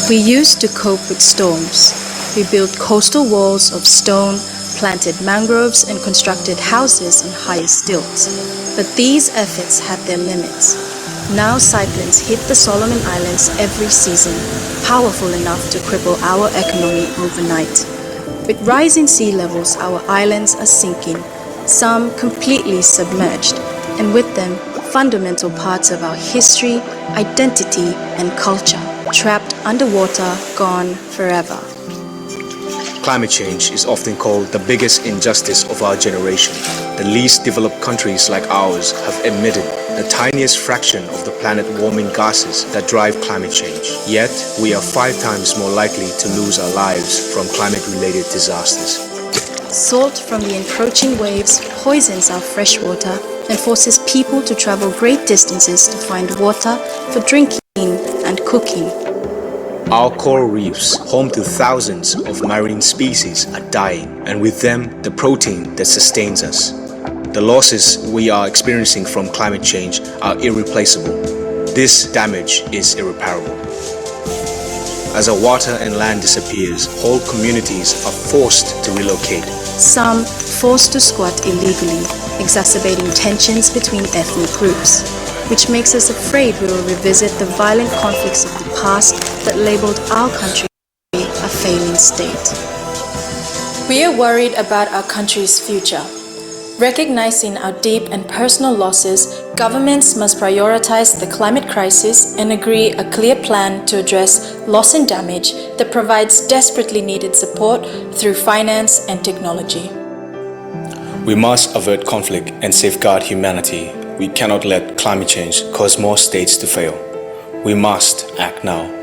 We used to cope with storms. We built coastal walls of stone, planted mangroves, and constructed houses on high stilts. But these efforts had their limits. Now cyclones hit the Solomon Islands every season, powerful enough to cripple our economy overnight. With rising sea levels, our islands are sinking, some completely submerged, and with them, fundamental parts of our history, identity, and culture, trapped underwater, gone forever. Climate change is often called the biggest injustice of our generation. The least developed countries like ours have emitted the tiniest fraction of the planet-warming gases that drive climate change. Yet, we are 5 times more likely to lose our lives from climate-related disasters. Salt from the encroaching waves poisons our fresh water and forces people to travel great distances to find water for drinking and cooking. Our coral reefs, home to thousands of marine species, are dying, and with them, the protein that sustains us. The losses we are experiencing from climate change are irreplaceable. This damage is irreparable. As our water and land disappears, whole communities are forced to relocate. Some forced to squat illegally, exacerbating tensions between ethnic groups, which makes us afraid we will revisit the violent conflicts of the past that labeled our country a failing state. We are worried about our country's future. Recognizing our deep and personal losses, governments must prioritize the climate crisis and agree a clear plan to address loss and damage that provides desperately needed support through finance and technology. We must avert conflict and safeguard humanity. We cannot let climate change cause more states to fail. We must act now.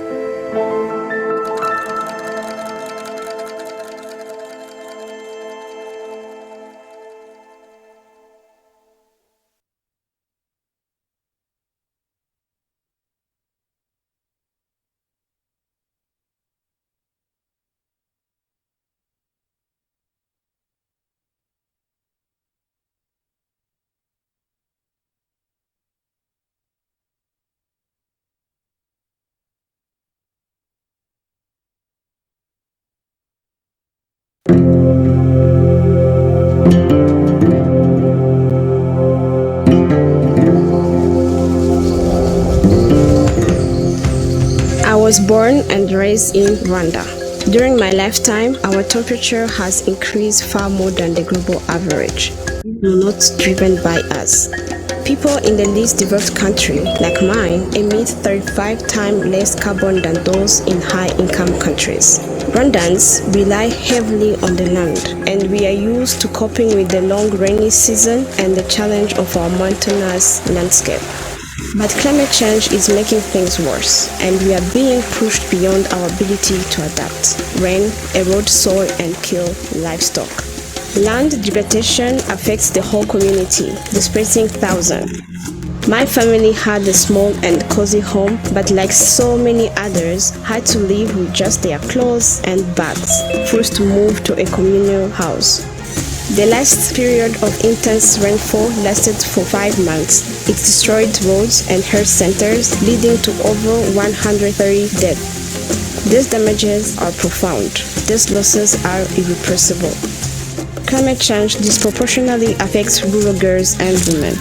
I was born and raised in Rwanda. During my lifetime, our temperature has increased far more than the global average. Not driven by us. People in the least developed country, like mine, emit 35 times less carbon than those in high-income countries. Rwandans rely heavily on the land, and we are used to coping with the long rainy season and the challenge of our mountainous landscape. But climate change is making things worse, and we are being pushed beyond our ability to adapt. Rain, erode soil, and kill livestock. Land degradation affects the whole community, displacing thousands. My family had a small and cozy home, but like so many others, had to live with just their clothes and bags, forced to move to a communal house. The last period of intense rainfall lasted for 5 months. It destroyed roads and health centers, leading to over 130 deaths. These damages are profound. These losses are irreversible. Climate change disproportionately affects rural girls and women.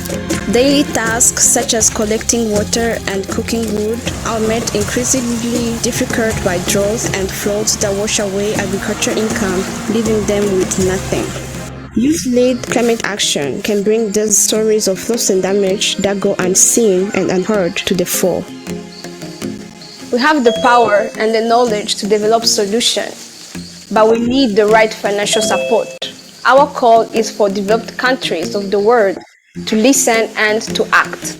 Daily tasks such as collecting water and cooking wood are made increasingly difficult by droughts and floods that wash away agricultural income, leaving them with nothing. Youth-led climate action can bring these stories of loss and damage that go unseen and unheard to the fore. We have the power and the knowledge to develop solutions, but we need the right financial support. Our call is for developed countries of the world to listen and to act.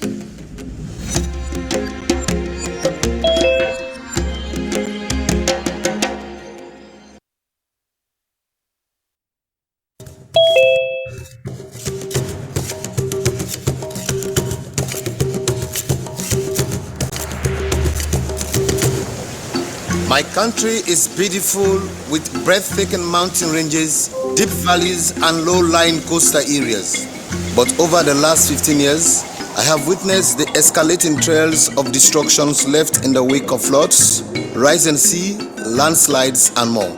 My country is beautiful with breathtaking mountain ranges, deep valleys and low-lying coastal areas. But over the last 15 years, I have witnessed the escalating trails of destructions left in the wake of floods, rising sea, landslides, and more.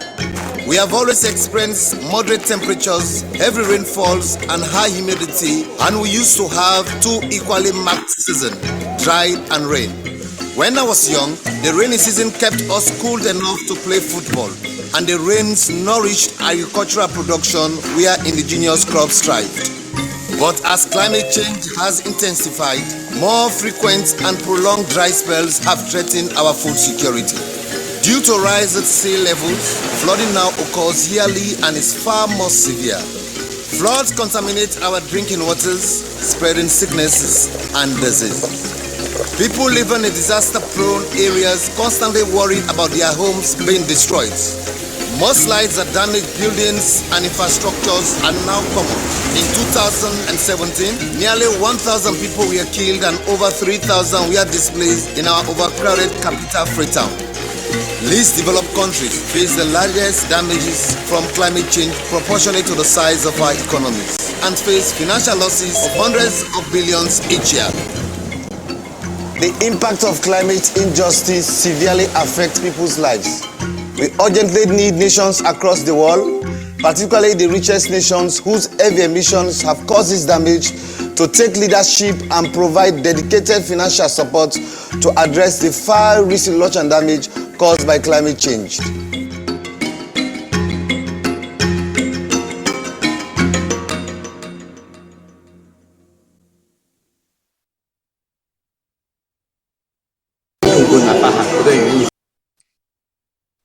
We have always experienced moderate temperatures, heavy rainfalls, and high humidity, and we used to have two equally marked seasons, dry and rain. When I was young, the rainy season kept us cool enough to play football, and the rains nourished agricultural production where indigenous crops thrived. But as climate change has intensified, more frequent and prolonged dry spells have threatened our food security. Due to rising sea levels, flooding now occurs yearly and is far more severe. Floods contaminate our drinking waters, spreading sicknesses and disease. People living in disaster-prone areas constantly worry about their homes being destroyed. Mudslides that damage buildings and infrastructures are now common. In 2017, nearly 1,000 people were killed and over 3,000 were displaced in our overcrowded capital Freetown. Least developed countries face the largest damages from climate change proportionate to the size of our economies and face financial losses of hundreds of billions each year. The impact of climate injustice severely affects people's lives. We urgently need nations across the world, particularly the richest nations whose heavy emissions have caused this damage, to take leadership and provide dedicated financial support to address the far-reaching loss and damage caused by climate change.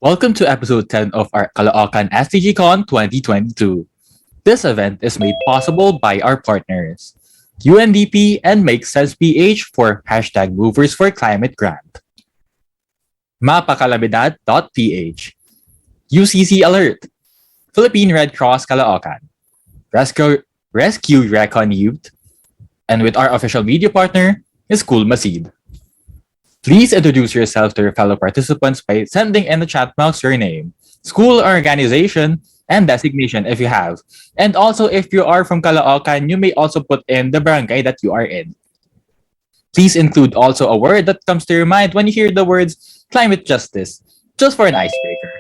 Welcome to episode 10 of our Caloocan SDG Con 2022. This event is made possible by our partners, UNDP and Makesense for #Movers for Climate Grant, MapaKalamidad.ph, UCC Alert, Philippine Red Cross Caloocan, Rescue Recon Youth, and with our official media partner, IskulMasid. Please introduce yourself to your fellow participants by sending in the chat box your name, school or organization, and designation if you have. And also, if you are from Caloocan, you may also put in the barangay that you are in. Please include also a word that comes to your mind when you hear the words climate justice, just for an icebreaker.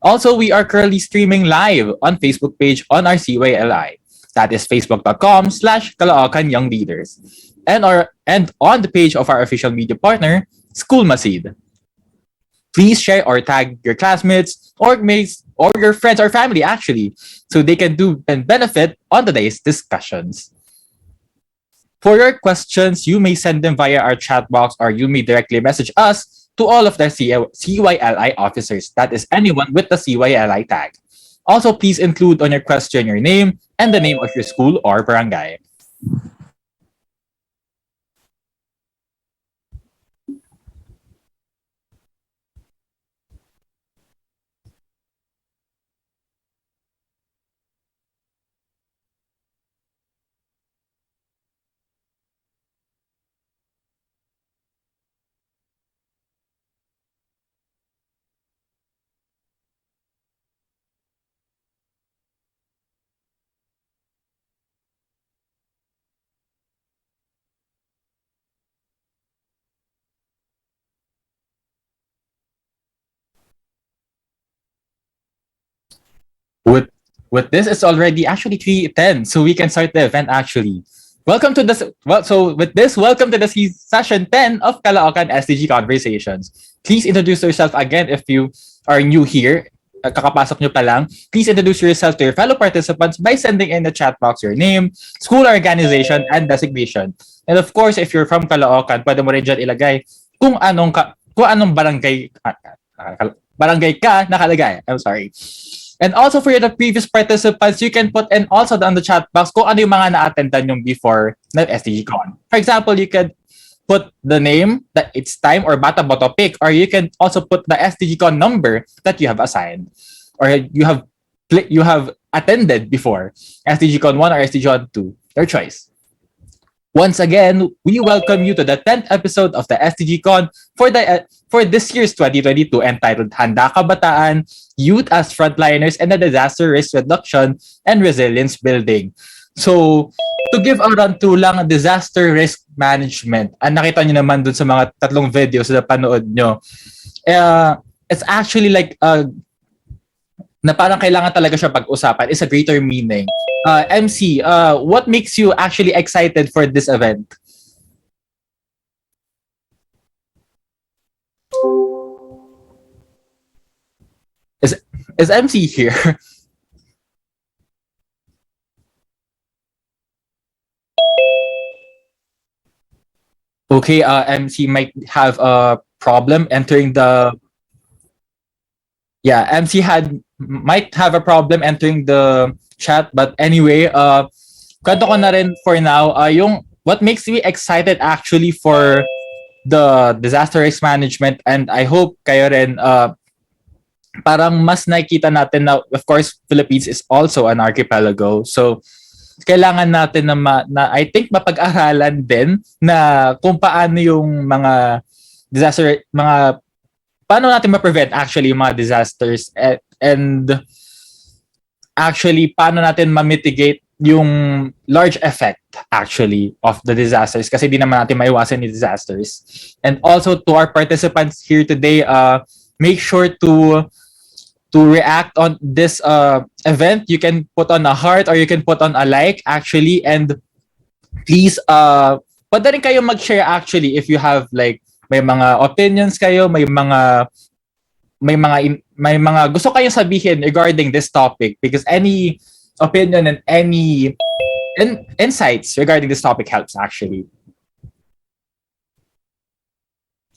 Also, we are currently streaming live on Facebook page on our CYLI. That is facebook.com/Caloocan Young Leaders. And on the page of our official media partner, IskulMasid. Please share or tag your classmates or mates or your friends or family actually, so they can do and benefit on today's discussions. For your questions, you may send them via our chat box or you may directly message us to all of the CYLI officers. That is anyone with the CYLI tag. Also, please include on your question your name and the name of your school or barangay. With this, it's already actually 3:10, so we can start the event actually. Welcome to this. Welcome to the session 10 of Caloocan SDG Conversations. Please introduce yourself again if you are new here. Kakapasok nyo pa lang. Please introduce yourself to your fellow participants by sending in the chat box your name, school organization, and designation. And of course, if you're from Caloocan, pwede mo rin dyan ilagay kung anong barangay ka nakalagay. I'm sorry. And also for the previous participants, you can put in also on the chat box kung ano yung mga na-attendan yung before na SDGCon. For example, you can put the name that it's time or bata boto pick, or you can also put the SDGCon number that you have assigned or you have attended before, SDGCon 1 or SDGCon 2, your choice. Once again, we welcome you to the 10th episode of the SDGCon for this year's 2022 entitled Handa Kabataan, Youth as Frontliners and the Disaster Risk Reduction and Resilience Building. So, to give a run to lang disaster risk management. Nakita nyo naman dun sa mga tatlong videos na panood nyo. It's actually like na parang kailangan talaga siya pag-usapan. It's a greater meaning. MC, what makes you actually excited for this event? Is MC here? Okay, MC might have a problem entering the... Yeah, MC might have a problem entering the chat, but anyway, kwento ko na rin for now, yung what makes me excited actually for the disaster risk management, and I hope kayo rin, parang mas nakikita natin na, of course, Philippines is also an archipelago. So, kailangan natin na I think mapag-aralan din na kung paano yung mga disaster, paano natin ma-prevent actually yung mga disasters, and actually paano natin ma-mitigate yung large effect actually of the disasters, kasi di naman natin maiwasan yung disasters. And also to our participants here today, make sure to react on this event. You can put on a heart or you can put on a like actually, and please pwede rin kayo mag-share actually if you have like may mga opinions kayo, may mga gusto kayong sabihin regarding this topic, because any opinion and any insights regarding this topic helps actually.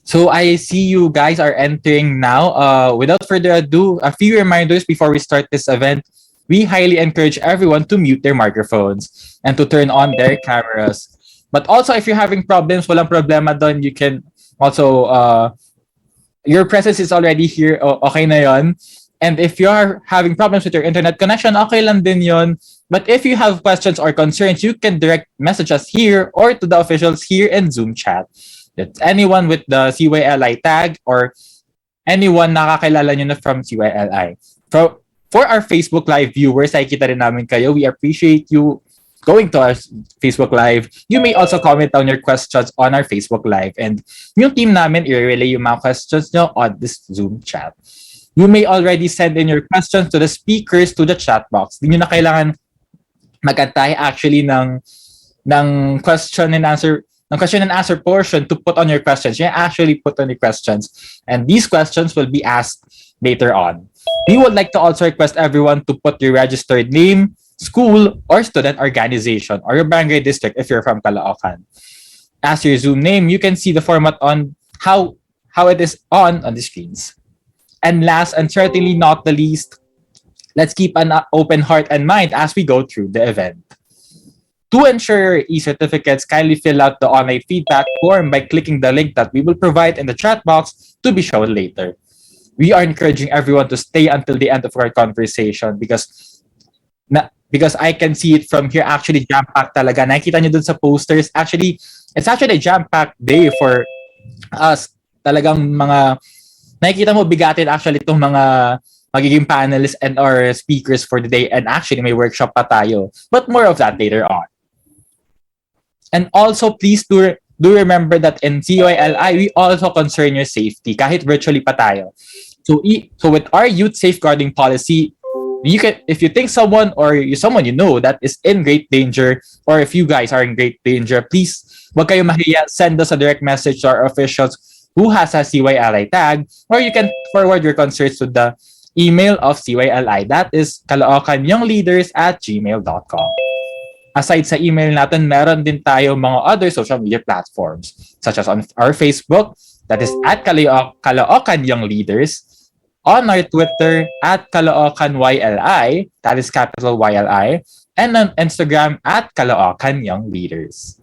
So I see you guys are entering now. Without further ado, a few reminders before we start this event. We highly encourage everyone to mute their microphones and to turn on their cameras. But also, if you're having problems, walang problema doon, you can also, your presence is already here, okay na yon. And if you are having problems with your internet connection, okay lang din yon. But if you have questions or concerns, you can direct message us here or to the officials here in Zoom chat. That's anyone with the CYLI tag or anyone nakakilala nyo na from CYLI. For our Facebook Live viewers, nakikita rin namin kayo. We appreciate you going to our Facebook Live. You may also comment down your questions on our Facebook Live. And yung team namin, i-relay yung mga questions nyo on this Zoom chat. You may already send in your questions to the speakers to the chat box. Hindi nyo na kailangan mag-antay actually ng question and answer portion to put on your questions. You actually put on your questions, and these questions will be asked later on. We would like to also request everyone to put your registered name, school, or student organization, or your barangay district if you're from Caloocan. As your Zoom name, you can see the format on how it is on the screens. And last and certainly not the least, let's keep an open heart and mind as we go through the event. To ensure your e-certificates, kindly fill out the online feedback form by clicking the link that we will provide in the chat box to be shown later. We are encouraging everyone to stay until the end of our conversation because I can see it from here, actually jam-packed talaga. Nakikita nyo dun sa posters. Actually, it's actually a jam-packed day for us. Talagang nakikita mo bigatin actually itong mga magiging panelists and our speakers for the day, and actually may workshop pa tayo. But more of that later on. And also, please do remember that in CYLI, we also concern your safety, kahit virtually pa tayo. So with our youth safeguarding policy, if you think someone you know that is in great danger, or if you guys are in great danger, please, wag kayo mahiya, send us a direct message to our officials who has a CYLI tag, or you can forward your concerns to the email of CYLI. That is caloocanyoungleaders@gmail.com. Aside sa email natin, meron din tayo mga other social media platforms, such as on our Facebook, that is at Caloocan Young Leaders, on our Twitter at Caloocan YLI, that is capital YLI, and on Instagram at Caloocan Young Leaders.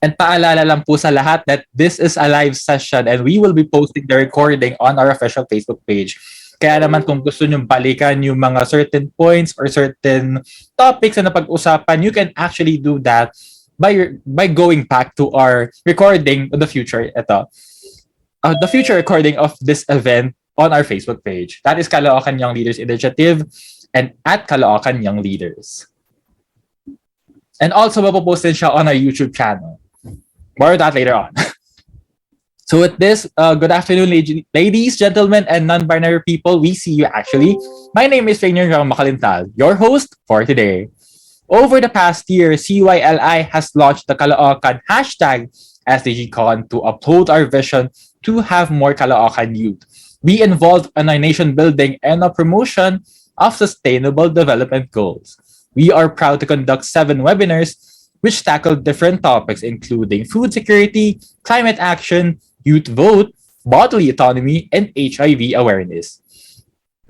And paalala lang po sa lahat that this is a live session and we will be posting the recording on our official Facebook page. Kaya naman kung gusto nyo balikan yung mga certain points or certain topics na napag-usapan, you can actually do that by going back to our recording in the future. The future recording of this event on our Facebook page. That is Caloocan Young Leaders Initiative and at Caloocan Young Leaders. And also, mapopost din siya on our YouTube channel. More of that later on. So with this, good afternoon, ladies, gentlemen, and non-binary people. We see you actually. My name is Rainier Makalintal, your host for today. Over the past year, CYLI has launched the Caloocan hashtag SDGCon to uphold our vision to have more Caloocan youth be involved in our nation building and the promotion of sustainable development goals. We are proud to conduct 7 webinars which tackle different topics including food security, climate action, youth vote, bodily autonomy, and HIV awareness.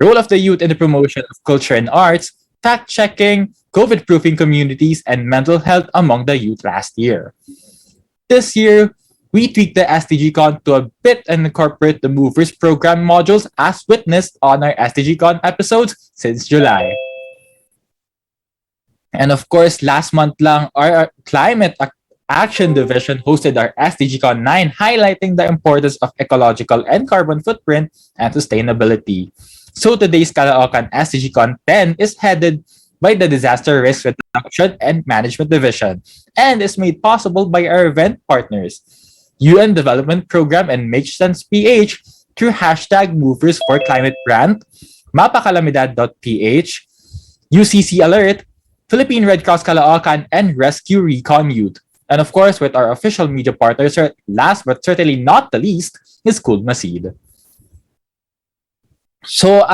Role of the youth in the promotion of culture and arts, fact-checking, COVID-proofing communities, and mental health among the youth last year. This year, we tweaked the SDGCon to a bit and incorporate the Movers program modules as witnessed on our SDGCon episodes since July. And of course, last month lang, our Climate Action Division hosted our SDGCon 9, highlighting the importance of ecological and carbon footprint and sustainability. So today's Caloocan SDGCon 10 is headed by the Disaster Risk Reduction and Management Division and is made possible by our event partners, UN Development Program and Makesense.ph through hashtag Movers for Climate Grant, MapaKalamidad.ph, UCC Alert, Philippine Red Cross Caloocan, and Rescue Recon Youth. And of course, with our official media partners, last but certainly not the least, is IskulMasid. So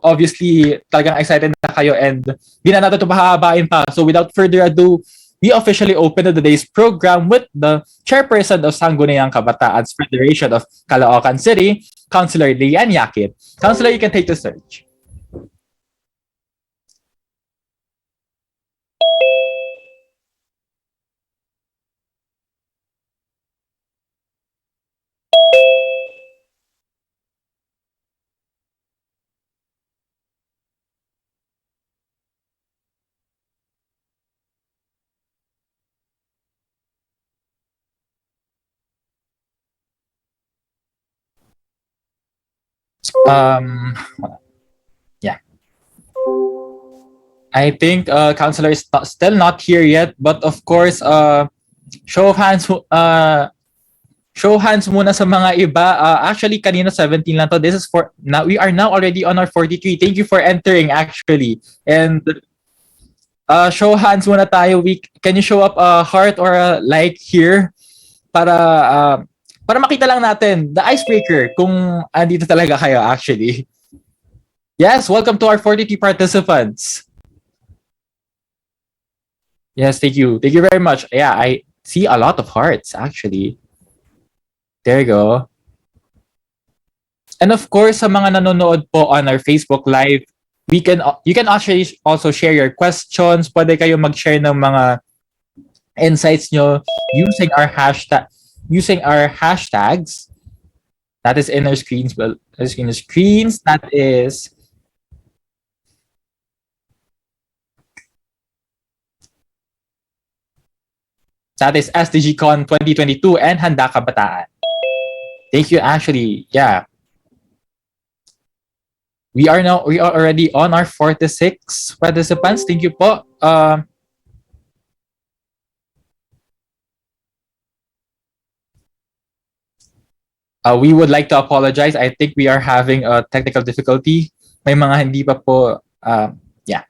obviously, talagang excited na kayo and di na natin ito pahabain pa. So without further ado, we officially open today's program with the chairperson of Handa Kabataan's Federation of Caloocan City, Councilor Lian Yakit. Councilor, you can take the stage. Yeah. I think Councilor is still not here yet, but of course, show of hands, show hands muna sa mga iba. Actually, kanina 17 lang to. This is for now. We are now already on our 43. Thank you for entering, actually. And show hands muna tayo. Can you show up a heart or a like here para makita lang natin the icebreaker kung andito talaga kayo actually. Yes, welcome to our 43 participants. Yes, thank you. Thank you very much. Yeah, I see a lot of hearts actually. There you go. And of course, sa mga nanonood po on our Facebook Live, you can actually also share your questions. Pwede kayo mag-share ng mga insights nyo using our hashtags. That is in our screens. Well, in the screens, that is SDGCon 2022 and Handa Kabataan. Thank you, actually. Yeah. We are already on our 46 participants. Thank you po. We would like to apologize. I think we are having a technical difficulty. May mga hindi pa po, yeah.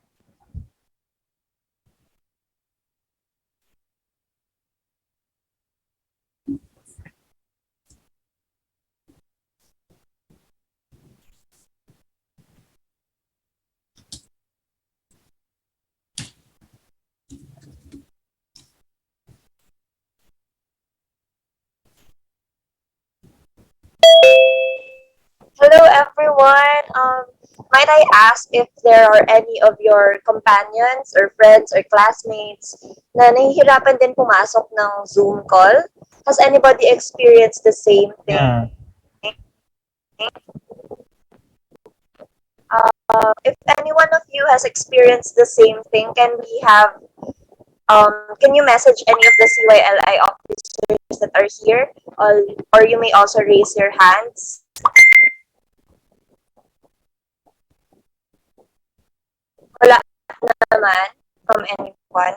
Hello everyone. Might I ask if there are any of your companions or friends or classmates na nahihirapan din pumasok ng Zoom call? Has anybody experienced the same thing? Yeah. If any one of you has experienced the same thing, can you message any of the CYLI officers that are here? Or you may also raise your hands. Wala naman from anyone.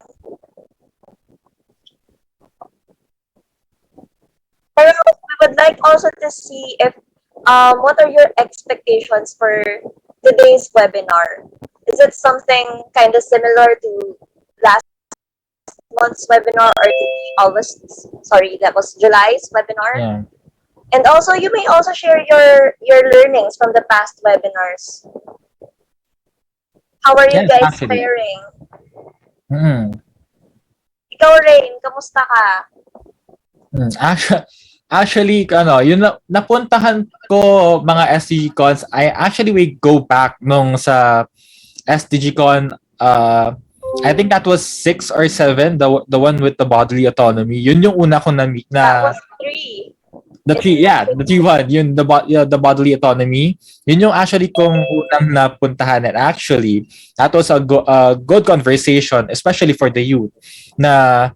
also to see if what are your expectations for today's webinar? Is it something kind of similar to last month's webinar or to the August? Sorry, that was July's webinar. Yeah. And also, you may also share your learnings from the past webinars. How are you Yes, guys actually. faring? Mm. Ikaw, Rain, kamusta ka? Actually, yun napuntahan ko mga SDGCons. I actually we go back nung sa SDGCon. I think that was 6 or 7, the one with the bodily autonomy. Yun yung una ko na meet That na was 3. the three one, yun the bodily autonomy. Yun yung actually kong unang napuntahan, and actually that was a good conversation, especially for the youth, na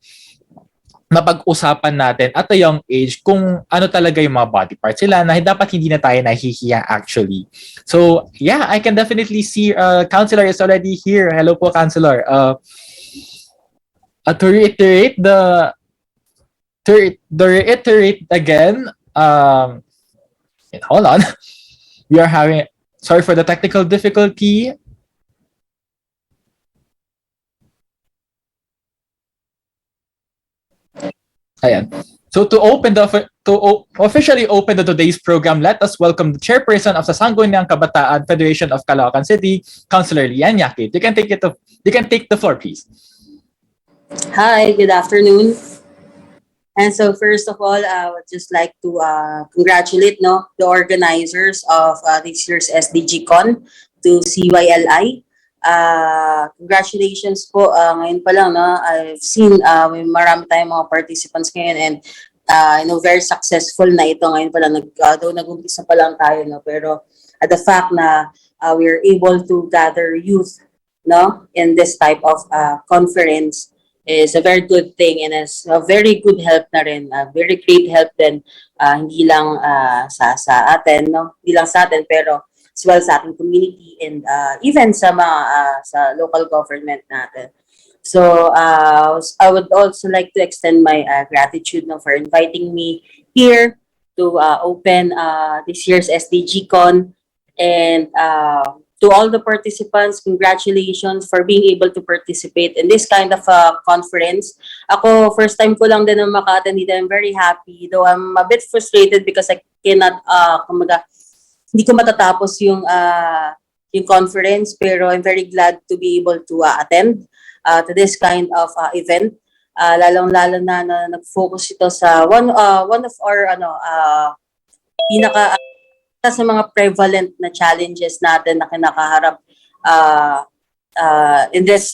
mapag-usapan natin at a young age kung ano talaga yung mga body parts sila na dapat hindi na tayo nahihiya actually. So, yeah, I can definitely see Counselor is already here. Hello po, Counselor. To reiterate again, hold on. We are having, sorry for the technical difficulty. Ayan. So officially open today's program, let us welcome the chairperson of the Sangguniang Kabataan Federation of Caloocan City, Councilor Lian Yakit. You can take the floor, please. Hi, good afternoon. And so first of all, I would just like to congratulate the organizers of this year's SDGCon, to CYLI. Congratulations po. Ngayon pa lang, I've seen may marami tayong mga participants ngayon, and very successful na ito. Ngayon pa lang, though nag-umpisa pa lang tayo, pero the fact na we are able to gather youth in this type of conference is a very good thing, and is a very good help na rin, very great help din, hindi lang sa atin, hindi lang sa atin, pero as well sa ating community, and even sa mga sa local government natin. So I would also like to extend my gratitude for inviting me here to open this year's SDGCon, and to all the participants, congratulations for being able to participate in this kind of conference. Ako, first time ko lang din na maka-attend dito. I'm very happy, though I'm a bit frustrated because I cannot, hindi ko matatapos yung conference, pero I'm very glad to be able to attend to this kind of event. Lalong-lalo na nag-focus ito sa one of our pinaka sa mga prevalent na challenges natin na kinakaharap in this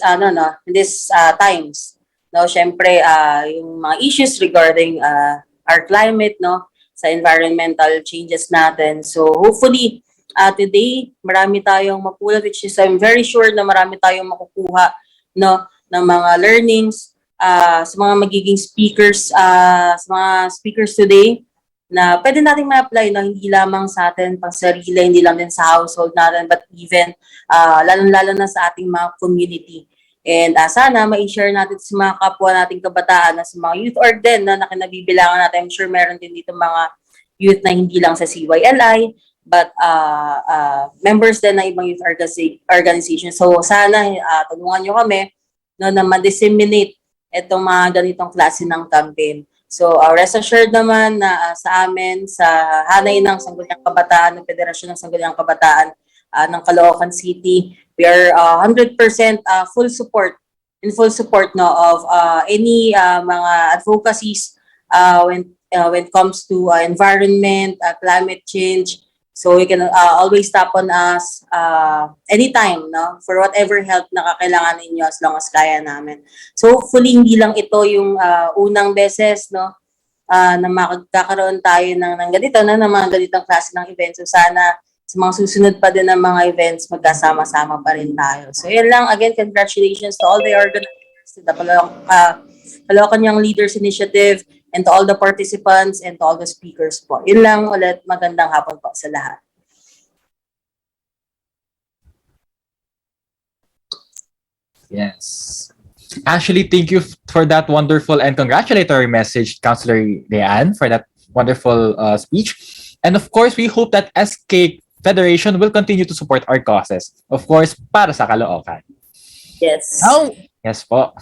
times. Syempre yung mga issues regarding our climate, sa environmental changes natin. So hopefully today marami tayong mapulot, which is I'm very sure na marami tayong makukuha ng mga learnings sa mga magiging speakers, sa mga speakers today, na pwede nating ma-apply hindi lamang sa atin pang sarili, hindi lang din sa household natin, but even lalong-lalo na sa ating mga community. And sana ma-share natin sa mga kapwa nating kabataan, na sa mga youth org din na kinabibilangan natin. I'm sure meron din dito mga youth na hindi lang sa CYLI, but members din ng ibang youth organization. So sana tulungan nyo kami na ma-disseminate itong mga ganitong klase ng campaign. So, rest assured naman na sa amin, sa hanay ng Sangguniang Kabataan, ng Federasyon ng Sangguniang Kabataan ng Caloocan City, we are 100% full support of any mga advocacies when it comes to environment, climate change. So you can always tap on us anytime, for whatever help na kakailangan ninyo, as long as kaya namin. So hopefully hindi lang ito yung unang beses na makakaroon tayo ng ganito, ng mga ganitong klase ng events. So sana sa mga susunod pa din ng mga events, magkasama-sama pa rin tayo. So yun lang, again, congratulations to all the organizers, to the Caloocan Young Leaders Initiative, and to all the participants, and to all the speakers po. Yun lang ulit, magandang hapon po sa lahat. Yes. Actually, thank you for that wonderful and congratulatory message, Councilor Leanne, for that wonderful speech. And of course, we hope that SK Federation will continue to support our causes. Of course, para sa Caloocan. Yes. Now, yes po.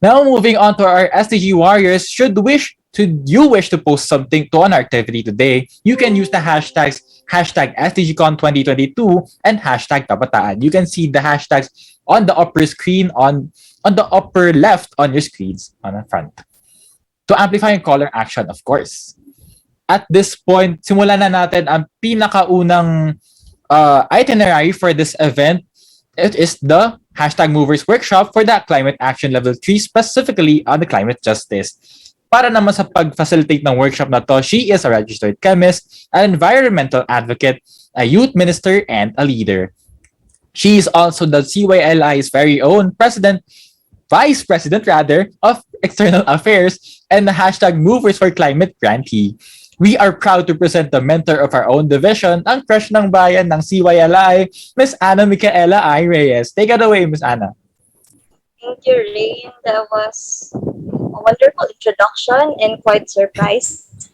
Now moving on to our SDG warriors, you wish to post something to an activity today, you can use the hashtags #SDGCon 2022 and #Kabataan. You can see the hashtags on the upper screen on the upper left on your screens on the front. To amplify your caller action, of course. At this point, simulan na natin ang pinakaunang itinerary for this event. It is the #Movers Workshop for the Climate Action Level 3, specifically on the climate justice. Para naman sa pag-facilitate ng workshop na to, she is a registered chemist, an environmental advocate, a youth minister, and a leader. She is also the CYLI's very own vice president of external affairs, and the #Movers for Climate grantee. We are proud to present the mentor of our own division, ang crush ng bayan ng CYLI, Miss Ana Micaela I. Reyes. Take it away, Miss Ana. Thank you, Rain. That was a wonderful introduction and quite surprised.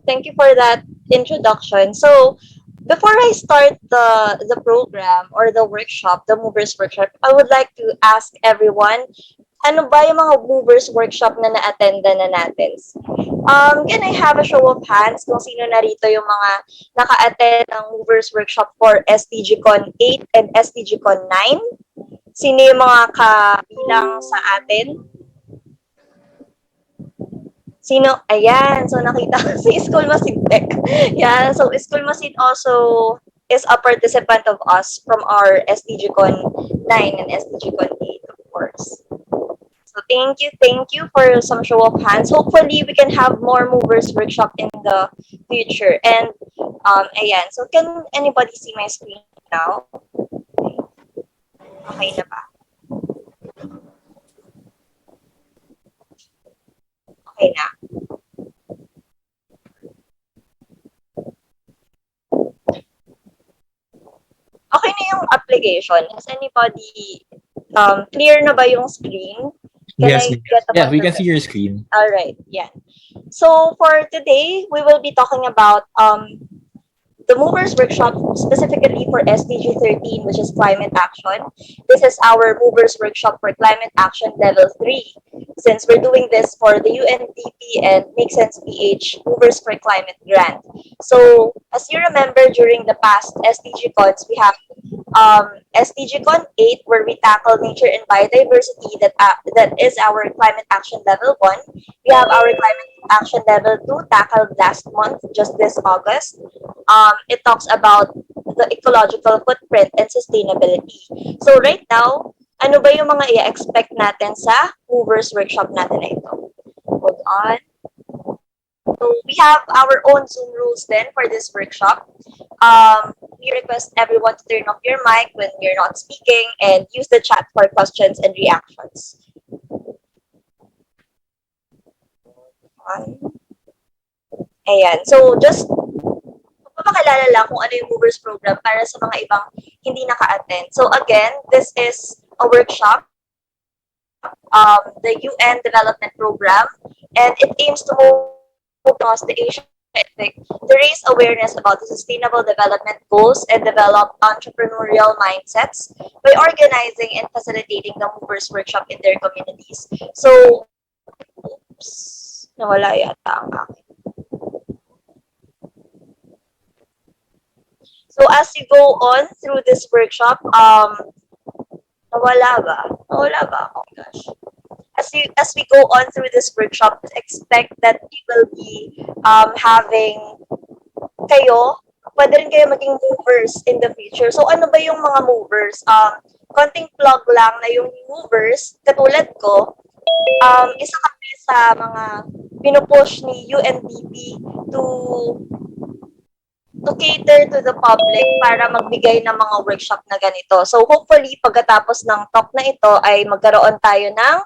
Thank you for that introduction. So, before I start the program or the workshop, the Movers Workshop, I would like to ask everyone, ano ba yung mga Movers Workshop na na-attenda na natin? Can I have a show of hands kung sino narito yung mga naka-attend ng Movers Workshop for SDGCon 8 and SDGCon 9? Sino yung mga kabilang sa atin? Sino? Ayan. So, nakita ko si IskulMasid Tech. Yeah. So, IskulMasid also is a participant of us from our SDGCon 9 and SDGCon 8, of course. So, thank you for some show of hands. Hopefully, we can have more Movers Workshop in the future. And, ayan. So, can anybody see my screen now? Okay na ba? Okay na. Okay na yung application. Has anybody clear na ba yung screen? Yes, we can see your screen. All right, yeah. So for today, we will be talking about the Movers Workshop specifically for SDG 13, which is climate action. This is our Movers Workshop for climate action level 3. Since we're doing this for the UNDP and Makesense PH Movers for Climate grant. So as you remember, during the past SDG cons, we have SDGCon 8, where we tackle nature and biodiversity. That is our climate action level 1. We have our climate action level 2 tackled last month, just this August. It talks about the ecological footprint and sustainability. So right now, ano ba yung mga i-expect natin sa Movers Workshop natin na ito? Hold on. So we have our own Zoom rules then for this workshop. We request everyone to turn off your mic when you're not speaking and use the chat for questions and reactions. Ayan. So just papakilala lang kung ano yung Movers program para sa mga ibang hindi naka-attend. So again, this is a workshop, the UN Development Program, and it aims to move across the Asian Pacific to raise awareness about the sustainable development goals and develop entrepreneurial mindsets by organizing and facilitating the Movers Workshop in their communities. So, oops, nawala yata ang akin. So as you go on through this workshop, nawala ba? Oh my gosh. As we go on through this workshop, expect that we will be having pwede rin kayo maging movers in the future. So ano ba yung mga movers? Konting plug lang na yung movers, katulad ko, isa kami sa mga pinupush ni UNDP to cater to the public para magbigay ng mga workshop na ganito. So hopefully, pagkatapos ng talk na ito ay magkaroon tayo ng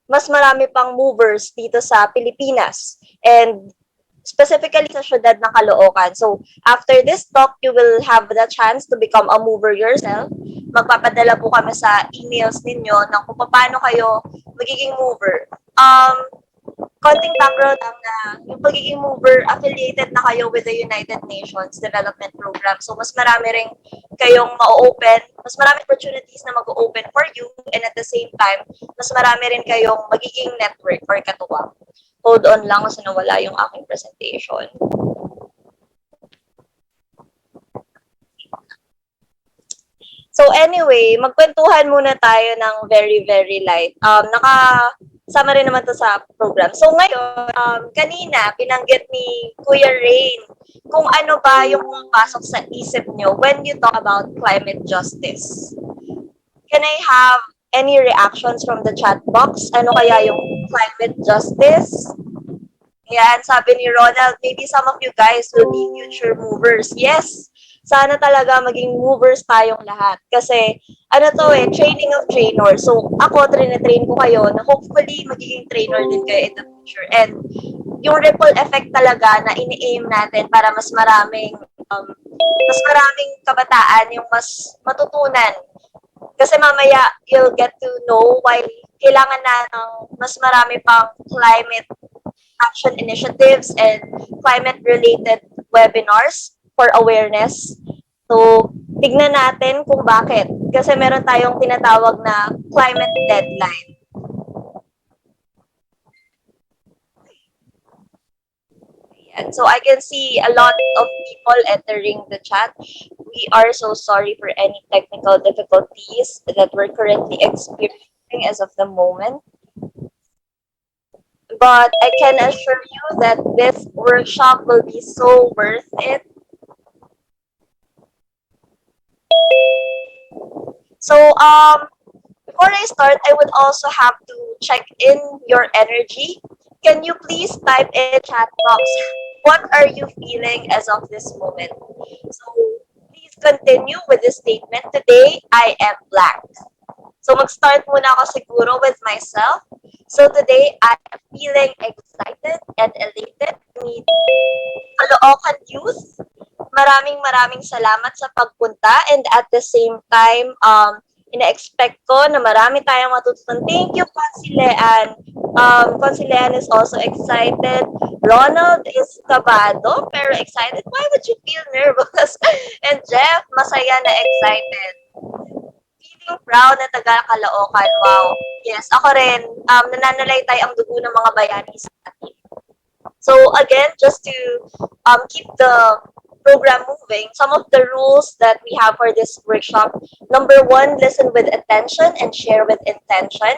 mas marami pang movers dito sa Pilipinas and specifically sa syudad ng Caloocan. So after this talk, you will have the chance to become a mover yourself. Magpapadala po kami sa emails ninyo ng kung paano kayo magiging mover. konting background ang na yung pagiging mover, affiliated na kayo with the United Nations Development Program. So, mas marami rin kayong ma-open, mas marami opportunities na mag-open for you, and at the same time, mas marami rin kayong magiging network or katuwang. Hold on lang kasi nawala yung aking presentation. So anyway, magkwentuhan muna tayo ng very, very light. Nakasama rin naman to sa program. So ngayon, kanina, binanggit ni Kuya Rain kung ano ba yung pumapasok sa isip nyo when you talk about climate justice. Can I have any reactions from the chat box? Ano kaya yung climate justice? Yan, sabi ni Ronald, maybe some of you guys will be future movers. Yes, sana talaga maging movers tayong lahat. Kasi, training of trainers. So, ako, train ko kayo na hopefully magiging trainer din kayo in the future. And yung ripple effect talaga na ini-aim natin para mas maraming kabataan yung mas matutunan. Kasi mamaya, you'll get to know why kailangan na ng mas marami pang climate action initiatives and climate-related webinars for awareness. So, tignan natin kung bakit. Kasi meron tayong tinatawag na climate deadline. And so I can see a lot of people entering the chat. We are so sorry for any technical difficulties that we're currently experiencing as of the moment. But I can assure you that this workshop will be so worth it. So, before I start, I would also have to check in your energy. Can you please type in chat box, what are you feeling as of this moment? So, please continue with this statement. Today, I am black. So, mag-start muna ako siguro with myself. So, today, I am feeling excited and elated to meet Caloocan youth. Maraming salamat sa pagpunta, and at the same time, ina-expect ko na marami tayong matutunan. Thank you, Consilean. Consilean is also excited. Ronald is kabado, pero excited. Why would you feel nervous? And Jeff, masaya na excited. Feeling proud na taga Caloocan. Wow. Yes, ako rin. Nananalaytay ang dugo ng mga bayani sa atin. So again, just to keep the program moving, some of the rules that we have for this workshop. Number 1, listen with attention and share with intention,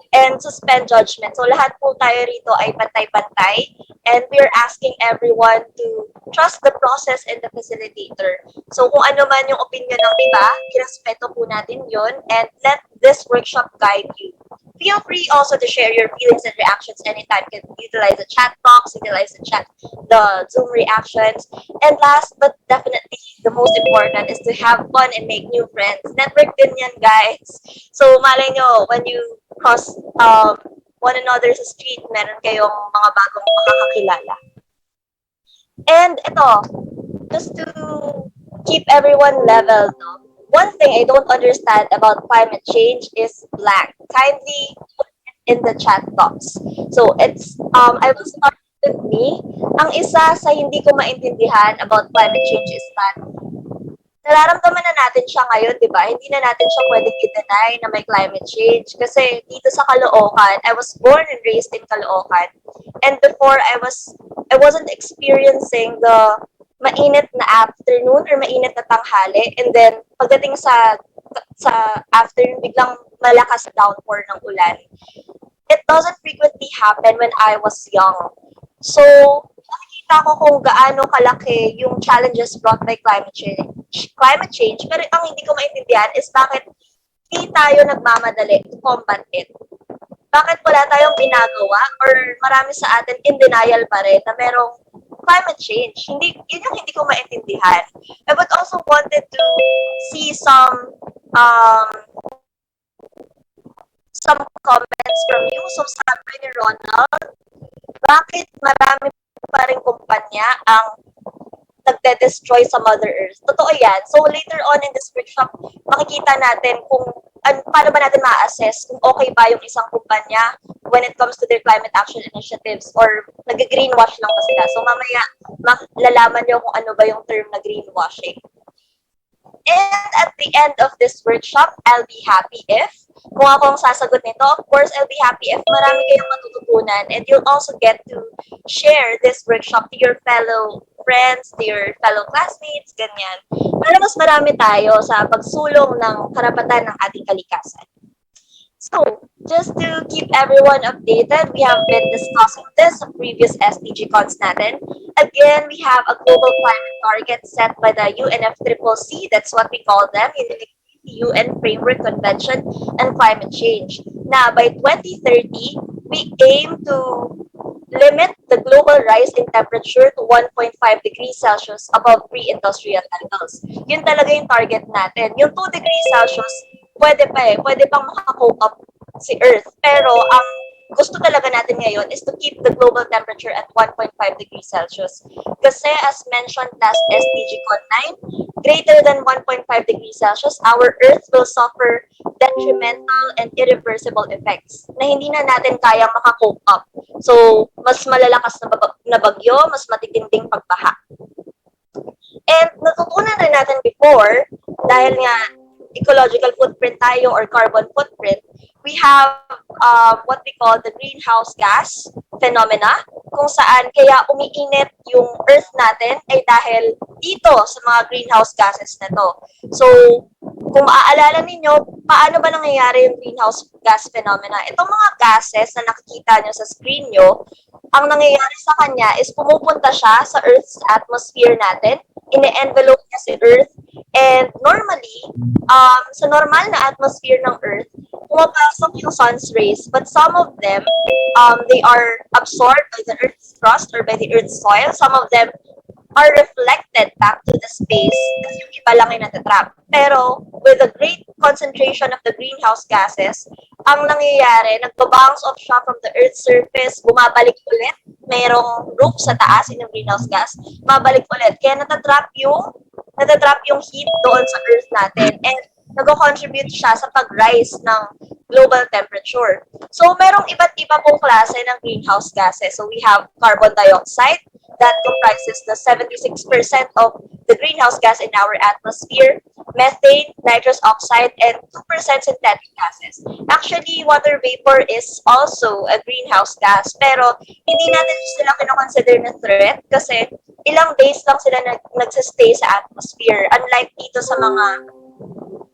and suspend judgment. So lahat po tayo rito ay pantay-pantay, and we are asking everyone to trust the process and the facilitator. So kung ano man yung opinion ng iba, irespeto po natin yon, and let this workshop guide you. Feel free also to share your feelings and reactions anytime. You can utilize the chat box, utilize the Zoom reactions. And last but definitely the most important is to have fun and make new friends. Network din yan, guys. So malay nyo, when you cross one another sa street, meron kayong mga bagong makakakilala. And ito, just to keep everyone level, no? One thing I don't understand about climate change is blank. Kindly put it in the chat box. So it's, I will start with me. Ang isa sa hindi ko maintindihan about climate change is that nararamdaman na natin siya ngayon, di ba? Hindi na natin siya pwedeng i-deny na may climate change. Kasi dito sa Caloocan, I was born and raised in Caloocan. And before, I wasn't experiencing the mainit na afternoon or mainit na tanghali, and then pagdating sa afternoon, biglang malakas downpour ng ulan. It doesn't frequently happen when I was young. So, nakikita ko kung gaano kalaki yung challenges brought by climate change, pero ang hindi ko maintindihan is bakit hindi tayo nagmamadali to combat it. Bakit wala tayong ginagawa, or marami sa atin in denial pa rin na merong climate change? Yun yung hindi ko maintindihan. I would also wanted to see some comments from you. So sabi ni Ronald, bakit marami pa rin kumpanya ang nagde-destroy sa Mother Earth? Totoo yan. So later on in this workshop, makikita natin kung paano ba natin ma-assess kung okay ba yung isang kumpanya when it comes to their climate action initiatives or nag-greenwash lang ba sila. So mamaya malalaman nyo kung ano ba yung term na greenwashing. And at the end of this workshop, I'll be happy if, kung ako ang sasagot nito, of course, I'll be happy if marami kayong matututunan and you'll also get to share this workshop to your fellow friends, to your fellow classmates, ganyan. Para mas marami tayo sa pagsulong ng karapatan ng ating kalikasan. So, just to keep everyone updated, we have been discussing this sa previous SDGCons natin. Again, we have a global climate target set by the UNFCCC, that's what we call them, UN Framework Convention on Climate Change. Now, by 2030, we aim to limit the global rise in temperature to 1.5 degrees Celsius above pre-industrial levels. Yun talaga yung target natin. Yung 2 degrees Celsius, pwede pang makakope up si Earth. Pero ang gusto talaga natin ngayon is to keep the global temperature at 1.5 degrees Celsius. Kasi as mentioned last SDGCon 9, greater than 1.5 degrees Celsius, our Earth will suffer detrimental and irreversible effects na hindi na natin kayang makakope up. So, mas malalakas na bagyo, mas matitinding pagbaha. And natutunan rin natin before, dahil nga ecological footprint tayo or carbon footprint, we have what we call the greenhouse gas phenomena, kung saan kaya umiinit yung Earth natin ay dahil dito sa mga greenhouse gases na to. So, kung maaalala ninyo, paano ba nangyayari yung greenhouse gas phenomena? Itong mga gases na nakikita nyo sa screen nyo, ang nangyayari sa kanya is pumupunta siya sa Earth's atmosphere natin, ine-envelope niya si Earth, and normally, sa normal na atmosphere ng Earth, pumapasok yung sun's rays, but some of them, they are absorbed by the Earth's crust or by the Earth's soil. Some of them are reflected back to the space kasi yung iba lang yung natatrap. Pero with a great concentration of the greenhouse gases, ang nangyayari, nagbabounce off siya from the Earth's surface, bumabalik ulit, mayroong roof sa taas yung greenhouse gas, babalik ulit. Kaya natatrap yung heat doon sa Earth natin and nag-contribute siya sa pag-rise ng global temperature. So, merong iba't iba pong klase ng greenhouse gases. So, we have carbon dioxide that comprises the 76% of the greenhouse gas in our atmosphere, methane, nitrous oxide, and 2% synthetic gases. Actually, water vapor is also a greenhouse gas, pero hindi natin sila kinoconsider na threat kasi ilang days lang sila nagsistay sa atmosphere, unlike dito sa mga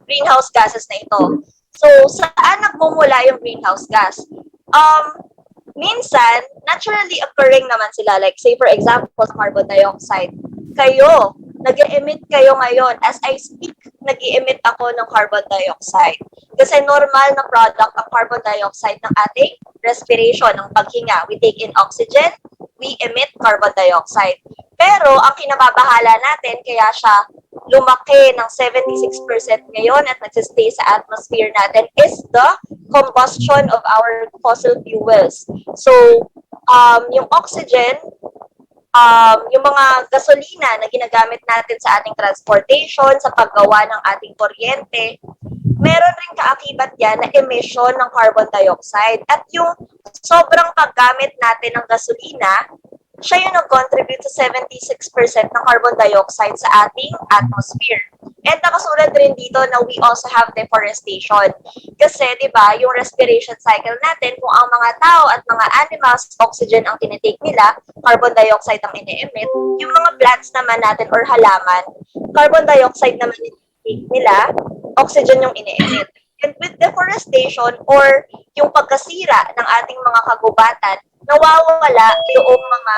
greenhouse gases na ito. So, saan nagmumula yung greenhouse gas? Minsan, naturally occurring naman sila. Like, say for example, carbon dioxide. Nag-emit kayo ngayon. As I speak, nag-emit ako ng carbon dioxide. Kasi normal na product ang carbon dioxide ng ating respiration, ng paghinga. We take in oxygen, we emit carbon dioxide. Pero, ang kinababahala natin, kaya siya lumaki ng 76% ngayon at nagsistay sa atmosphere natin is the combustion of our fossil fuels. So, yung oxygen, yung mga gasolina na ginagamit natin sa ating transportation, sa paggawa ng ating kuryente, meron rin kaakibat yan na emission ng carbon dioxide. At yung sobrang paggamit natin ng gasolina, siya yung nag-contribute sa 76% ng carbon dioxide sa ating atmosphere. And nakasulat rin dito na we also have deforestation. Kasi, di ba, yung respiration cycle natin, kung ang mga tao at mga animals, oxygen ang tinitake nila, carbon dioxide ang ine-emit, yung mga plants naman natin or halaman, carbon dioxide naman tinitake nila, oxygen yung ine-emit. And with deforestation or yung pagkasira ng ating mga kagubatan, nawawala yung mga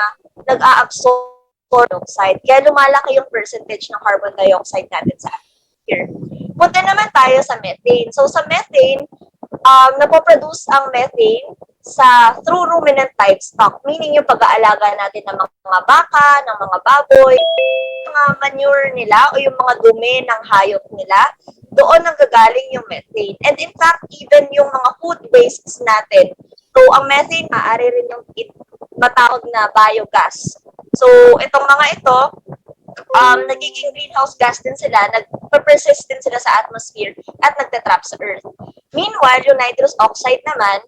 nag-a-absorb dioxide. Kaya lumalaki yung percentage ng carbon dioxide natin sa atmosphere. Punta naman tayo sa methane. So sa methane, napoproduce ang methane through ruminant livestock, meaning yung pag-aalaga natin ng mga baka, ng mga baboy, mga manure nila o yung mga dumi ng hayop nila, doon nanggagaling yung methane. And in fact, even yung mga food wastes natin, so ang methane, maaari rin yung matawag na biogas. So itong mga ito, nagiging greenhouse gas din sila, nagpa-persist din sila sa atmosphere at nagtatrap sa Earth. Meanwhile, yung nitrous oxide naman,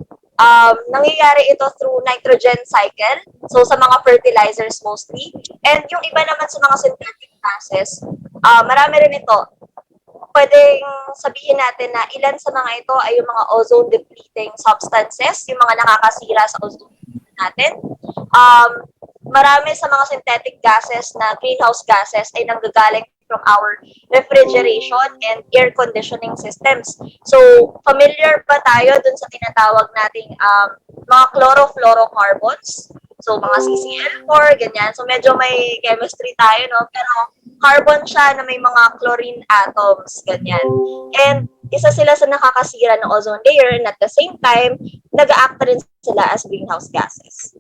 nangyayari ito through nitrogen cycle, so sa mga fertilizers mostly. And yung iba naman sa mga synthetic gases, marami rin ito. Pwedeng sabihin natin na ilan sa mga ito ay yung mga ozone-depleting substances, yung mga nakakasira sa ozone natin. Marami sa mga synthetic gases na greenhouse gases ay nanggagaling from our refrigeration and air conditioning systems. So, familiar ba tayo dun sa tinatawag nating mga chlorofluorocarbons? So, mga CCl4, ganyan. So, medyo may chemistry tayo, no? Pero carbon siya na may mga chlorine atoms, ganyan. And isa sila sa nakakasira ng ozone layer and at the same time, nag-act rin sila as greenhouse gases.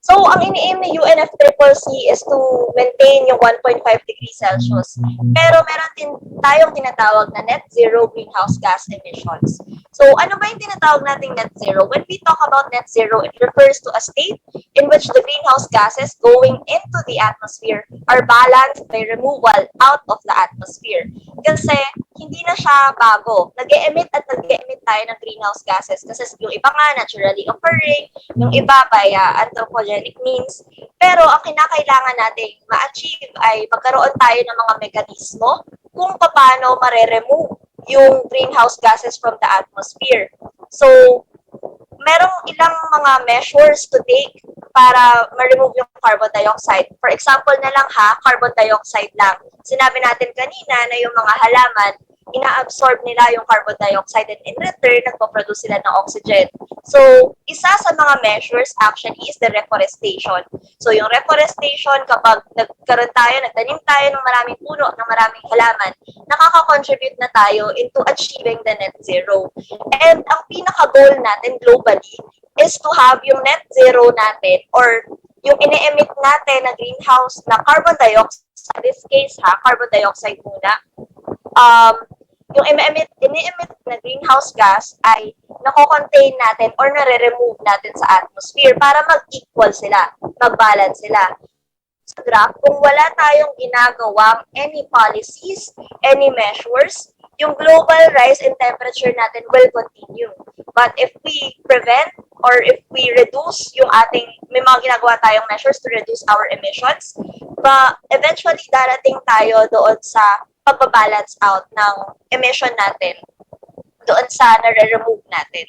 So, ang ini-aim ni UNFCCC is to maintain yung 1.5 degrees Celsius. Pero meron din tayong tinatawag na net zero greenhouse gas emissions. So, ano ba yung tinatawag nating net zero? When we talk about net zero, it refers to a state in which the greenhouse gases going into the atmosphere are balanced by removal out of the atmosphere. Kasi hindi na siya bago. Nag-e-emit at nag-e-emit tayo ng greenhouse gases kasi yung iba nga naturally occurring, yung iba by anthropogenic means. Pero ang kinakailangan nating ma-achieve ay magkaroon tayo ng mga mekanismo kung paano mare-remove yung greenhouse gases from the atmosphere. So, merong ilang mga measures to take para ma-remove yung carbon dioxide. For example na lang carbon dioxide lang. Sinabi natin kanina na yung mga halaman, ina-absorb nila yung carbon dioxide and in return, nagpo-produce sila ng oxygen. So, isa sa mga measures actually is the reforestation. So, yung reforestation, kapag nagtanim tayo ng maraming puno, ng maraming halaman, nakaka-contribute na tayo into achieving the net zero. And ang pinaka-goal natin globally is to have yung net zero natin or yung ine-emit natin na greenhouse na carbon dioxide, in this case carbon dioxide muna, yung ini-emit na greenhouse gas ay nako-contain natin or nare-remove natin sa atmosphere para mag-equal sila, mag-balance sila. Sa graph, kung wala tayong ginagawang any policies, any measures, yung global rise in temperature natin will continue. But if we prevent or if we reduce yung may mga ginagawa tayong measures to reduce our emissions, eventually darating tayo doon sa pagbabalance out ng emission natin doon sa nare-remove natin.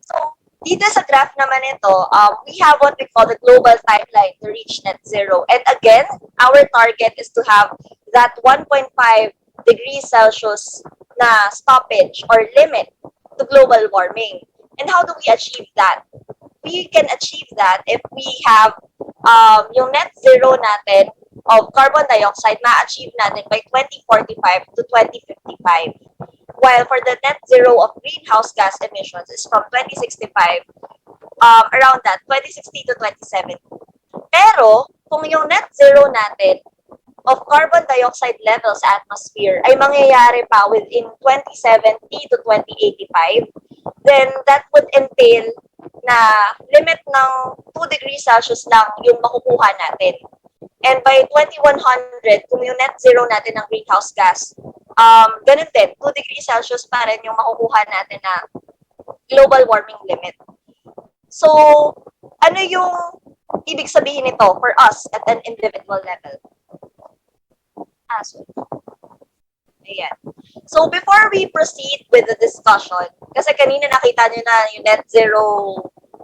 So, dito sa graph naman ito, we have what we call the global timeline to reach net zero. And again, our target is to have that 1.5 degrees Celsius na stoppage or limit to global warming. And how do we achieve that? We can achieve that if we have yung net zero natin of carbon dioxide ma-achieve natin by 2045 to 2055. While for the net zero of greenhouse gas emissions is from 2065, around that, 2060 to 2070. Pero, kung yung net zero natin of carbon dioxide levels sa atmosphere ay mangyayari pa within 2070 to 2085, then that would entail na limit ng 2 degrees Celsius lang yung makukuha natin. And by 2100, kung yung net zero natin ng greenhouse gas, ganun din, 2 degrees Celsius pa rin yung makukuha natin na global warming limit. So, ano yung ibig sabihin nito for us at an individual level? Ayan. So, before we proceed with the discussion, kasi kanina nakita nyo na yung net zero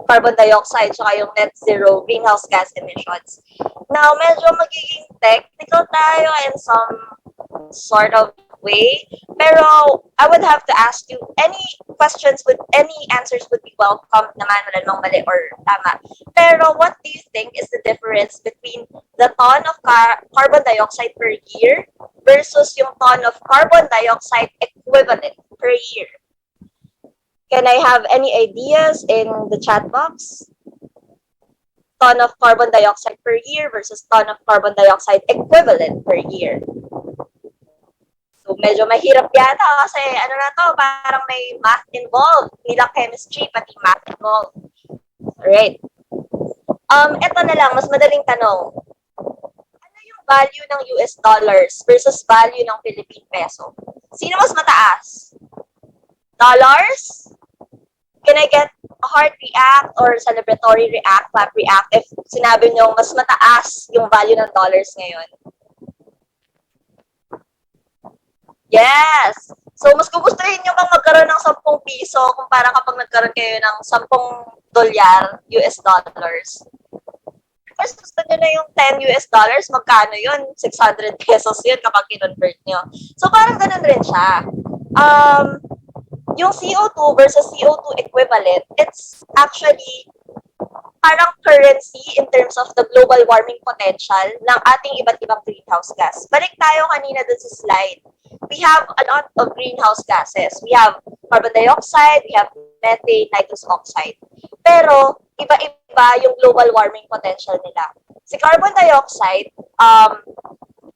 carbon dioxide saka yung net zero greenhouse gas emissions. Now, medyo magiging technical tayo in some sort of way. Pero, I would have to ask you, any answers would be welcome naman, wala namang mali or tama. Pero, what do you think is the difference between the ton of carbon dioxide per year versus yung ton of carbon dioxide equivalent per year? Can I have any ideas in the chat box? Ton of carbon dioxide per year versus ton of carbon dioxide equivalent per year. So, medyo mahirap yata kasi ano na to, parang may math involved. Hindi lang chemistry, pati math involved. Alright. Ito na lang, mas madaling tanong. Ano yung value ng US dollars versus value ng Philippine peso, sino mas mataas? Dollars? Can I get a heart react or celebratory react, clap react if sinabi nyo mas mataas yung value ng dollars ngayon? Yes! So, mas gugustuhin nyo bang magkaroon ng 10 piso kumpara kapag nagkaroon kayo ng 10 dolyar US dollars? First, gusto nyo na yung 10 US dollars, magkano yun? 600 pesos yun kapag kinonvert nyo. So, parang ganun rin siya. Yung CO2 versus CO2 equivalent, it's actually parang currency in terms of the global warming potential ng ating iba't ibang greenhouse gas. Balik tayo kanina dun sa slide. We have a lot of greenhouse gases. We have carbon dioxide, we have methane, nitrous oxide. Pero, iba-iba yung global warming potential nila. Si carbon dioxide,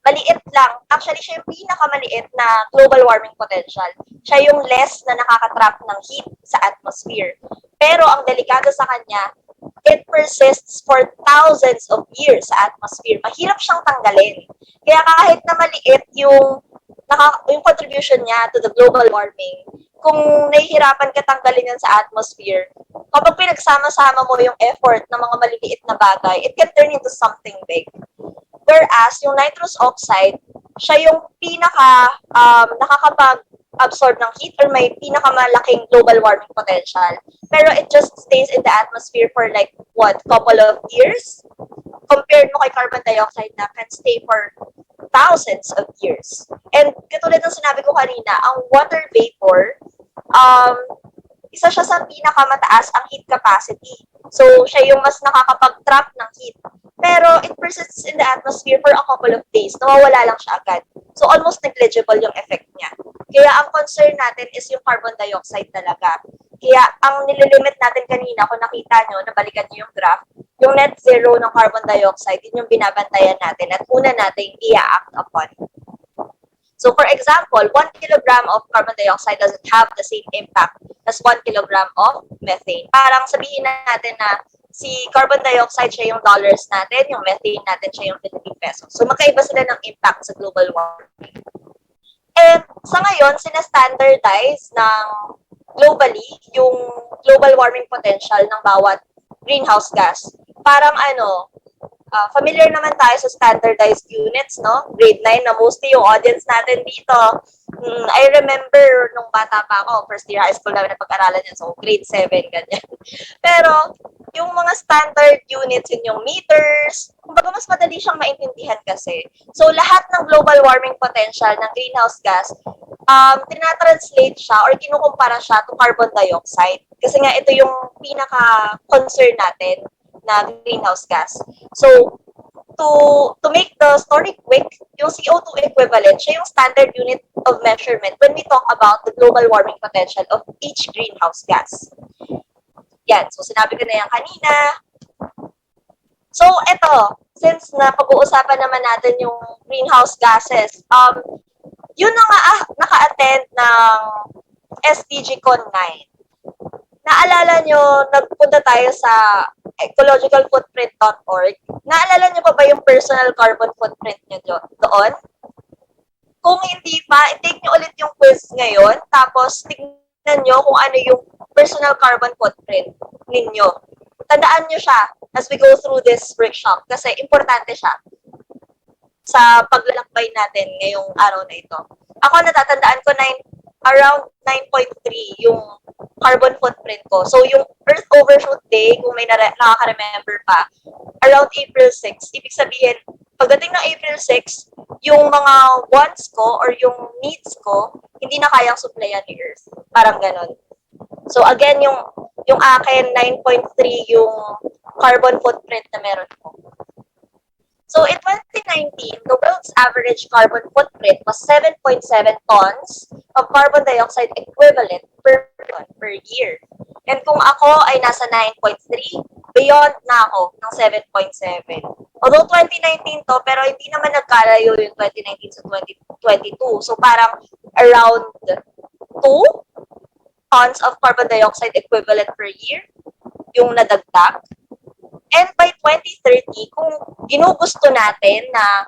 maliit lang. Actually, siya yung pinakamaliit na global warming potential. Siya yung less na nakakatrap ng heat sa atmosphere. Pero ang delikado sa kanya, it persists for thousands of years sa atmosphere. Mahirap siyang tanggalin. Kaya kahit na maliit yung contribution niya to the global warming, kung nahihirapan ka tanggalin yan sa atmosphere, kapag pinagsama-sama mo yung effort ng mga maliliit na bagay, it can turn into something big. Whereas, yung nitrous oxide, siya yung nakakapag-absorb ng heat or may pinakamalaking global warming potential. Pero it just stays in the atmosphere for like, couple of years? Compared mo kay carbon dioxide na can stay for thousands of years. And katulad ng sinabi ko kanina, ang water vapor, isa siya sa pinakamataas ang heat capacity. So, siya yung mas nakakapag-trap ng heat. Pero it persists in the atmosphere for a couple of days. Nawawala lang siya agad. So, almost negligible yung effect niya. Kaya ang concern natin is yung carbon dioxide talaga. Kaya ang nililimit natin kanina, kung nakita nyo, nabalikan nyo yung graph, yung net zero ng carbon dioxide, yun yung binabantayan natin at una natin i-act upon. So, for example, 1 kilogram of carbon dioxide doesn't have the same impact as 1 kilogram of methane. Parang sabihin natin na si carbon dioxide siya yung dollars natin, yung methane natin siya yung Philippine peso. So, magkaiba sila ng impact sa global warming. And sa ngayon, sina-standardize ng globally yung global warming potential ng bawat greenhouse gas. Parang familiar naman tayo sa standardized units, no? Grade 9 na mostly yung audience natin dito. I remember nung bata pa ako, first year high school namin na pag-aralan yan. So, grade 7, ganyan. Pero, yung mga standard units, yun yung meters, kumbaga mas madali siyang maintindihan kasi. So, lahat ng global warming potential ng greenhouse gas, tinatranslate siya or kinukumpara siya to carbon dioxide. Kasi nga, ito yung pinaka-concern natin na greenhouse gas. So, to make the story quick, yung CO2 equivalent, siya yung standard unit of measurement when we talk about the global warming potential of each greenhouse gas. Yan. So, sinabi ko na yan kanina. So, eto, since napag-uusapan naman natin yung greenhouse gases, yun na nga naka-attend ng SDGCon 9. Naalala nyo, nagpunta tayo sa ecologicalfootprint.org. Naalala nyo pa ba yung personal carbon footprint nyo doon? Kung hindi pa, i-take nyo ulit yung quiz ngayon, tapos tignan nyo kung ano yung personal carbon footprint ninyo. Tandaan nyo siya as we go through this workshop kasi importante siya sa paglalakbay natin ngayong araw na ito. Ako natatandaan ko around 9.3 yung carbon footprint ko. So, yung Earth Overshoot Day, kung may nakaka-remember pa, around April 6, ibig sabihin, pagdating ng April 6, yung mga wants ko or yung needs ko, hindi na kayang supplyan ni Earth. Parang ganun. So, again, yung akin, 9.3 yung carbon footprint na meron ko. So, in 2019, the world's average carbon footprint was 7.7 tons of carbon dioxide equivalent per ton per year. And kung ako ay nasa 9.3, beyond na ako ng 7.7. Although 2019 to, pero hindi naman nagkalayo yung 2019 sa 2022. So, parang around 2 tons of carbon dioxide equivalent per year yung nadagdag. And by 2030, kung ginugusto natin na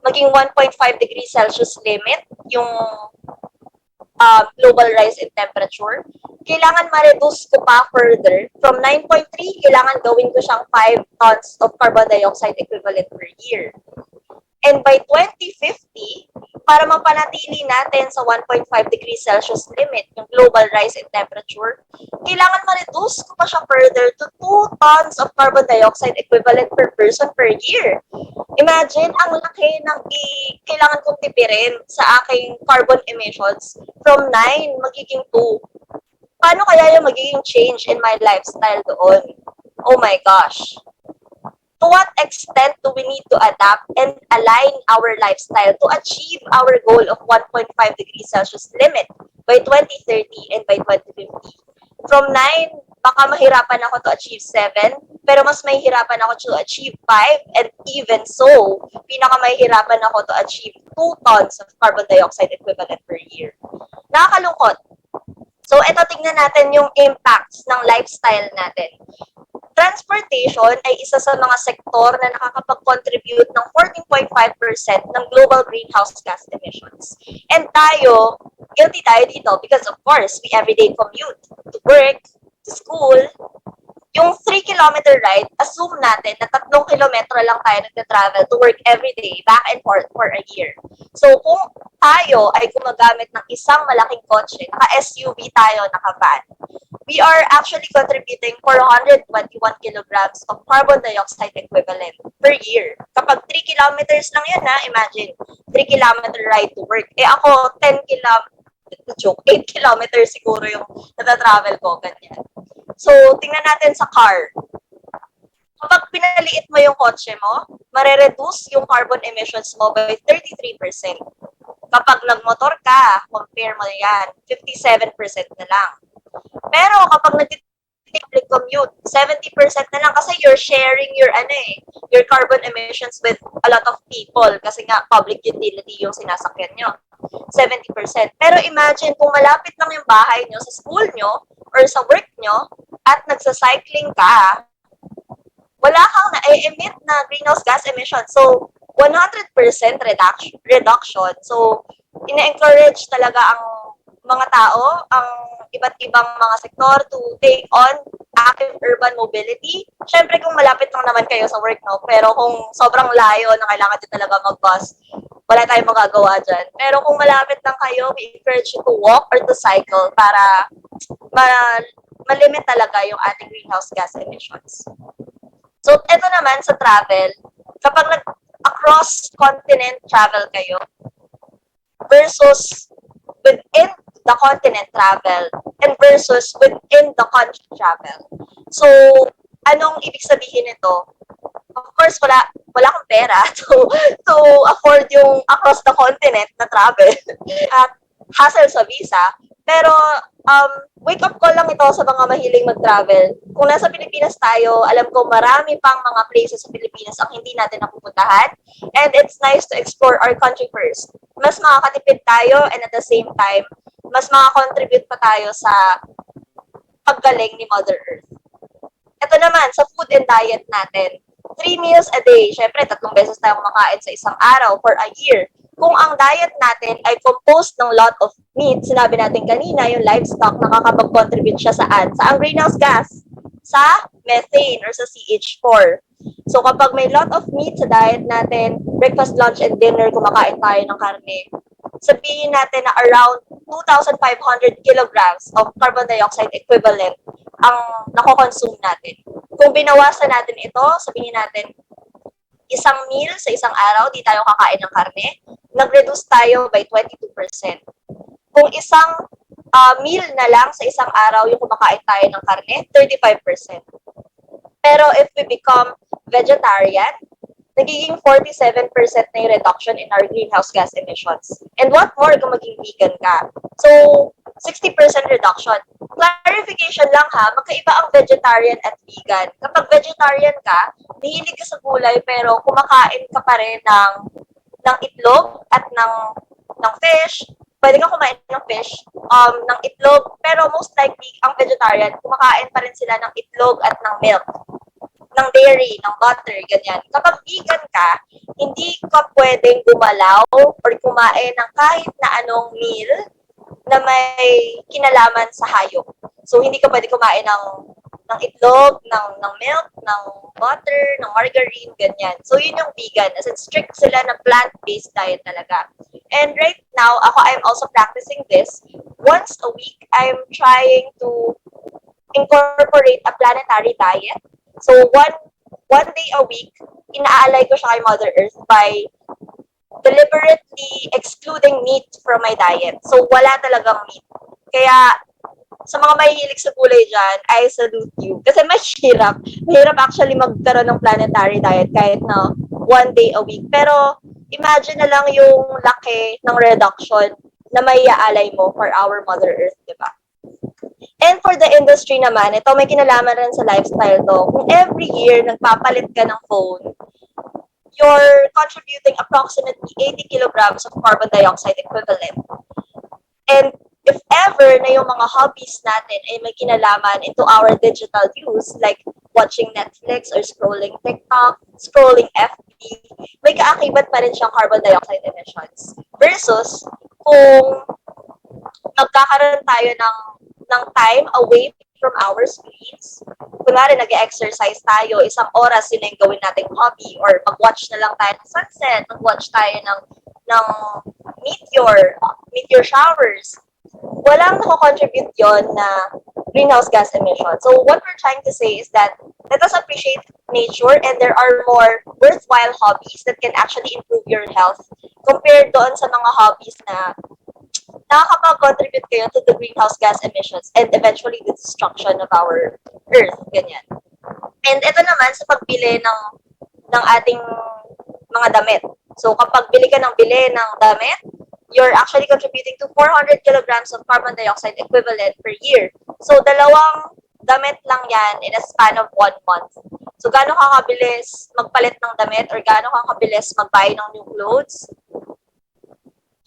maging 1.5 degrees Celsius limit yung global rise in temperature, kailangan ma-reduce ko pa further. From 9.3, kailangan gawin ko siyang 5 tons of carbon dioxide equivalent per year. And by 2050, para mapanatili natin sa 1.5 degrees Celsius limit yung global rise in temperature, kailangan ma-reduce ko pa siya further to 2 tons of carbon dioxide equivalent per person per year. Imagine, ang laki ng kailangan kong tipirin sa aking carbon emissions from 9 magiging 2. Paano kaya yung magiging change in my lifestyle doon? Oh my gosh. To what extent do we need to adapt and align our lifestyle to achieve our goal of 1.5 degrees Celsius limit by 2030 and by 2050? From 9, baka mahirapan ako to achieve 7, pero mas mahihirapan ako to achieve 5, and even so, pinakamahihirapan ako to achieve 2 tons of carbon dioxide equivalent per year. Nakakalungkot. So, ito tingnan natin yung impacts ng lifestyle natin. Transportation ay isa sa mga sektor na nakakapag-contribute ng 14.5% ng global greenhouse gas emissions. And tayo, guilty tayo dito because of course, we everyday commute to work, to school. Yung 3-kilometer ride, assume natin na 3 kilometro lang tayo nagta-travel to work every day, back and forth for a year. So kung tayo ay gumagamit ng isang malaking kotse, naka-SUV tayo, naka-van, we are actually contributing 421 kilograms of carbon dioxide equivalent per year. Kapag 3 kilometers lang yan, imagine, 3-kilometer ride to work. Ako, 10 kilometers, 8 kilometers siguro yung nata-travel ko, ganyan. So, tingnan natin sa car. Kapag pinaliit mo yung kotse mo, marereduce yung carbon emissions mo by 33%. Kapag nagmotor ka, compare mo yan, 57% na lang. Pero kapag nag-public commute, 70% na lang kasi you're sharing your your carbon emissions with a lot of people kasi nga public utility yung sinasakyan nyo. 70%. Pero imagine kung malapit lang yung bahay nyo sa school nyo or sa work nyo at nagsa-cycling ka, wala kang na-emit na greenhouse gas emission. So, 100% reduction. So, ina-encourage talaga ang mga tao, ang iba't ibang mga sektor to take on active urban mobility. Siyempre, kung malapit lang naman kayo sa work, no? Pero kung sobrang layo na kailangan din talaga mag-bus, wala tayong magagawa dyan. Pero kung malapit lang kayo, we encourage you to walk or to cycle para malimit talaga yung ating greenhouse gas emissions. So, ito naman sa travel, kapag across continent travel kayo versus within the continent travel and versus within the country travel. So, anong ibig sabihin nito? Of course, wala akong pera to afford yung across the continent na travel at hassle sa visa. Pero, wake up call lang ito sa mga mahiling mag-travel. Kung nasa Pilipinas tayo, alam ko marami pang mga places sa Pilipinas ang hindi natin napupuntahan. And it's nice to explore our country first. Mas makakatipid tayo and at the same time, mas makakontribute pa tayo sa paggaling ni Mother Earth. Ito naman, sa food and diet natin. 3 meals a day. Siyempre, 3 beses tayo kumakain sa isang araw for a year. Kung ang diet natin ay composed ng lot of meat, sinabi natin kanina, yung livestock, nakakapag-contribute siya saan? Sa ang greenhouse gas? Sa methane or sa CH4. So kapag may lot of meat sa diet natin, breakfast, lunch, and dinner, kumakain tayo ng karne, sabihin natin na around 2,500 kilograms of carbon dioxide equivalent ang nakokonsume natin. Kung binawasan natin ito, sabihin natin, isang meal sa isang araw, di tayo kakain ng karne, nag-reduce tayo by 22%. Kung isang meal na lang sa isang araw yung kumakain tayo ng karne, 35%. Pero if we become vegetarian, nagiging 47% na yung reduction in our greenhouse gas emissions. And what more kung maging vegan ka? So, 60% reduction. Clarification lang ha, magkaiba ang vegetarian at vegan. Kapag vegetarian ka, nahilig ka sa gulay pero kumakain ka pa rin ng itlog at ng fish. Pwede kang kumain ng fish, ng itlog, pero most likely ang vegetarian, kumakain pa rin sila ng itlog at ng milk. ng dairy, ng butter, ganyan. Kapag vegan ka, hindi ka pwedeng gumalaw or kumain ng kahit na anong meal na may kinalaman sa hayop. So, hindi ka pwede kumain ng itlog, ng milk, ng butter, ng margarine, ganyan. So, yun yung vegan. As in, strict sila na plant-based diet talaga. And right now, I'm also practicing this. Once a week, I'm trying to incorporate a planetary diet. So, one day a week, inaalay ko siya kay Mother Earth by deliberately excluding meat from my diet. So, wala talagang meat. Kaya, sa mga mahihilig sa gulay dyan, I salute you. Kasi mahirap. Mahirap actually magkaroon ng planetary diet kahit na one day a week. Pero, imagine na lang yung laki ng reduction na may iaalay mo for our Mother Earth, di ba? And for the industry naman, ito may kinalaman rin sa lifestyle to. Kung every year nagpapalit ka ng phone, you're contributing approximately 80 kilograms of carbon dioxide equivalent. And if ever na yung mga hobbies natin ay may kinalaman into our digital use, like watching Netflix or scrolling TikTok, scrolling FB, may kaakibat pa rin siyang carbon dioxide emissions. Versus, kung magkakaroon tayo ng time away from our screens, kunwari nag-exercise tayo, isang oras yun yung gawin nating hobby, or mag-watch na lang tayo ng sunset, mag-watch tayo ng meteor showers, walang nako-contribute yon na greenhouse gas emission. So what we're trying to say is that let us appreciate nature, and there are more worthwhile hobbies that can actually improve your health compared doon sa mga hobbies na nakakapag-contribute kayo to the greenhouse gas emissions and eventually the destruction of our earth, ganyan. And ito naman sa pagbili ng ating mga damit. So kapag bili ka ng damit, you're actually contributing to 400 kilograms of carbon dioxide equivalent per year. So dalawang damit lang yan in a span of 1 month. So gaano ka kabilis magpalit ng damit or gaano ka kabilis mag-buy ng new clothes?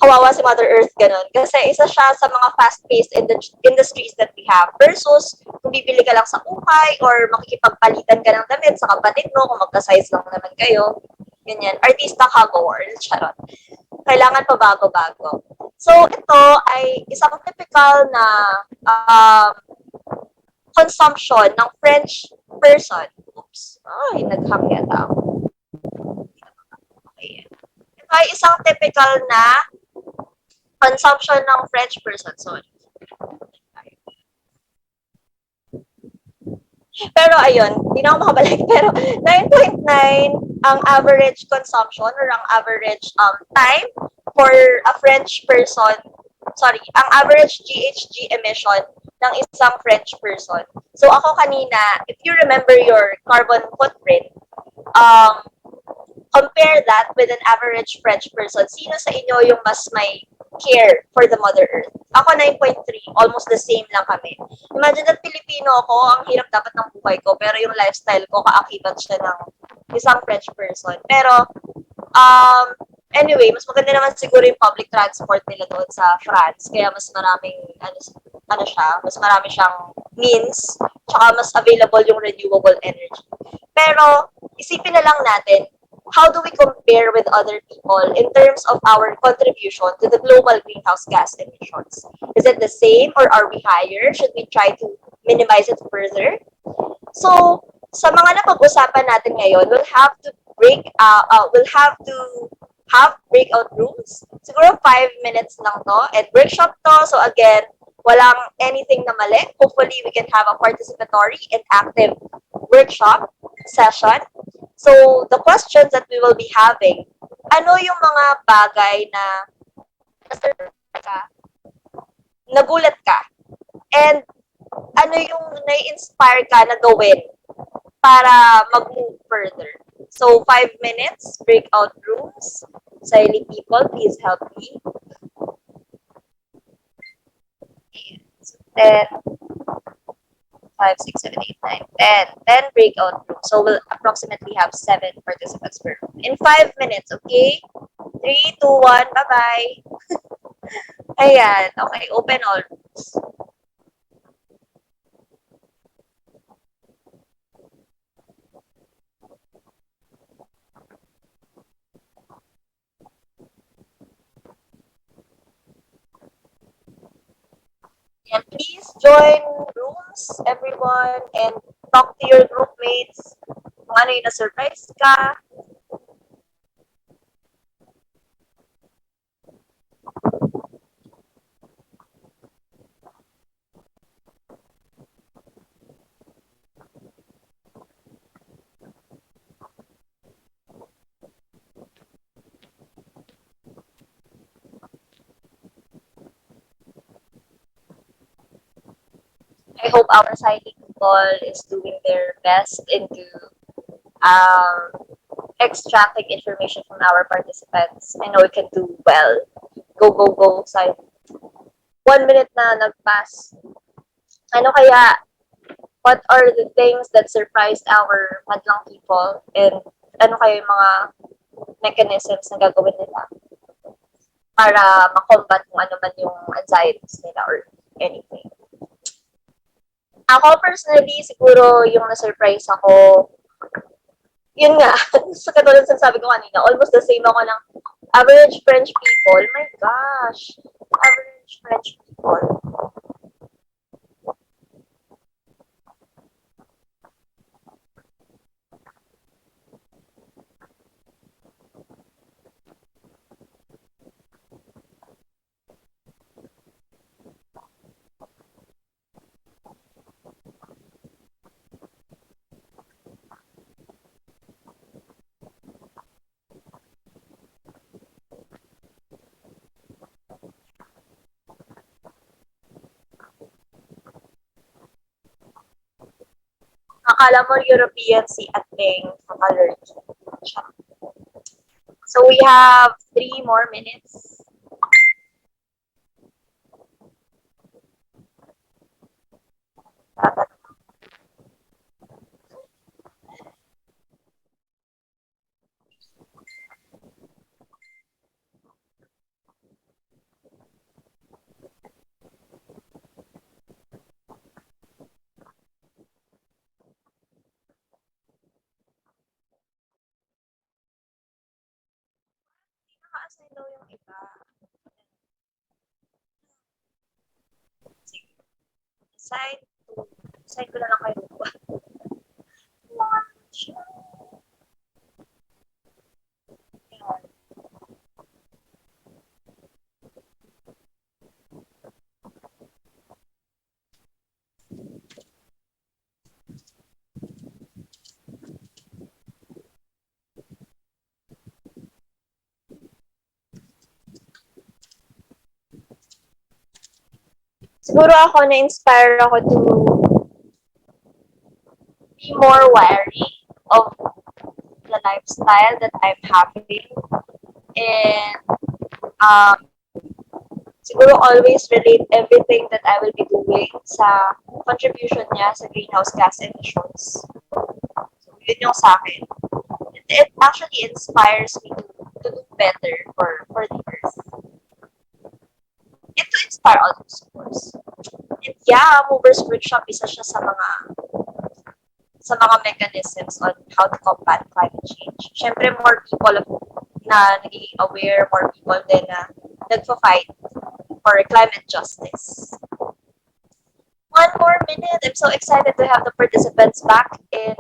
Kawawa si Mother Earth, ganun. Kasi isa siya sa mga fast-paced industries that we have. Versus, kung bibili ka lang sa ukay or makikipagpalitan ka ng damit sa kapatid mo, kung magka-size lang naman kayo, ganyan. Artista ka, go or charot. Kailangan pa bago-bago. So, ito ay isang typical na consumption ng French person. Oops. Ay, naghang yata ako. Okay. Ito ay isang typical na consumption ng French person. Sorry. Pero ayun, hindi na ako makabalik. Pero 9.9 ang average consumption or ang average time for a French person. Sorry, ang average GHG emission ng isang French person. So ako kanina, if you remember your carbon footprint, compare that with an average French person. Sino sa inyo yung mas may care for the Mother Earth? Ako 9.3, almost the same lang kami. Imagine that Filipino ako, ang hirap dapat ng buhay ko, pero yung lifestyle ko, kaakibat siya ng isang French person. Pero, anyway, mas maganda naman siguro yung public transport nila doon sa France, kaya mas maraming, mas marami siyang means, tsaka mas available yung renewable energy. Pero, isipin na lang natin, how do we compare with other people in terms of our contribution to the global greenhouse gas emissions? Is it the same or are we higher? Should we try to minimize it further? So, sa mga napag-usapan natin ngayon, we'll have to have breakout rooms. Siguro 5 minutes lang to, and workshop to. So again, walang anything na mali. Hopefully, we can have a participatory and active workshop session. So, the questions that we will be having, ano yung mga bagay na nagulat ka? And ano yung na-inspire ka na gawin para mag-move further? So, 5 minutes, breakout rooms. CYLI people, please help me. So, 10, 5, 6, 7, 8, 9, 10 breakout rooms. So we'll approximately have 7 participants per room. In 5 minutes, okay? 3, 2, 1, bye-bye. Ayan, okay, open all rooms. And please join rooms, everyone, and talk to your group mates. Kung ano yung na-surprise ka. I hope our CYLI people is doing their best into um, extracting information from our participants. I know we can do well. Go, go, go, CYLI. 1 minute na nag-pass. Ano kaya, what are the things that surprised our madlang people? And ano kaya yung mga mechanisms na gagawin nila para makombat kung ano man yung anxieties nila or anything. Ako personally, siguro yung na-surprise ako, yun nga, sa katulad sa sabi ko kanina, almost the same ako ng average French people. My gosh, average French people. Akala mo European si Ating allergy. So we have 3 more minutes. Naka-assign daw yung iba. Sige. Assign ko na lang kayo. Siguro ako na-inspire ako to be more wary of the lifestyle that I'm having. And siguro always relate everything that I will be doing sa contribution niya sa greenhouse gas emissions. So, yun yung sa akin. It actually inspires me to do better for the earth. And to inspire others, of course. And yeah, Movers Workshop, isa siya sa mga mechanisms on how to combat climate change. Siyempre, more people na nagiging aware, more people din na nagfa-fight for climate justice. 1 more minute. I'm so excited to have the participants back in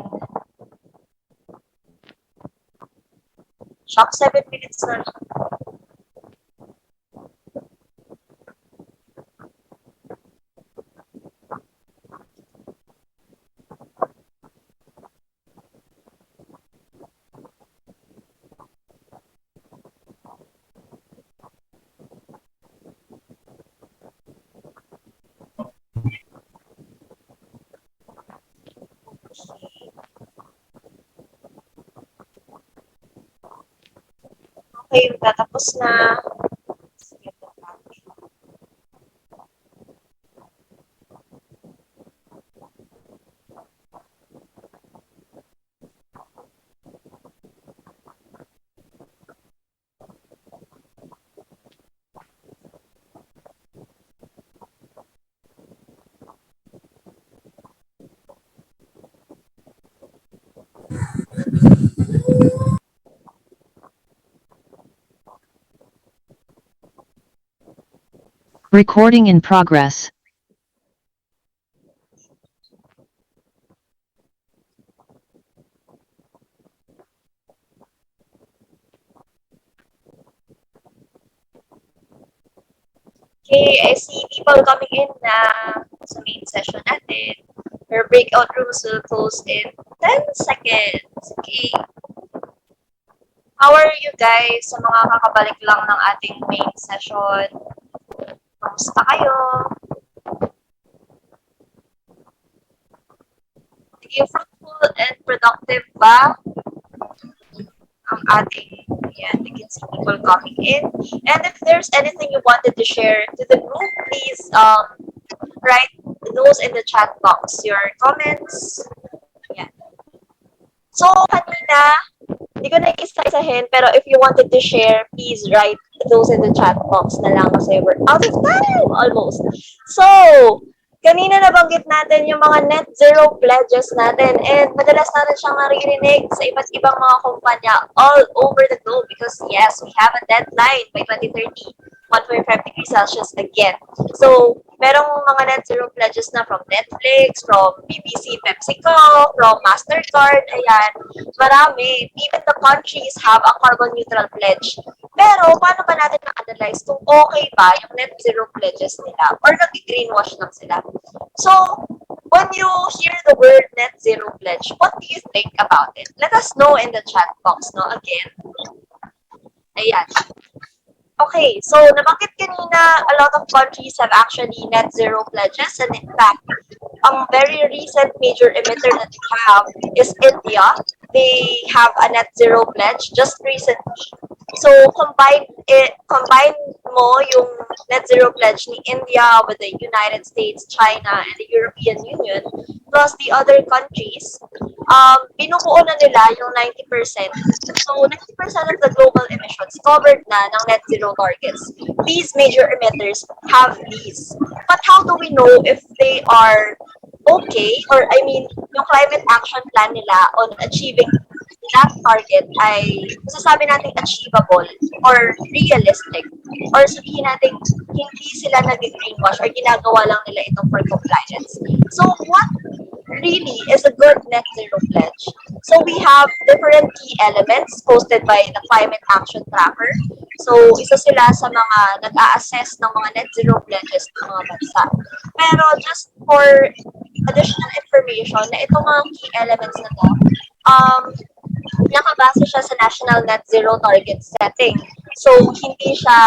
Shock 7 minutes na lang. Okay, tatapos na. Recording in progress. Okay, I see people coming in na sa main session natin. Our breakout rooms will close in 10 seconds. Okay. How are you guys sa mga kakabalik lang ng ating main session? Kamusta kayo? Naging fruitful and productive ba ang ating, yan, we can see people coming in. And if there's anything you wanted to share to the group, please write those in the chat box, your comments. Yan. So, kanina, hindi ko na isa-isahin, pero if you wanted to share, please write those in the chat box na lang kasi we're out of time almost. So, kanina nabanggit natin yung mga net zero pledges natin and madalas natin siyang naririnig sa iba't ibang mga kumpanya all over the globe because yes, we have a deadline by 2030, 1.5 degrees Celsius again. So, merong mga net zero pledges na from Netflix, from BBC, PepsiCo, from MasterCard, ayan, marami. Even the countries have a carbon neutral pledge. Pero, paano ba natin na-analyze kung okay ba yung net zero pledges nila or nag-greenwash lang sila? So, when you hear the word net zero pledge, what do you think about it? Let us know in the chat box, no? Again. Ayan. Okay, so nabanggit kanina, a lot of countries have actually net zero pledges and in fact, ang very recent major emitter that we have is India. They have a net zero pledge just recently. So combine mo yung net zero pledge ni India with the United States, China, and the European Union plus the other countries. Binubuo na nila yung 90%. So 90% of the global emissions covered na ng net zero targets. These major emitters have these. But how do we know if they are okay, or I mean, yung climate action plan nila on achieving that target ay masasabi natin achievable or realistic or sabihin natin hindi sila nag-greenwash or ginagawa lang nila ito for compliance. So what really is a good net zero pledge? So we have different key elements posted by the Climate Action Tracker. So isa sila sa mga nag-a-assess ng mga net zero pledges ng mga bansa. Pero just for additional information na itong mga key elements na to, nakabase siya sa National Net Zero Target Setting. So, hindi siya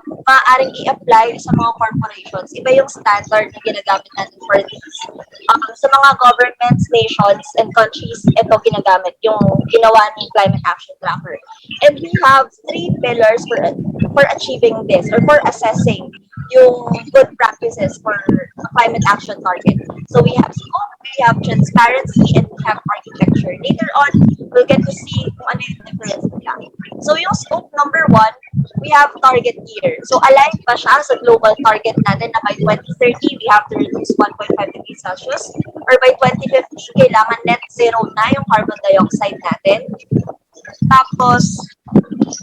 maaaring i-apply sa mga corporations. Iba yung standard na ginagamit natin for these. Sa mga governments, nations, and countries, ito ginagamit, yung ginawa ng Climate Action Tracker. And we have 3 pillars for achieving this or for assessing yung good practices for a climate action target. So we have scope, we have transparency, and we have architecture. Later on, we'll get to see kung ano yung difference nila. So yung scope number 1, we have target year. So aligned ba siya sa global target natin na by 2030, we have to reduce 1.5 degrees Celsius? Or by 2050, kailangan net zero na yung carbon dioxide natin? Tapos,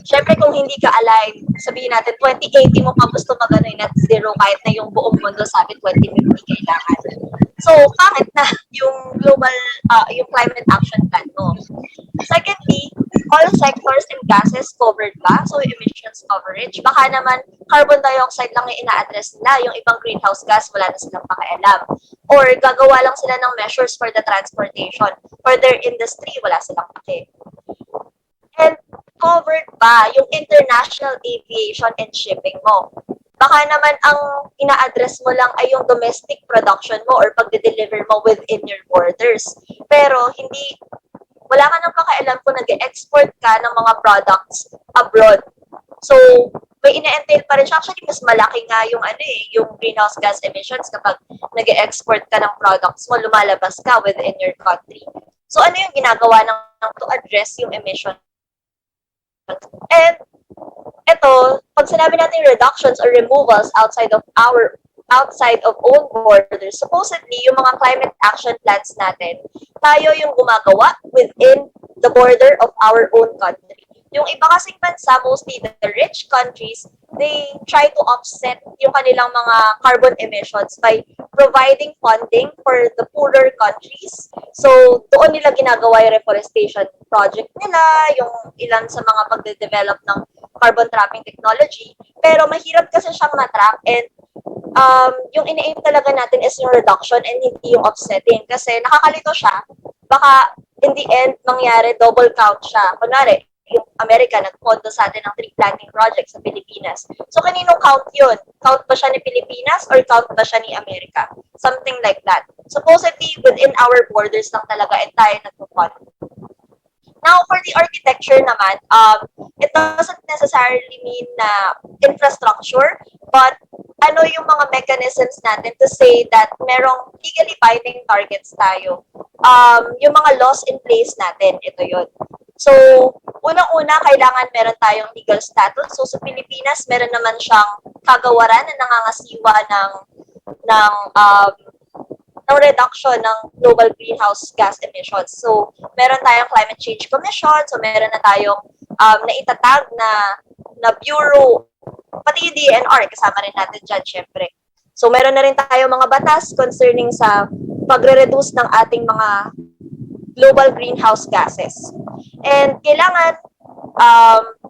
syempre kung hindi ka aligned, sabihin natin 2080 mo pa gusto mag net zero kahit na yung buong mundo sabi 2050 kailangan. So, pangit na yung global, yung climate action plan mo. Secondly, all sectors and gases covered ba? So, emissions coverage. Baka naman carbon dioxide lang yung ina-address nila, yung ibang greenhouse gas wala na silang pakialam. Or gagawa lang sila ng measures for the transportation. For their industry, wala silang paki. And covered ba yung international aviation and shipping mo? Baka naman ang ina-address mo lang ay yung domestic production mo or pagde-deliver mo within your borders. Pero wala ka nang pakialam kung nag-export ka ng mga products abroad. So, may ina-entail pa rin siya. Actually, mas malaki nga yung yung greenhouse gas emissions kapag nag-export ka ng products mo, lumalabas ka within your country. So, ano yung ginagawa ng to address yung emission? And ito, pag sinabi natin reductions or removals outside of own borders, supposedly yung mga climate action plans natin, tayo yung gumagawa within the border of our own country. Yung iba kasing bansa, mostly the rich countries, they try to offset yung kanilang mga carbon emissions by providing funding for the poorer countries. So, doon nila ginagawa yung reforestation project nila, yung ilan sa mga pagde-develop ng carbon trapping technology, pero mahirap kasi siyang matrap and yung ina-aim talaga natin is yung reduction and hindi yung offsetting kasi nakakalito siya, baka in the end mangyari double count siya. Kunwari, yung Amerika nagpondo sa atin ng tree planting project sa Pilipinas. So, kaninong count yun? Count ba siya ni Pilipinas or count ba siya ni Amerika? Something like that. Supposedly, within our borders lang talaga and tayo nagpo-fund. Now, for the architecture naman, it doesn't necessarily mean na infrastructure, but ano yung mga mechanisms natin to say that merong legally binding targets tayo. Yung mga laws in place natin, ito yun. So, unang-una, kailangan meron tayong legal status. So, sa Pilipinas, meron naman siyang kagawaran na nangangasiwa ng reduction ng global greenhouse gas emissions. So, meron tayong Climate Change Commission, so meron na tayong naitatag na bureau, pati yung DNR, kasama rin natin dyan, syempre. So, meron na rin tayong mga batas concerning sa pagre-reduce ng ating mga global greenhouse gases. And kailangan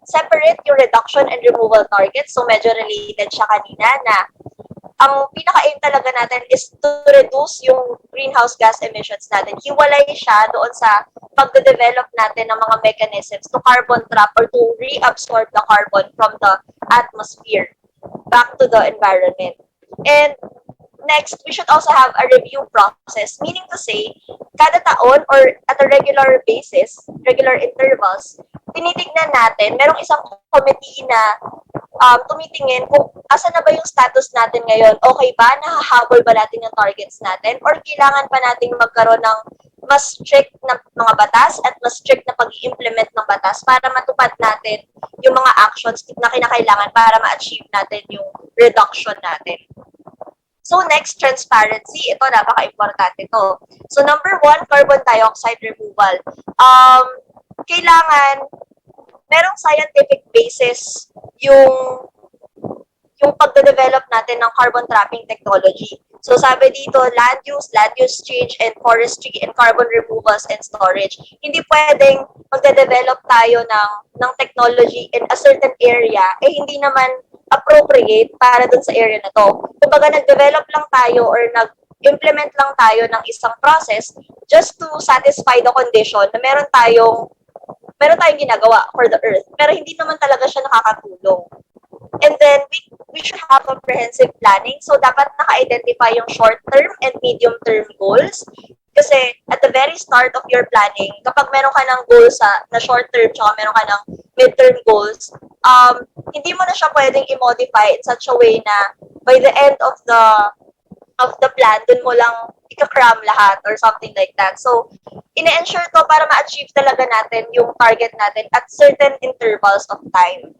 separate yung reduction and removal targets. So, medyo related siya kanina na ang pinaka-aim talaga natin is to reduce yung greenhouse gas emissions natin. Hiwalay siya doon sa pagde-develop natin ng mga mechanisms to carbon trap or to reabsorb the carbon from the atmosphere back to the environment. And next, we should also have a review process, meaning to say, kada taon or at a regular basis, regular intervals, tinitignan natin, merong isang committee na tumitingin kung asa na ba yung status natin ngayon. Okay ba? Nahahabol ba natin yung targets natin? Or kailangan pa natin magkaroon ng mas strict na mga batas at mas strict na pag-i-implement ng batas para matupad natin yung mga actions na kinakailangan para ma-achieve natin yung reduction natin. So next, transparency. Ito, napaka-importante to. So number 1, carbon dioxide removal. Kailangan merong scientific basis yung pagde-develop natin ng carbon trapping technology. So sabi dito, land use change, and forestry, and carbon removals and storage. Hindi pwedeng magde-develop tayo ng technology in a certain area, hindi naman appropriate para dun sa area na to. Kumbaga, nag-develop lang tayo or nag-implement lang tayo ng isang process just to satisfy the condition na meron tayong ginagawa for the earth, pero hindi naman talaga siya nakakatulong. And then, we should have comprehensive planning. So, dapat naka-identify yung short-term and medium-term goals. Kasi, at the very start of your planning, kapag meron ka ng goals na short-term, tsaka meron ka ng mid-term goals, hindi mo na siya pwedeng i-modify in such a way na by the end of the plan, dun mo lang ika-cram lahat or something like that. So, ine-ensure to para ma-achieve talaga natin yung target natin at certain intervals of time.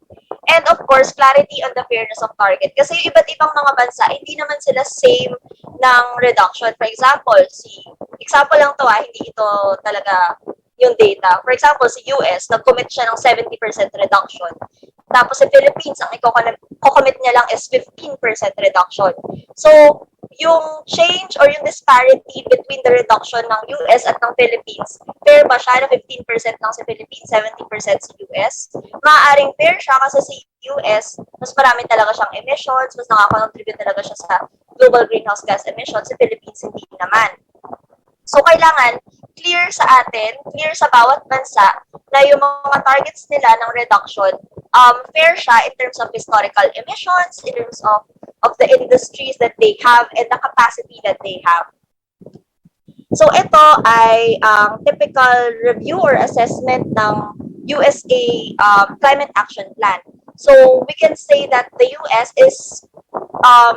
And of course, clarity on the fairness of target. Kasi yung iba't ibang mga bansa, hindi naman sila same ng reduction. For example, example lang to hindi ito talaga yung data. For example, si US, nag-commit siya ng 70% reduction. Tapos si Philippines, ang i-commit niya lang is 15% reduction. So, yung change or yung disparity between the reduction ng US at ng Philippines, fair ba siya na 15% lang sa Philippines, 70% sa US? Maaaring fair siya kasi sa US, mas marami talaga siyang emissions, mas nakaka-contribute talaga siya sa global greenhouse gas emissions. Sa Philippines, hindi naman. So, kailangan clear sa atin, clear sa bawat bansa na yung mga targets nila ng reduction, fair siya in terms of historical emissions, in terms of the industries that they have and the capacity that they have. So, ito ay typical review or assessment ng USA Climate Action Plan. So, we can say that the US is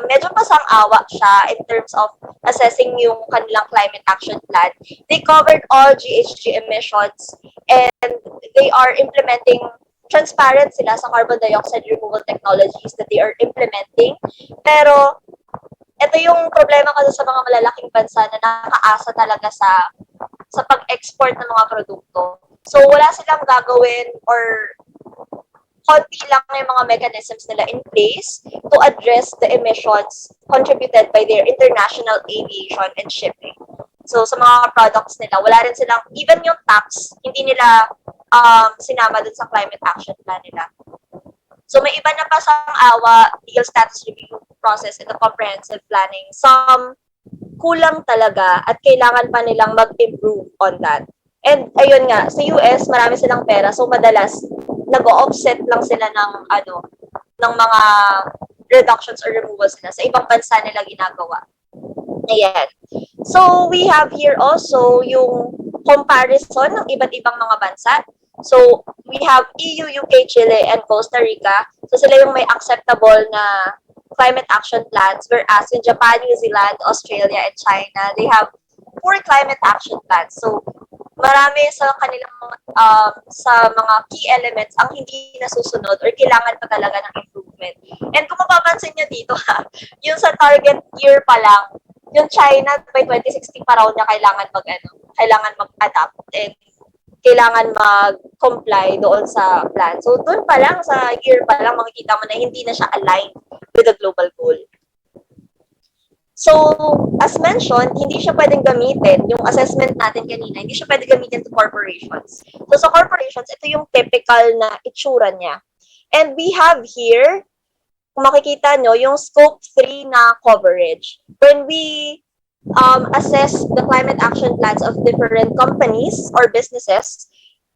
medyo pasang-awa siya in terms of assessing yung kanilang climate action plan. They covered all GHG emissions and they are implementing transparent sila sa carbon dioxide removal technologies that they are implementing. Pero ito yung problema kasi sa mga malalaking bansa na nakaasa talaga sa pag-export ng mga produkto. So wala silang gagawin or konti lang yung mga mechanisms nila in place to address the emissions contributed by their international aviation and shipping. So, sa mga products nila, wala rin silang, even yung tax, hindi nila sinama dun sa climate action plan nila. So may iba na pasang-awa legal status review process in the comprehensive planning. Some kulang talaga at kailangan pa nilang mag-improve on that. And ayun nga, sa US, marami silang pera. So madalas, nag-offset lang sila ng ng mga reductions or removals nila. Sa ibang bansa nila ginagawa. Ayan. So we have here also yung comparison ng iba't ibang mga bansa. So we have EU, UK, Chile, and Costa Rica. So sila yung may acceptable na climate action plans, whereas in Japan, New Zealand, Australia, and China, they have 4 climate action plans. So marami sa kanilang sa mga key elements ang hindi nasusunod or kailangan pa talaga ng improvement. And kung mapapansin nyo dito yung sa target year pa lang, yung China by 2060 pa raw na kailangan mag-adapt and kailangan mag-comply doon sa plan. So doon pa lang sa year pa lang makikita mo na hindi na siya aligned with the global goal. So, as mentioned, hindi siya pwedeng gamitin, yung assessment natin kanina, hindi siya pwedeng gamitin to corporations. So, sa corporations, ito yung typical na itsura niya. And we have here, kung makikita nyo, yung scope 3 na coverage. When we assess the climate action plans of different companies or businesses,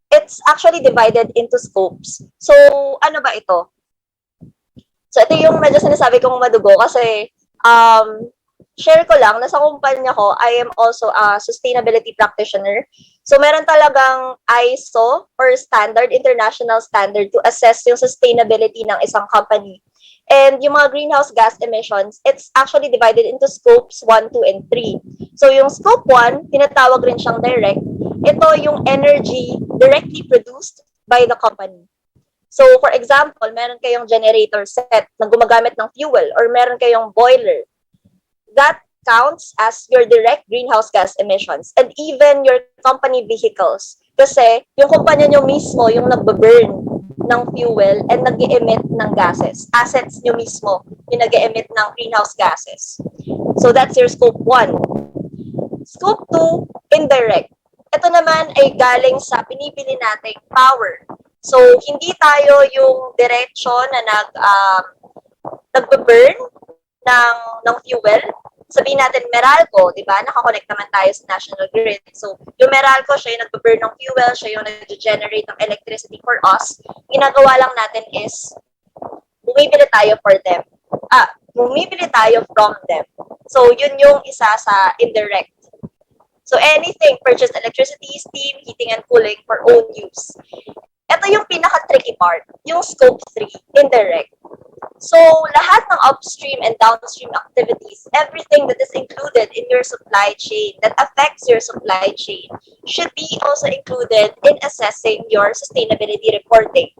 it's actually divided into scopes. So, ano ba ito? So, ito yung medyo sinasabi kong madugo kasi share ko lang, nasa kumpanya ko, I am also a sustainability practitioner. So, meron talagang ISO or standard, international standard to assess yung sustainability ng isang company. And yung mga greenhouse gas emissions, it's actually divided into scopes 1, 2, and 3. So, yung scope 1, tinatawag rin siyang direct. Ito yung energy directly produced by the company. So, for example, meron kayong generator set na gumagamit ng fuel or meron kayong boiler. That counts as your direct greenhouse gas emissions and even your company vehicles. Kasi yung kumpanya nyo mismo yung nagbe-burn ng fuel and nag-emit ng gases. Assets nyo mismo yung nag-emit ng greenhouse gases. So that's your scope 1. Scope 2, indirect. Ito naman ay galing sa pinipili nating power. So hindi tayo yung diretsyo na nagbe-burn ng fuel. Sabihin natin Meralco, di ba? Nakakonect naman tayo sa national grid. So, yung Meralco, siya yung nagbe-burn ng fuel, siya yung nag-generate ng electricity for us. Ginagawa lang natin is, bumibili tayo from them. So, yun yung isa sa indirect. So, anything, purchased electricity, steam, heating, and cooling for own use. Ito yung pinaka-tricky part, yung scope 3, indirect. So, lahat ng upstream and downstream activities, everything that is included in your supply chain, that affects your supply chain, should be also included in assessing your sustainability reporting.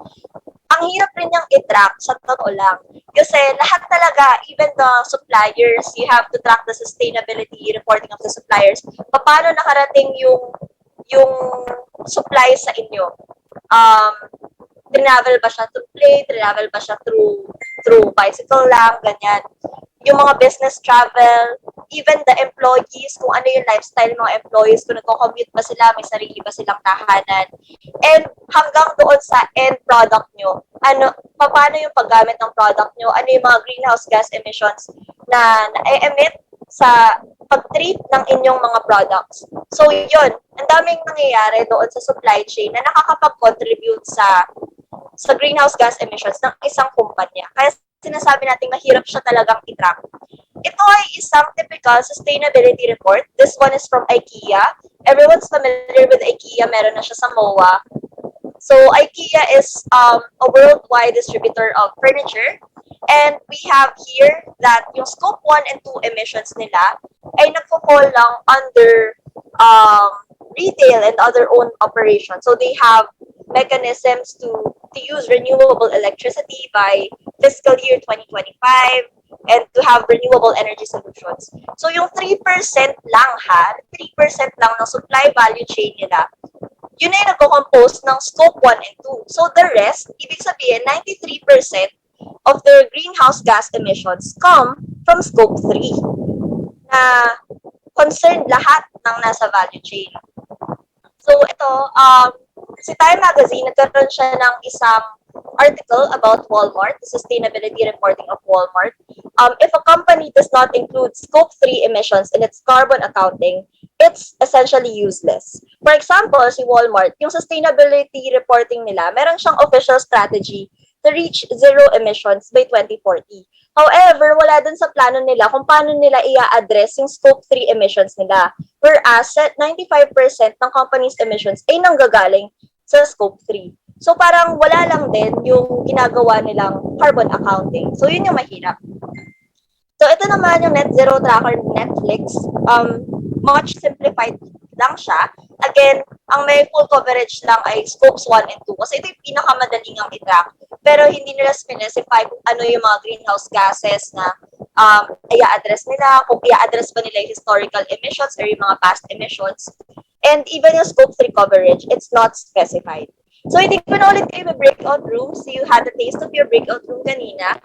Ang hirap rin niyang i-track, sa totoo lang. Kasi lahat talaga, even the suppliers, you have to track the sustainability reporting of the suppliers. Paano nakarating yung supply sa inyo? Travel ba siya through plane? Travel ba siya through bicycle lang? Ganyan. Yung mga business travel, even the employees, kung ano yung lifestyle ng mga employees, kung nagko-commute ba sila, may sarili ba silang tahanan. And hanggang doon sa end product nyo, paano yung paggamit ng product nyo, ano yung mga greenhouse gas emissions na na-emit sa pag-treat ng inyong mga products. So yun, ang daming nangyayari doon sa supply chain na nakakapag-contribute sa greenhouse gas emissions ng isang kumpanya. Kaya sinasabi natin mahirap siya talagang i-track. Ito ay isang typical sustainability report. This one is from IKEA. Everyone's familiar with IKEA. Meron na siya sa MOA. So IKEA is a worldwide distributor of furniture. And we have here that yung scope 1 and 2 emissions nila ay nagpo-fall lang under retail and other own operations. So they have mechanisms to use renewable electricity by fiscal year 2025 and to have renewable energy solutions. So yung 3% lang 3% lang ng supply value chain nila, yun ay nagko-compose ng scope 1 and 2. So the rest, ibig sabihin 93% of their greenhouse gas emissions come from scope 3 na concerned lahat ng nasa value chain. So ito, si Time Magazine, nagkaroon siya ng isang article about Walmart, the sustainability reporting of Walmart. If a company does not include Scope 3 emissions in its carbon accounting, it's essentially useless. For example, si Walmart, yung sustainability reporting nila, meron siyang official strategy to reach zero emissions by 2040. However, wala dun sa plano nila kung paano nila i-address yung Scope 3 emissions nila. Whereas, 95% ng company's emissions ay nanggagaling sa Scope 3. So, parang wala lang din yung ginagawa nilang carbon accounting. So, yun yung mahirap. So, ito naman yung Net Zero Tracker Netflix. Much simplified lang siya. Again, ang may full coverage lang ay scopes 1 and 2 kasi ito yung pinakamadaling ang i-track. Pero hindi nila specify kung ano yung mga greenhouse gases na i-address nila, kung i-address ba nila yung historical emissions or yung mga past emissions. And even yung scope 3 coverage, it's not specified. So, hindi ko na ulit kayo may breakout rooms. So, you had a taste of your breakout room kanina.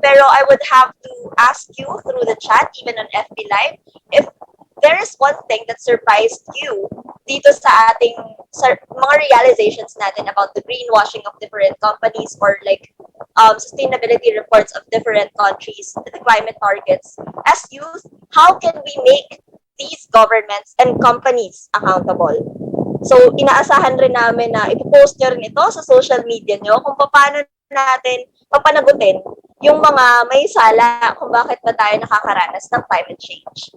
Pero I would have to ask you through the chat, even on FB Live, if there is one thing that surprised you dito sa ating mga realizations natin about the greenwashing of different companies or like sustainability reports of different countries, the climate targets. As youth, how can we make these governments and companies accountable? So, inaasahan rin namin na ipopost nyo rin ito sa social media nyo kung paano natin papanagutin yung mga may sala kung bakit na tayo nakakaranas ng climate change.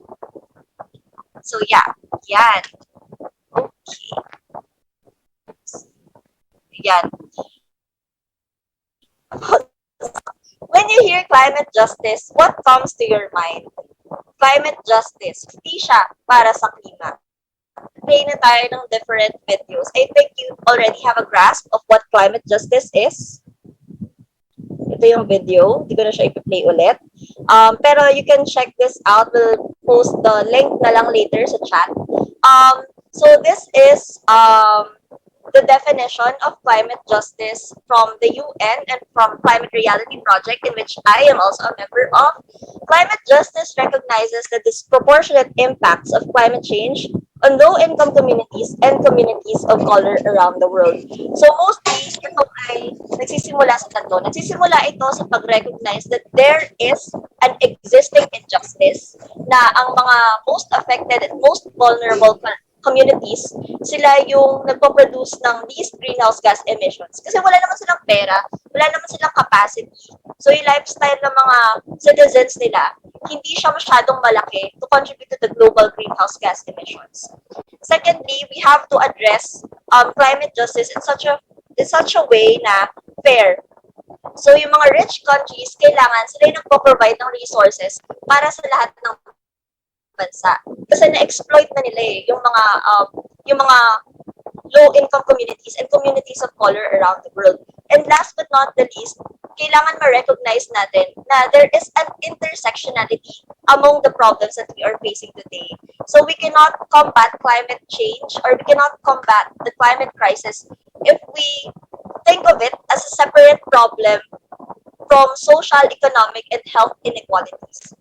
So, yeah. Yan. Okay. Yan. When you hear climate justice, what comes to your mind? Climate justice, hindi siya para sa klima. Play na tayo ng different videos. I think you already have a grasp of what climate justice is. Ito yung video. Hindi ko na siya ipi-play ulit. Pero you can check this out. We'll post the link na lang later sa chat. So this is the definition of climate justice from the UN and from Climate Reality Project, in which I am also a member of. Climate justice recognizes the disproportionate impacts of climate change on low-income communities and communities of color around the world. So mostly, ito ay nagsisimula sa tatlo. Nagsisimula ito sa pag-recognize that there is an existing injustice na ang mga most affected and most vulnerable communities, sila yung nagpo-produce ng least greenhouse gas emissions. Kasi wala naman silang pera, wala naman silang capacity. So yung lifestyle ng mga citizens nila, hindi siya masyadong malaki to contribute to the global greenhouse gas emissions. Secondly, we have to address climate justice in such a way na fair. So yung mga rich countries, kailangan sila yung nagpo-provide ng resources para sa lahat ng bansa. Kasi na-exploit na nila yung mga low-income communities and communities of color around the world. And last but not the least, kailangan ma-recognize natin na there is an intersectionality among the problems that we are facing today. So we cannot combat climate change or we cannot combat the climate crisis if we think of it as a separate problem from social, economic, and health inequalities.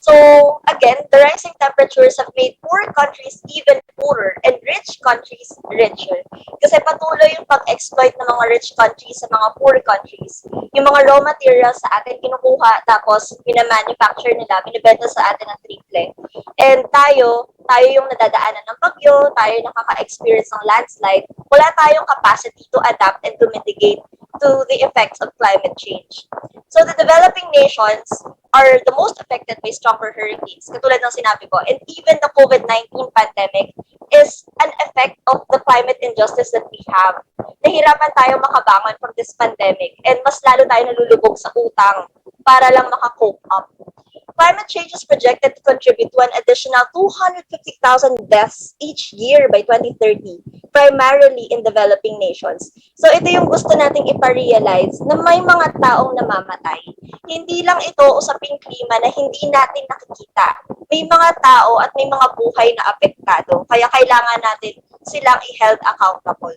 So, again, the rising temperatures have made poor countries even poorer and rich countries richer. Kasi patuloy yung pag-exploit ng mga rich countries sa mga poor countries. Yung mga raw materials sa atin kinukuha, tapos pinamanufacture nila, binibenta sa atin ng triple. And tayo yung nadadaanan ng bagyo, tayo nakaka-experience ng landslide, wala tayong capacity to adapt and to mitigate to the effects of climate change. So the developing nations are the most affected by stronger hurricanes, katulad ng sinabi ko. And even the COVID-19 pandemic is an effect of the climate injustice that we have. Nahirapan tayo makabangon from this pandemic and mas lalo tayo nalulubog sa utang para lang makakope up. Climate change is projected to contribute to an additional 250,000 deaths each year by 2030, primarily in developing nations. So ito yung gusto nating iparealize na may mga taong namamatay. Hindi lang ito usaping klima na hindi natin nakikita. May mga tao at may mga buhay na apektado. Kaya kailangan natin silang i-held accountable.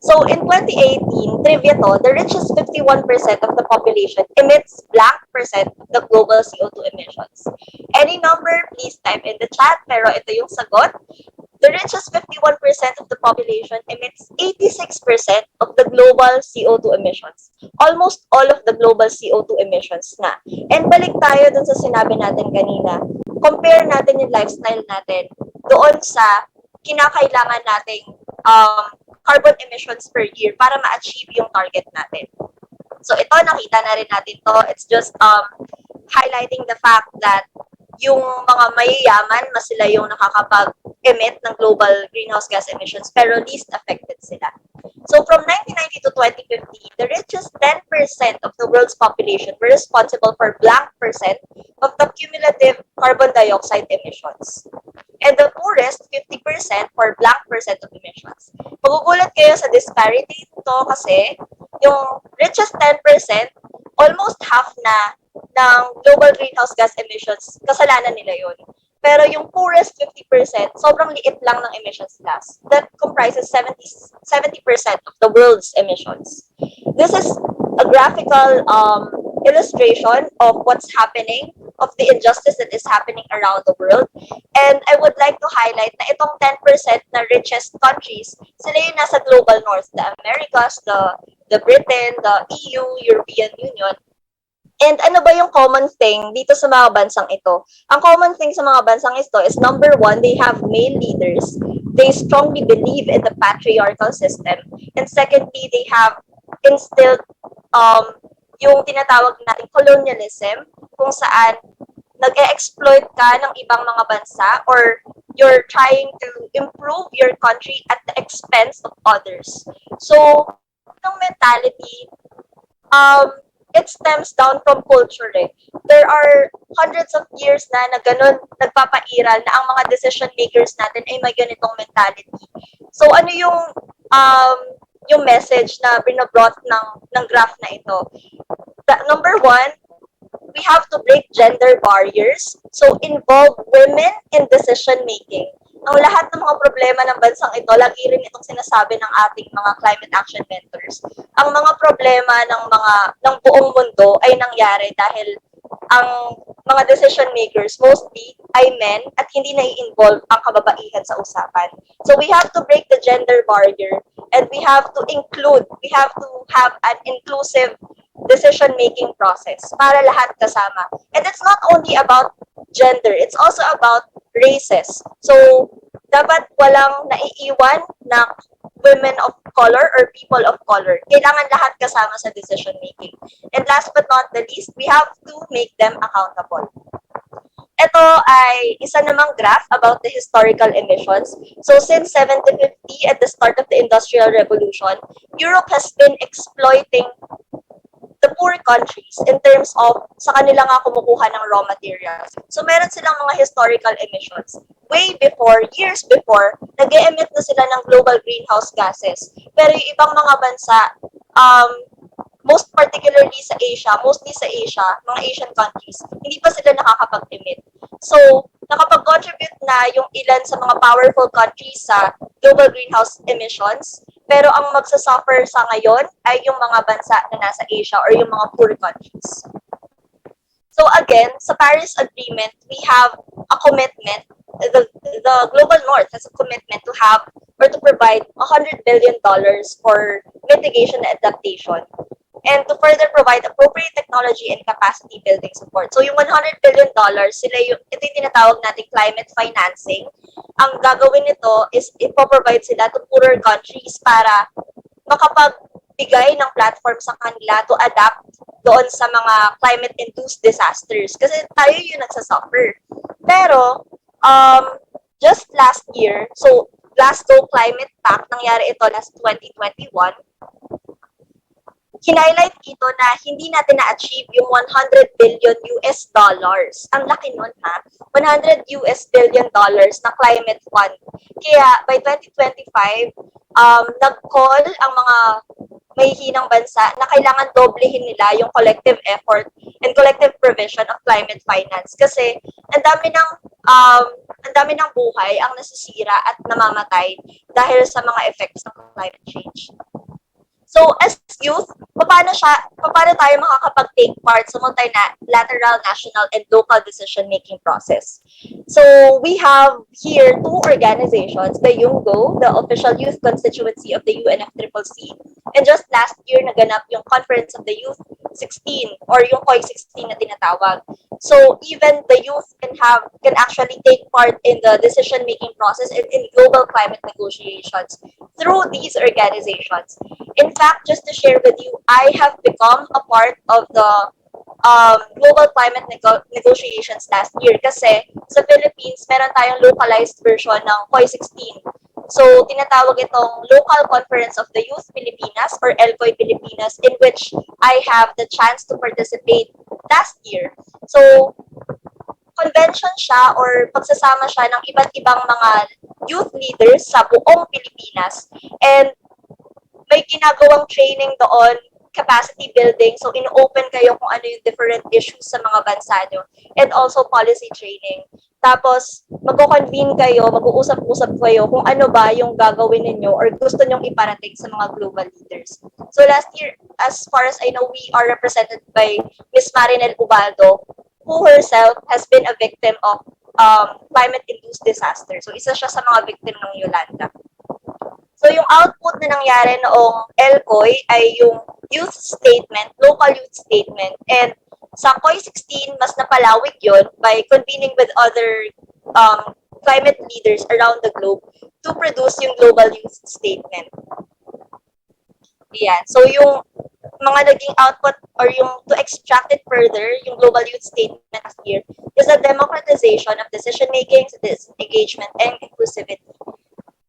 So in 2018, trivia to, the richest 51% of the population emits blank percent of the global CO2 emissions. Any number, please type in the chat, pero ito yung sagot. the richest 51% of the population emits 86% of the global CO2 emissions. Almost all of the global CO2 emissions na. And balik tayo dun sa sinabi natin kanina. Compare natin yung lifestyle natin doon sa kinakailangan nating carbon emissions per year para ma-achieve yung target natin. So ito, nakita na rin natin to. It's just highlighting the fact that yung mga mayayaman, mas sila yung nakakapag-emit ng global greenhouse gas emissions, pero least affected sila. So from 1990 to 2050, the richest 10% of the world's population were responsible for blank percent of the cumulative carbon dioxide emissions. And the poorest, 50% for blank percent of emissions. Magugulat kayo sa disparity nito kasi yung richest 10%, almost half na ng global greenhouse gas emissions, kasalanan nila yun. Pero yung poorest 50%, sobrang liit lang ng emissions loss. That comprises 70% of the world's emissions. This is a graphical illustration of what's happening, of the injustice that is happening around the world. And I would like to highlight na itong 10% na richest countries, sila yung nasa global north, the Americas, the Britain, the EU, European Union. And ano ba yung common thing dito sa mga bansang ito? Ang common thing sa mga bansang ito is, number one, they have male leaders. They strongly believe in the patriarchal system. And secondly, they have instilled yung tinatawag nating colonialism, kung saan nag-e-exploit ka ng ibang mga bansa or you're trying to improve your country at the expense of others. So, itong mentality, it stems down from culture eh. There are hundreds of years na ganun nagpapairal na ang mga decision makers natin ay may ganitong mentality. So ano yung message na binabrought ng graph na ito? Number one, we have to break gender barriers. So involve women in decision making. Ang lahat ng mga problema ng bansang ito, lagi rin itong sinasabi ng ating mga climate action mentors. Ang mga problema ng buong mundo ay nangyari dahil ang mga decision makers mostly ay men at hindi na-involve ang kababaihan sa usapan. So we have to break the gender barrier and we have to have an inclusive decision-making process para lahat kasama. And it's not only about gender, it's also about races. So, dapat walang naiiwan na women of color or people of color. Kailangan lahat kasama sa decision-making. And last but not the least, we have to make them accountable. Ito ay isa namang graph about the historical emissions. So since 1750 at the start of the Industrial Revolution, Europe has been exploiting the poor countries in terms of sa kanila nga kumukuha ng raw materials. So meron silang mga historical emissions. Way before, years before, nag-e-emit na sila ng global greenhouse gases. Pero yung ibang mga bansa, most particularly sa Asia, mostly sa Asia, mga Asian countries, hindi pa sila nakakapag-emit. So, nakapag-contribute na yung ilan sa mga powerful countries sa global greenhouse emissions, pero ang magsasuffer sa ngayon ay yung mga bansa na nasa Asia or yung mga poor countries. So again, sa Paris Agreement, we have a commitment, the Global North has a commitment to have or to provide $100 billion for mitigation and adaptation, and to further provide appropriate technology and capacity building support. So yung $100 billion, ito yung tinatawag nating climate financing. Ang gagawin nito is ipoprovide sila to poorer countries para makapagbigay ng platform sa kanila to adapt doon sa mga climate-induced disasters. Kasi tayo yung nagsasuffer. Pero, just last year, so Glasgow Climate Pact, nangyari ito last 2021, hinighlight dito na hindi natin na-achieve yung $100 billion US dollars. Ang laki nun ha. $100 US billion dollars na climate fund. Kaya by 2025, nag-call ang mga mahihinang bansa na kailangan doblehin nila yung collective effort and collective provision of climate finance. Kasi ang dami ng buhay ang nasisira at namamatay dahil sa mga effects ng climate change. So as youth, paano tayo makakapag-take part sa multilateral, national, and local decision-making process? So we have here two organizations, the YUNGO, the official youth constituency of the UNFCCC, and just last year naganap yung Conference of the Youth 16 or yung COI 16 na tinatawag. So even the youth can actually take part in the decision-making process in global climate negotiations through these organizations. In fact, just to share with you, I have become a part of the global climate negotiations last year kasi sa Philippines, meron tayong localized version ng COI 16. So, tinatawag itong Local Conference of the Youth Pilipinas or LCOY Pilipinas, in which I have the chance to participate last year. So, convention siya or pagsasama siya ng iba't ibang mga youth leaders sa buong Pilipinas. And may ginagawang training doon, capacity building. So, ino-open kayo kung ano yung different issues sa mga bansa nyo. And also policy training. Tapos, magko-convene kayo, mag-uusap-usap kayo kung ano ba yung gagawin ninyo or gusto nyong iparating sa mga global leaders. So, last year, as far as I know, we are represented by Miss Marinel Ubaldo, who herself has been a victim of climate-induced disaster. So, isa siya sa mga victim ng Yolanda. So, yung output na nangyari noong LCOY ay yung youth statement, local youth statement. And sa COI 16, mas napalawig yon by convening with other climate leaders around the globe to produce yung global youth statement. Yan. So, yung mga naging output or yung to extract it further, yung global youth statement last year is the democratization of decision-making, engagement, and inclusivity.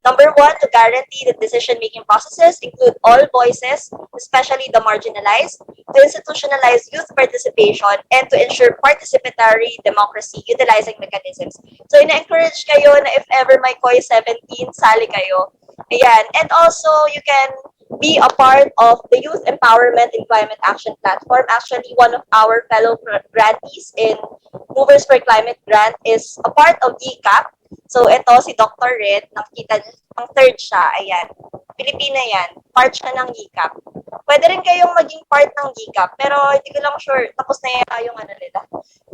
Number one, to guarantee that decision-making processes include all voices, especially the marginalized, to institutionalize youth participation, and to ensure participatory democracy utilizing mechanisms. So, ina-encourage kayo na if ever may COI 17, sali kayo. Ayan. And also, you can be a part of the Youth Empowerment in Climate Action Platform. Actually, one of our fellow grantees in Movers for Climate Grant is a part of GCAP. So, ito si Dr. Red, nakita niyo, ang third siya, ayan. Pilipina yan, part siya ng GCAP. Pwede rin kayong maging part ng GCAP, pero hindi ko lang sure, tapos na yata yung ano nila,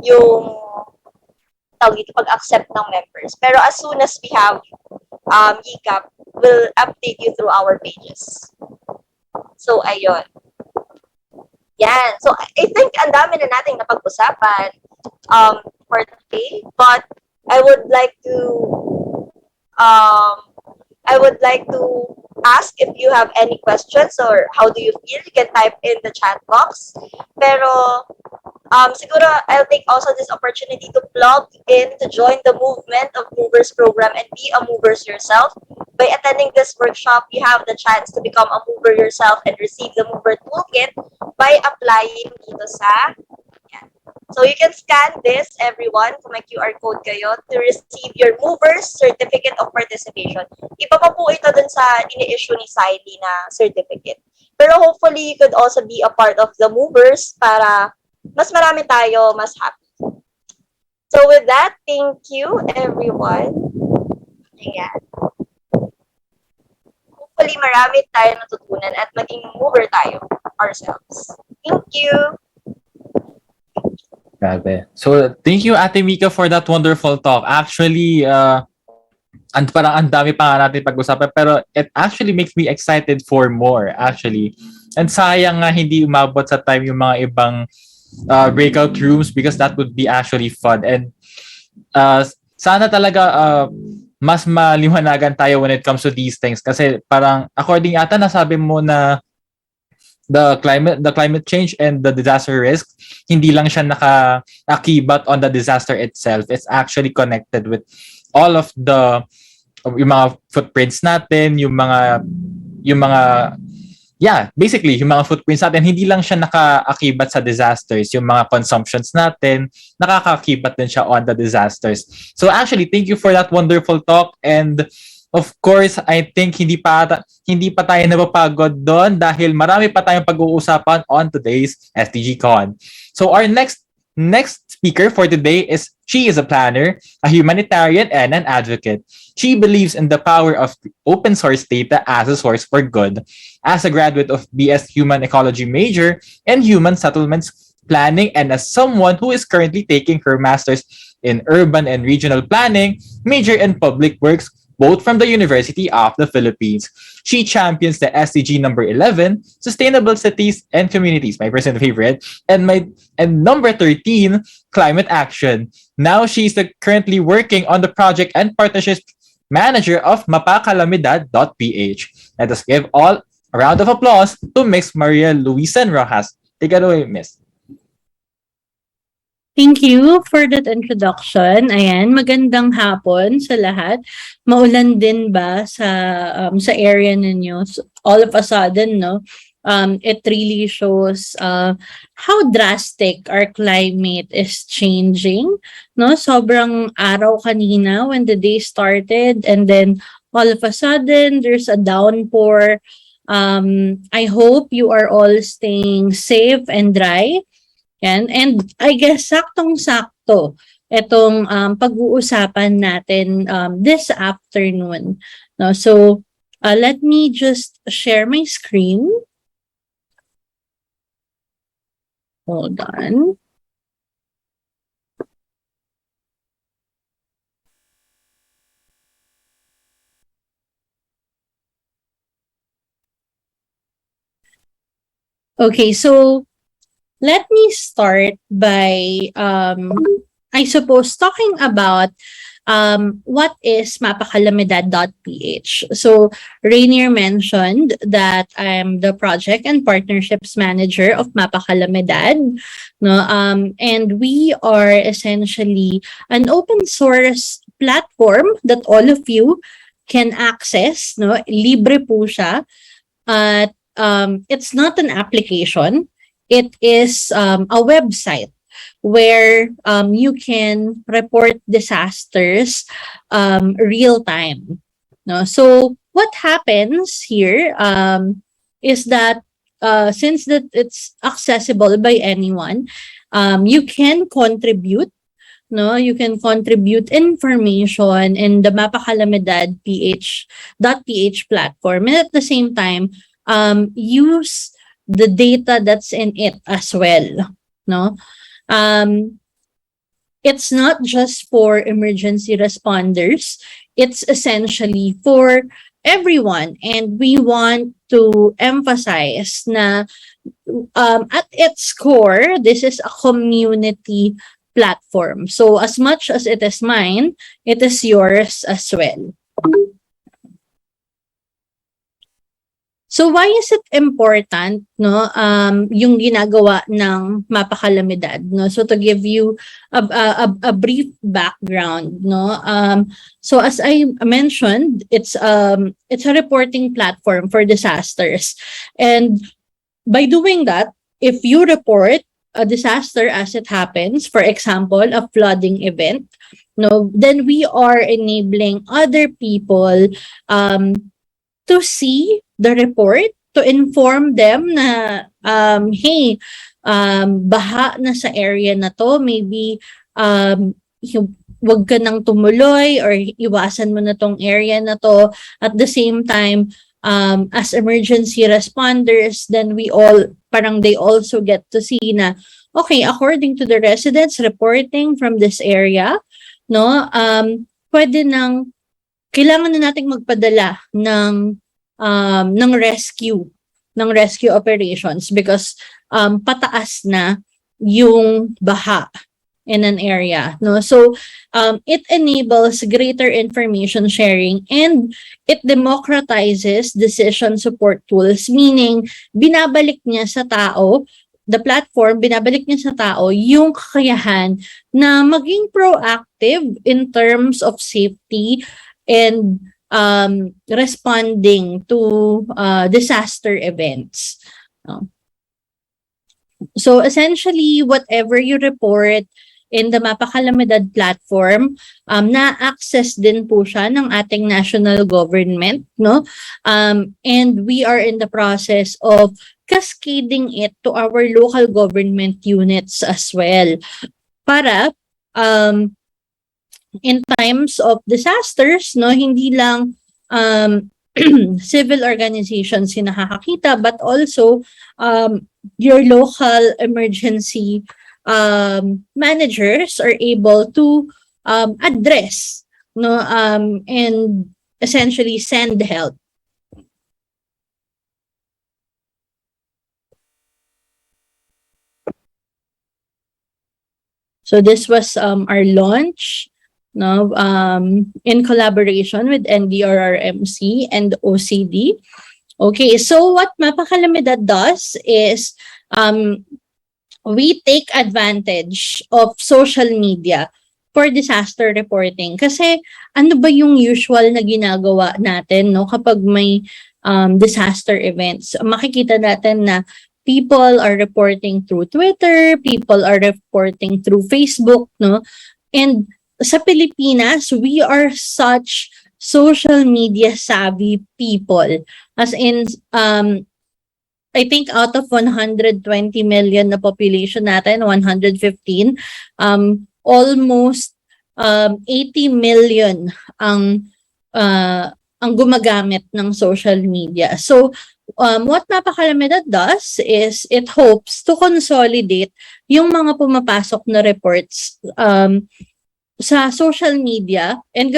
yung tawag dito, pag-accept ng members. Pero as soon as we have GCAP, we'll update you through our pages. So, ayun. Yan. So, I think ang dami na nating napag-usapan for today, but I would like to ask if you have any questions or how do you feel. You can type in the chat box. Pero siguro I'll take also this opportunity to plug in to join the movement of Movers program and be a movers yourself. By attending this workshop, you have the chance to become a mover yourself and receive the mover toolkit by applying dito sa yan. So you can scan this, everyone, kung may QR code kayo, to receive your Movers Certificate of Participation. Iba pa po ito dun sa ini-issue ni CYLI na certificate. Pero hopefully, you could also be a part of the Movers para mas marami tayo, mas happy. So with that, thank you, everyone. Ayan. Hopefully, marami tayo natutunan at maging mover tayo ourselves. Thank you. Grabe. So, thank you, Ate Mika, for that wonderful talk. Actually, parang ang dami pa nga natin pag-usapan, pero it actually makes me excited for more, actually. And sayang nga hindi umabot sa time yung mga ibang breakout rooms because that would be actually fun. And sana talaga mas maliwanagan tayo when it comes to these things. Kasi parang, according ata, nasabi mo na the climate change and the disaster risk, hindi lang siya naka-akibat on the disaster itself. It's actually connected with all of yung mga footprints natin, basically, yung mga footprints natin, hindi lang siya naka-akibat sa disasters. Yung mga consumptions natin, nakaka-akibat din siya on the disasters. So actually, thank you for that wonderful talk. And of course, I think hindi pa tayo napapagod doon dahil marami pa tayong pag-uusapan on today's SDGCon. So our next Next speaker for today she is a planner, a humanitarian, and an advocate. She believes in the power of open source data as a source for good. As a graduate of BS Human Ecology major in Human Settlements Planning, and as someone who is currently taking her master's in Urban and Regional Planning, major in Public Works, both from the University of the Philippines. She champions the SDG number 11, Sustainable Cities and Communities, my personal favorite, and number 13, Climate Action. Now she's currently working on the project and partnerships manager of MapaKalamidad.ph. Let us give all a round of applause to Miss Maria Luisa Rojas. Take it away, Miss. Thank you for that introduction. Ayan, magandang hapon sa lahat. Maulan din ba sa area ninyo? So, all of a sudden, no, it really shows how drastic our climate is changing. No, sobrang araw kanina when the day started, and then all of a sudden there's a downpour. I hope you are all staying safe and dry. Yan. And I guess saktong-sakto itong pag-uusapan natin this afternoon. No? So, let me just share my screen. Hold on. Okay, so let me start by, I suppose, talking about what is MapaKalamidad.ph. So Rainier mentioned that I'm the project and partnerships manager of MapaKalamidad. No, and we are essentially an open source platform that all of you can access. No, libre po siya. At it's not an application. It is a website where you can report disasters real time. No? So what happens here is that since that it's accessible by anyone, you can contribute. No, you can contribute information in the MapaKalamidad.ph platform, and at the same time use the data that's in it as well. No, it's not just for emergency responders. It's essentially for everyone, and we want to emphasize na at its core, this is a community platform. So as much as it is mine, it is yours as well. So why is it important, no, yung ginagawa ng MapaKalamidad, no? So to give you a brief background, no, so as I mentioned, it's a reporting platform for disasters, and by doing that, if you report a disaster as it happens, for example, a flooding event, no, then we are enabling other people to see the report, to inform them na hey, baha na sa area na to, maybe wag ka nang tumuloy or iwasan mo na tong area na to. At the same time, as emergency responders, then we all, parang they also get to see na, okay, according to the residents reporting from this area, no, pwede nang, kailangan na nating magpadala ng rescue operations because pataas na yung baha in an area, no? So it enables greater information sharing, and it democratizes decision support tools, meaning binabalik niya sa tao, the platform, binabalik niya sa tao yung kakayahan na maging proactive in terms of safety and responding to disaster events. So essentially, whatever you report in the MapaKalamidad platform, na-access din po siya ng ating national government, no? And we are in the process of cascading it to our local government units as well. Para in times of disasters, no, hindi lang civil organizations yung nakakakita, but also your local emergency managers are able to address, no, and essentially send help. So this was our launch, no, in collaboration with NDRRMC and OCD. Okay, so what MapaKalamidad does is we take advantage of social media for disaster reporting. Kasi ano ba yung usual na ginagawa natin, no, kapag may disaster events? Makikita natin na people are reporting through Twitter, people are reporting through Facebook, no? And sa Pilipinas, we are such social media savvy people. As in, I think out of 120 million na population natin, 115, almost 80 million ang gumagamit ng social media. So, what MapaKalamidad does is it hopes to consolidate yung mga pumapasok na reports sa social media and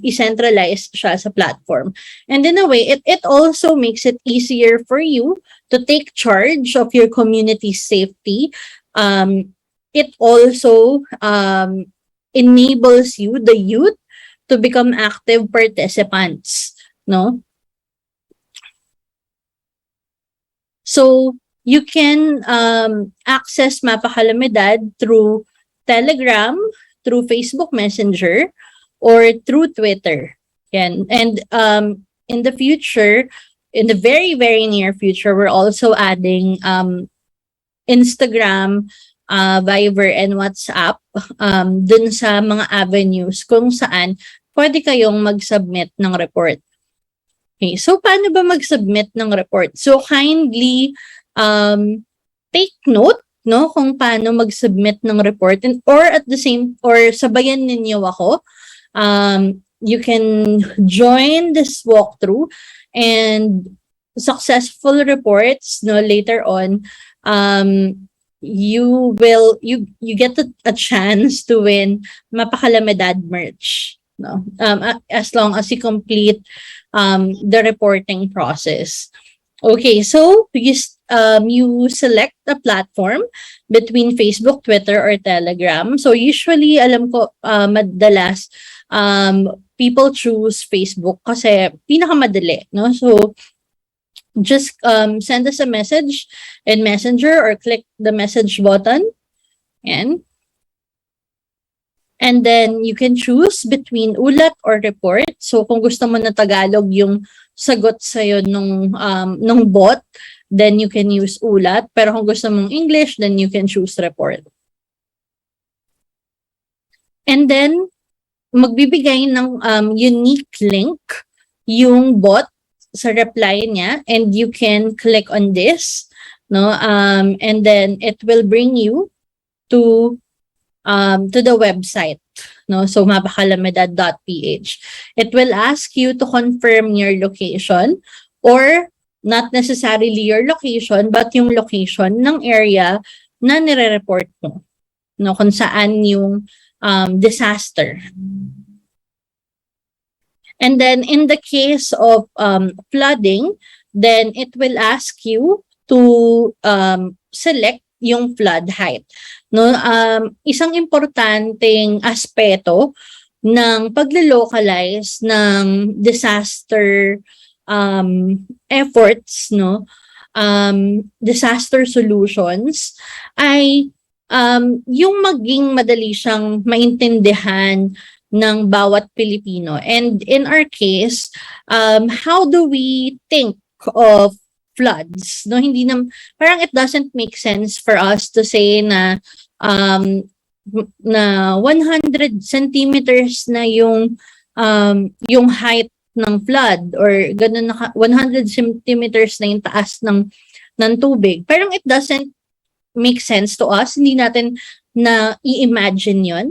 i-centralize siya sa platform. And in a way, it also makes it easier for you to take charge of your community's safety. It also enables you, the youth, to become active participants, no? So you can access MapaKalamidad through Telegram, through Facebook Messenger, or through Twitter. Yan. And in the future, in the very, very near future, we're also adding Instagram, Viber, and WhatsApp dun sa mga avenues kung saan pwede kayong mag-submit ng report. Okay, so paano ba mag-submit ng report? So kindly take note, no, kung paano mag-submit ng report, and or sabayan ninyo ako. You can join this walkthrough, and successful reports, no, later on, you get a chance to win MapaKalamidad merch, no, as long as you complete the reporting process. Okay, so you select a platform between Facebook, Twitter, or Telegram. So usually, alam ko, madalas people choose Facebook kasi pinakamadali, no? So just send us a message in Messenger or click the message button, and then you can choose between ulat or report. So kung gusto mo na Tagalog yung sagot sa'yo nung bot, then you can use ulat. Pero kung gusto mong English, then you can choose report. And then, magbibigay ng unique link yung bot sa reply niya, and you can click on this, no? And then it will bring you to the website, no? So MapaKalamidad.ph. It will ask you to confirm your location, or not necessarily your location, but yung location ng area na nire-report mo, no? Kung saan yung disaster. And then in the case of flooding, then it will ask you to select yung flood height, no? Isang importanteng aspeto ng paglo-localize ng disaster efforts, no, disaster solutions, ay yung maging madali siyang maintindihan ng bawat Pilipino. And in our case, how do we think of floods? No, hindi na, parang it doesn't make sense for us to say na 100 centimeters na yung height ng flood, or ganun na 100 centimeters na yung taas ng ng tubig. Pero it doesn't make sense to us. Hindi natin na i-imagine yon.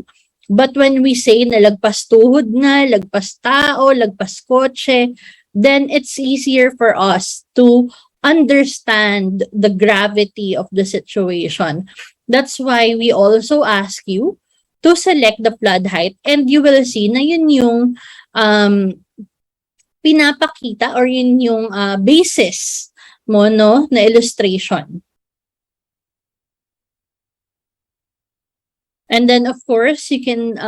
But when we say na lagpas tuhod nga, lagpas tao, lagpas kotse, then it's easier for us to understand the gravity of the situation. That's why we also ask you to select the flood height, and you will see na yun yung pinapakita or yun yung basis mo, no, na illustration. And then, of course, you can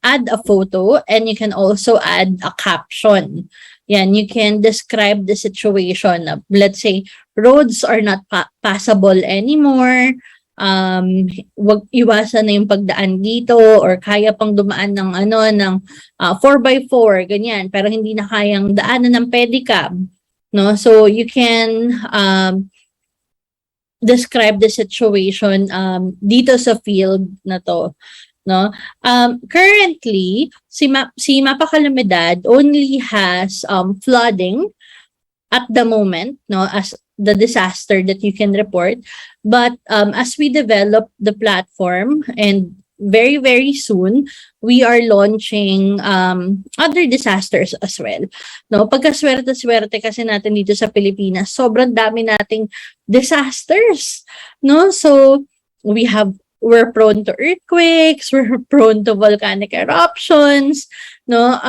add a photo, and you can also add a caption. Yan, you can describe the situation. Let's say, roads are not passable anymore. Wag iwasan na yung pagdaan dito, or kaya pang dumaan ng 4x4, ganyan, pero hindi na kayang daanan ng pedicab. No? So, you can describe the situation dito sa field na to, no? Currently, si MapaKalamidad only has flooding at the moment, no, as the disaster that you can report. But as we develop the platform, and very, very soon, we are launching other disasters as well. No, pagkaswerte-swerte kasi natin dito sa Pilipinas, sobrang dami nating disasters. No, so we're prone to earthquakes, we're prone to volcanic eruptions. No,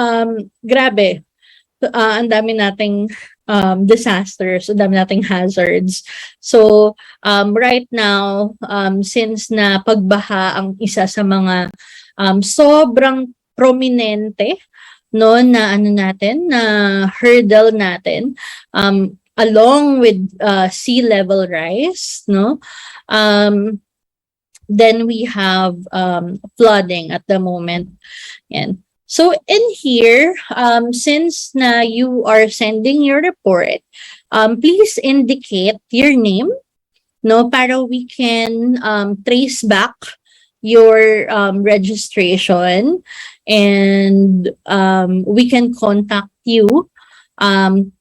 grabe. Ang dami nating disasters, ang dami nating hazards. So, right now, since na pagbaha ang isa sa mga sobrang prominente, no, na na hurdle natin, along with sea level rise, no, then we have flooding at the moment. Yan. So in here, since na you are sending your report, please indicate your name, no, para we can trace back your registration, and we can contact you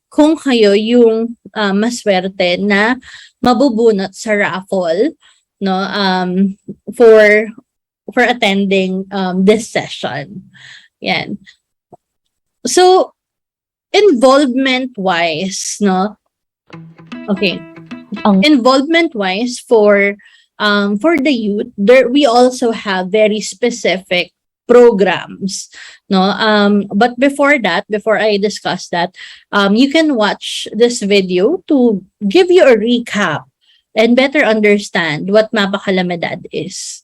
kung kayo yung maswerte na mabubunot sa raffle, no, for attending this session. Yan. So, involvement-wise, no? Okay. Involvement-wise for the youth, we also have very specific programs, no? But before I discuss that, you can watch this video to give you a recap and better understand what MapaKalamidad is.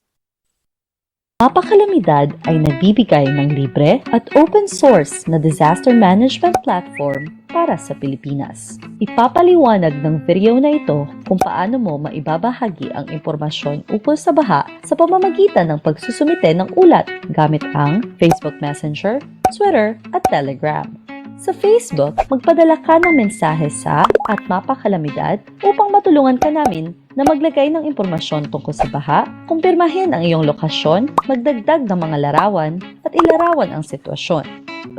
MapaKalamidad ay nagbibigay ng libre at open source na disaster management platform para sa Pilipinas. Ipapaliwanag ng video na ito kung paano mo maibabahagi ang impormasyon ukol sa baha sa pamamagitan ng pagsusumite ng ulat gamit ang Facebook Messenger, Twitter at Telegram. Sa Facebook, magpadala ka ng mensahe sa @MapaKalamidad upang matulungan ka namin na maglagay ng impormasyon tungkol sa baha, kumpirmahin ang iyong lokasyon, magdagdag ng mga larawan, at ilarawan ang sitwasyon.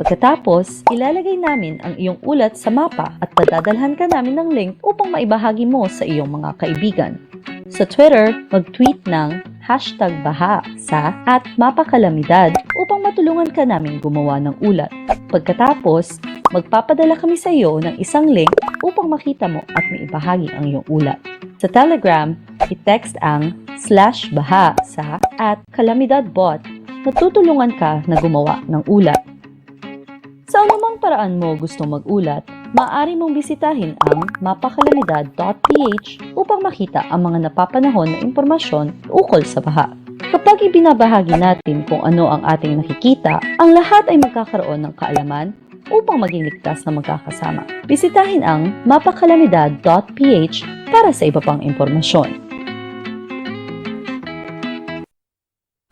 Pagkatapos, ilalagay namin ang iyong ulat sa mapa at padadalhan ka namin ng link upang maibahagi mo sa iyong mga kaibigan. Sa Twitter, mag-tweet ng #baha sa @MapaKalamidad upang matulungan ka namin gumawa ng ulat. Pagkatapos, magpapadala kami sa iyo ng isang link upang makita mo at maibahagi ang iyong ulat. Sa Telegram, i-text ang /baha sa @kalamidadbot na tutulungan ka na gumawa ng ulat. Sa anumang paraan mo gusto mag-ulat, maaari mong bisitahin ang MapaKalamidad.ph upang makita ang mga napapanahon na impormasyon ukol sa baha. Kapag ibinabahagi natin kung ano ang ating nakikita, ang lahat ay magkakaroon ng kaalaman upang maging ligtas na magkakasama. Bisitahin ang MapaKalamidad.ph para sa iba pang impormasyon.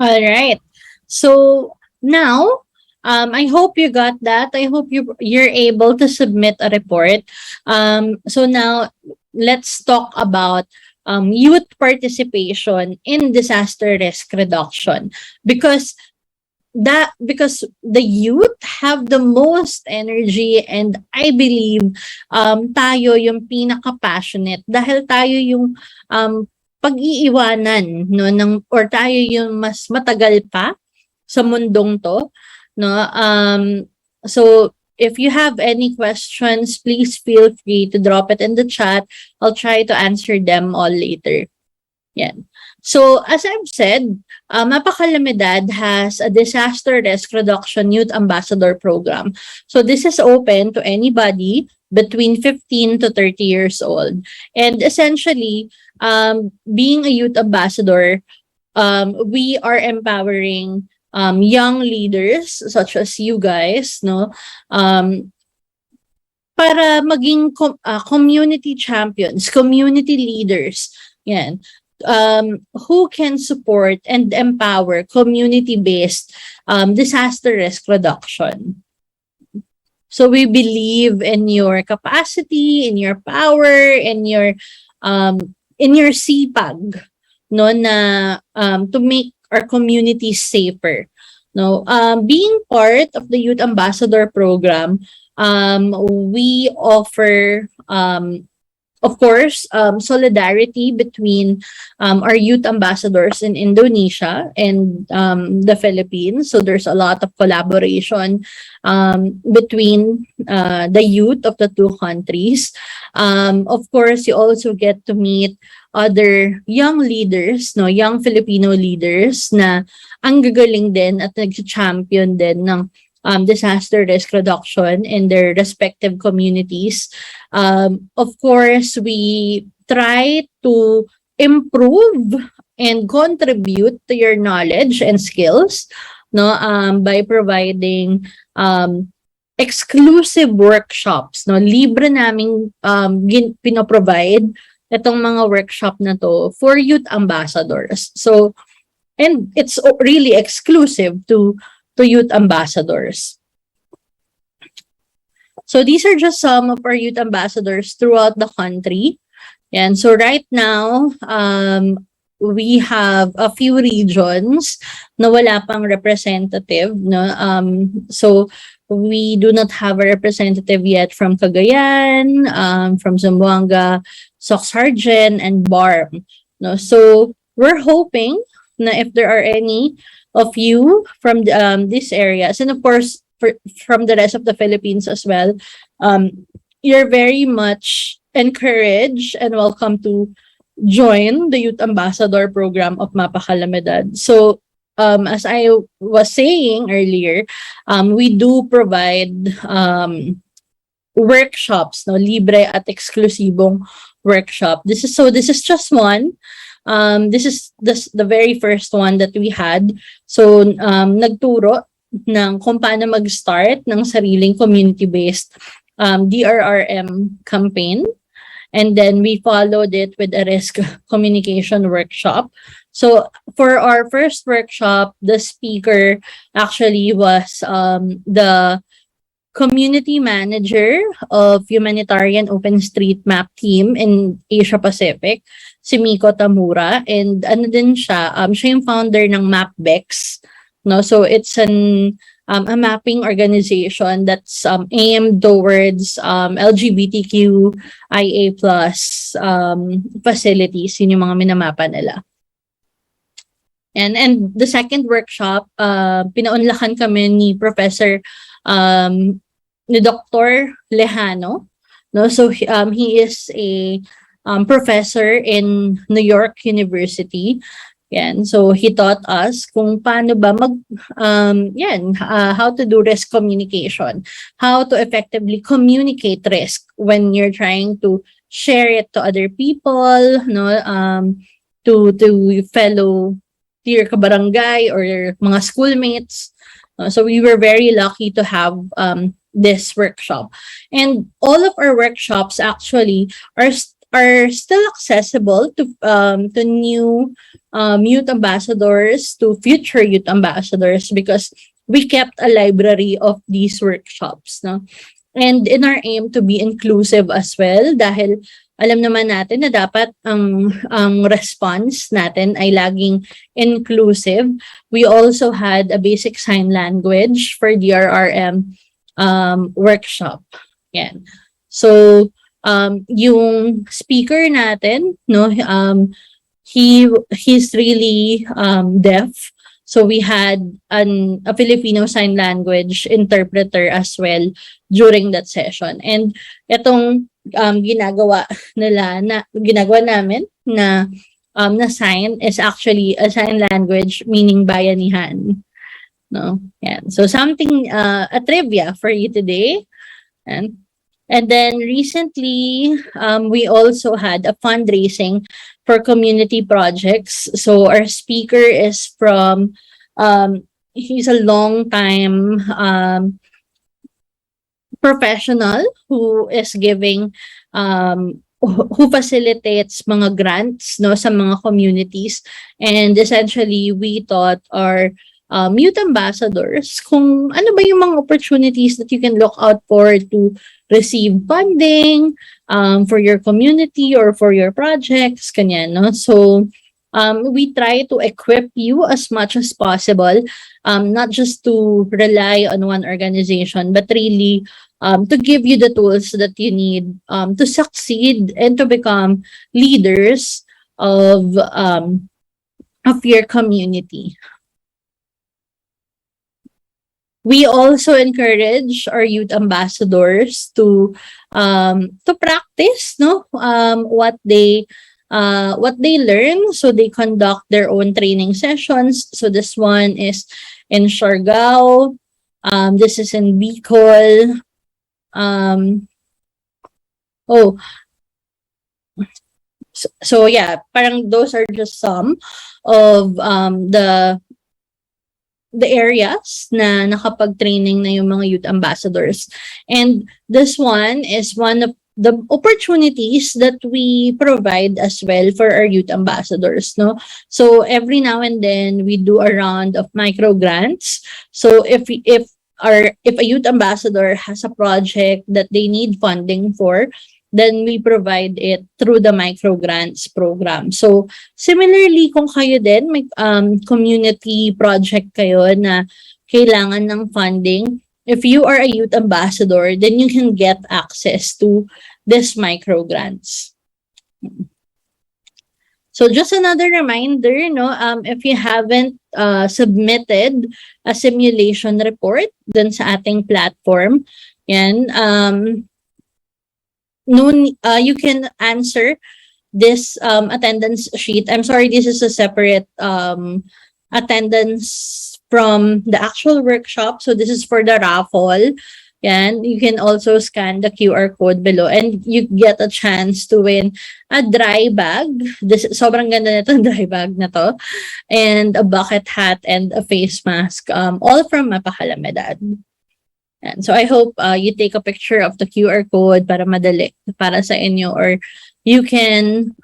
Alright. So, now, I hope you got that. I hope you're able to submit a report. So now, let's talk about youth participation in disaster risk reduction, because the youth have the most energy, and I believe tayo yung pinaka-passionate dahil tayo yung pag-iiwanan, no, or tayo yung mas matagal pa sa mundong to, no. So if you have any questions, please feel free to drop it in the chat. I'll try to answer them all later. Yan. So as I've said, MapaKalamidad has a disaster risk reduction youth ambassador program. So this is open to anybody between 15 to 30 years old. And essentially, being a youth ambassador, we are empowering young leaders such as you guys, no, para maging community champions, community leaders, yan, who can support and empower community-based disaster risk reduction. So we believe in your capacity, in your power, in your sipag, no, na to make our communities safer. No, being part of the Youth Ambassador Program, we offer, of course, solidarity between our youth ambassadors in Indonesia and the Philippines. So there's a lot of collaboration between the youth of the two countries. Of course, you also get to meet other young leaders, no, young Filipino leaders na ang gagaling din at nag-champion din ng disaster risk reduction in their respective communities. Of course, we try to improve and contribute to your knowledge and skills, no, by providing exclusive workshops, no, libre naming pinoprovide itong mga workshop na to for youth ambassadors. So, and it's really exclusive to youth ambassadors. So these are just some of our youth ambassadors throughout the country. And so right now, we have a few regions na wala pang representative, no? So we do not have a representative yet from Cagayan, from Zamboanga, Soxargen, and Barm. No? So we're hoping na if there are any of you from these areas, and of course from the rest of the Philippines as well, you're very much encouraged and welcome to join the Youth Ambassador Program of MapaKalamidad. So as I was saying earlier, we do provide workshops, no, libre at eksklusibong workshop. This is just one. This is the very first one that we had. So nagturo ng kung paano mag-start ng sariling community-based DRRM campaign. And then we followed it with a risk communication workshop. So for our first workshop, the speaker actually was the community manager of Humanitarian OpenStreetMap team in Asia Pacific, si Miko Tamura. And ano din siya, siya yung founder ng MapBex. No? So it's a mapping organization that's aimed towards LGBTQIA+ facilities. Yun yung mga minamapa nila. And the second workshop, pinaunlakan kami ni Professor ni Dr. Lejano. No? So he is a professor in New York University. Yan. So he taught us kung paano ba how to do risk communication, how to effectively communicate risk when you're trying to share it to other people, no, to your kabarangay or your mga schoolmates. So we were very lucky to have this workshop. And all of our workshops actually are still accessible to new youth ambassadors, to future youth ambassadors, because we kept a library of these workshops. No? And in our aim to be inclusive as well, dahil alam naman natin na dapat ang response natin ay laging inclusive. We also had a basic sign language for DRRM workshop. Yan. So, yung speaker natin, no, he's really deaf. So we had a Filipino sign language interpreter as well during that session. And itong ginagawa namin na sign is actually a sign language meaning bayanihan. No? Yan. So something a trivia for you today. And then recently, we also had a fundraising for community projects. So our speaker is from, he's a long time professional who is giving, who facilitates mga grants, no, sa mga communities. And essentially, we taught our youth ambassadors kung ano ba yung mga opportunities that you can look out for to receive funding for your community or for your projects, kanyan, no? So, we try to equip you as much as possible, not just to rely on one organization, but really to give you the tools that you need to succeed and to become leaders of your community. We also encourage our youth ambassadors to practice, no, what they learn. So they conduct their own training sessions. So this one is in Siargao. This is in Bicol. So yeah, parang those are just some of the areas na nakapag-training na yung mga youth ambassadors. And this one is one of the opportunities that we provide as well for our youth ambassadors, no? So every now and then we do a round of micro grants. So if a youth ambassador has a project that they need funding for, then we provide it through the micro grants program. So similarly, kung kayo din may community project kayo na kailangan ng funding, if you are a youth ambassador, then you can get access to this micro grants. So just another reminder, no, if you haven't submitted a simulation report dun sa ating platform, yan, you can answer this attendance sheet. I'm sorry, this is a separate attendance from the actual workshop. So this is for the raffle. Yan, you can also scan the QR code below and you get a chance to win a dry bag. This sobrang ganda nito, dry bag na to. And a bucket hat and a face mask, all from MapaKalamidad. And so I hope you take a picture of the QR code para madali para sa inyo, or you can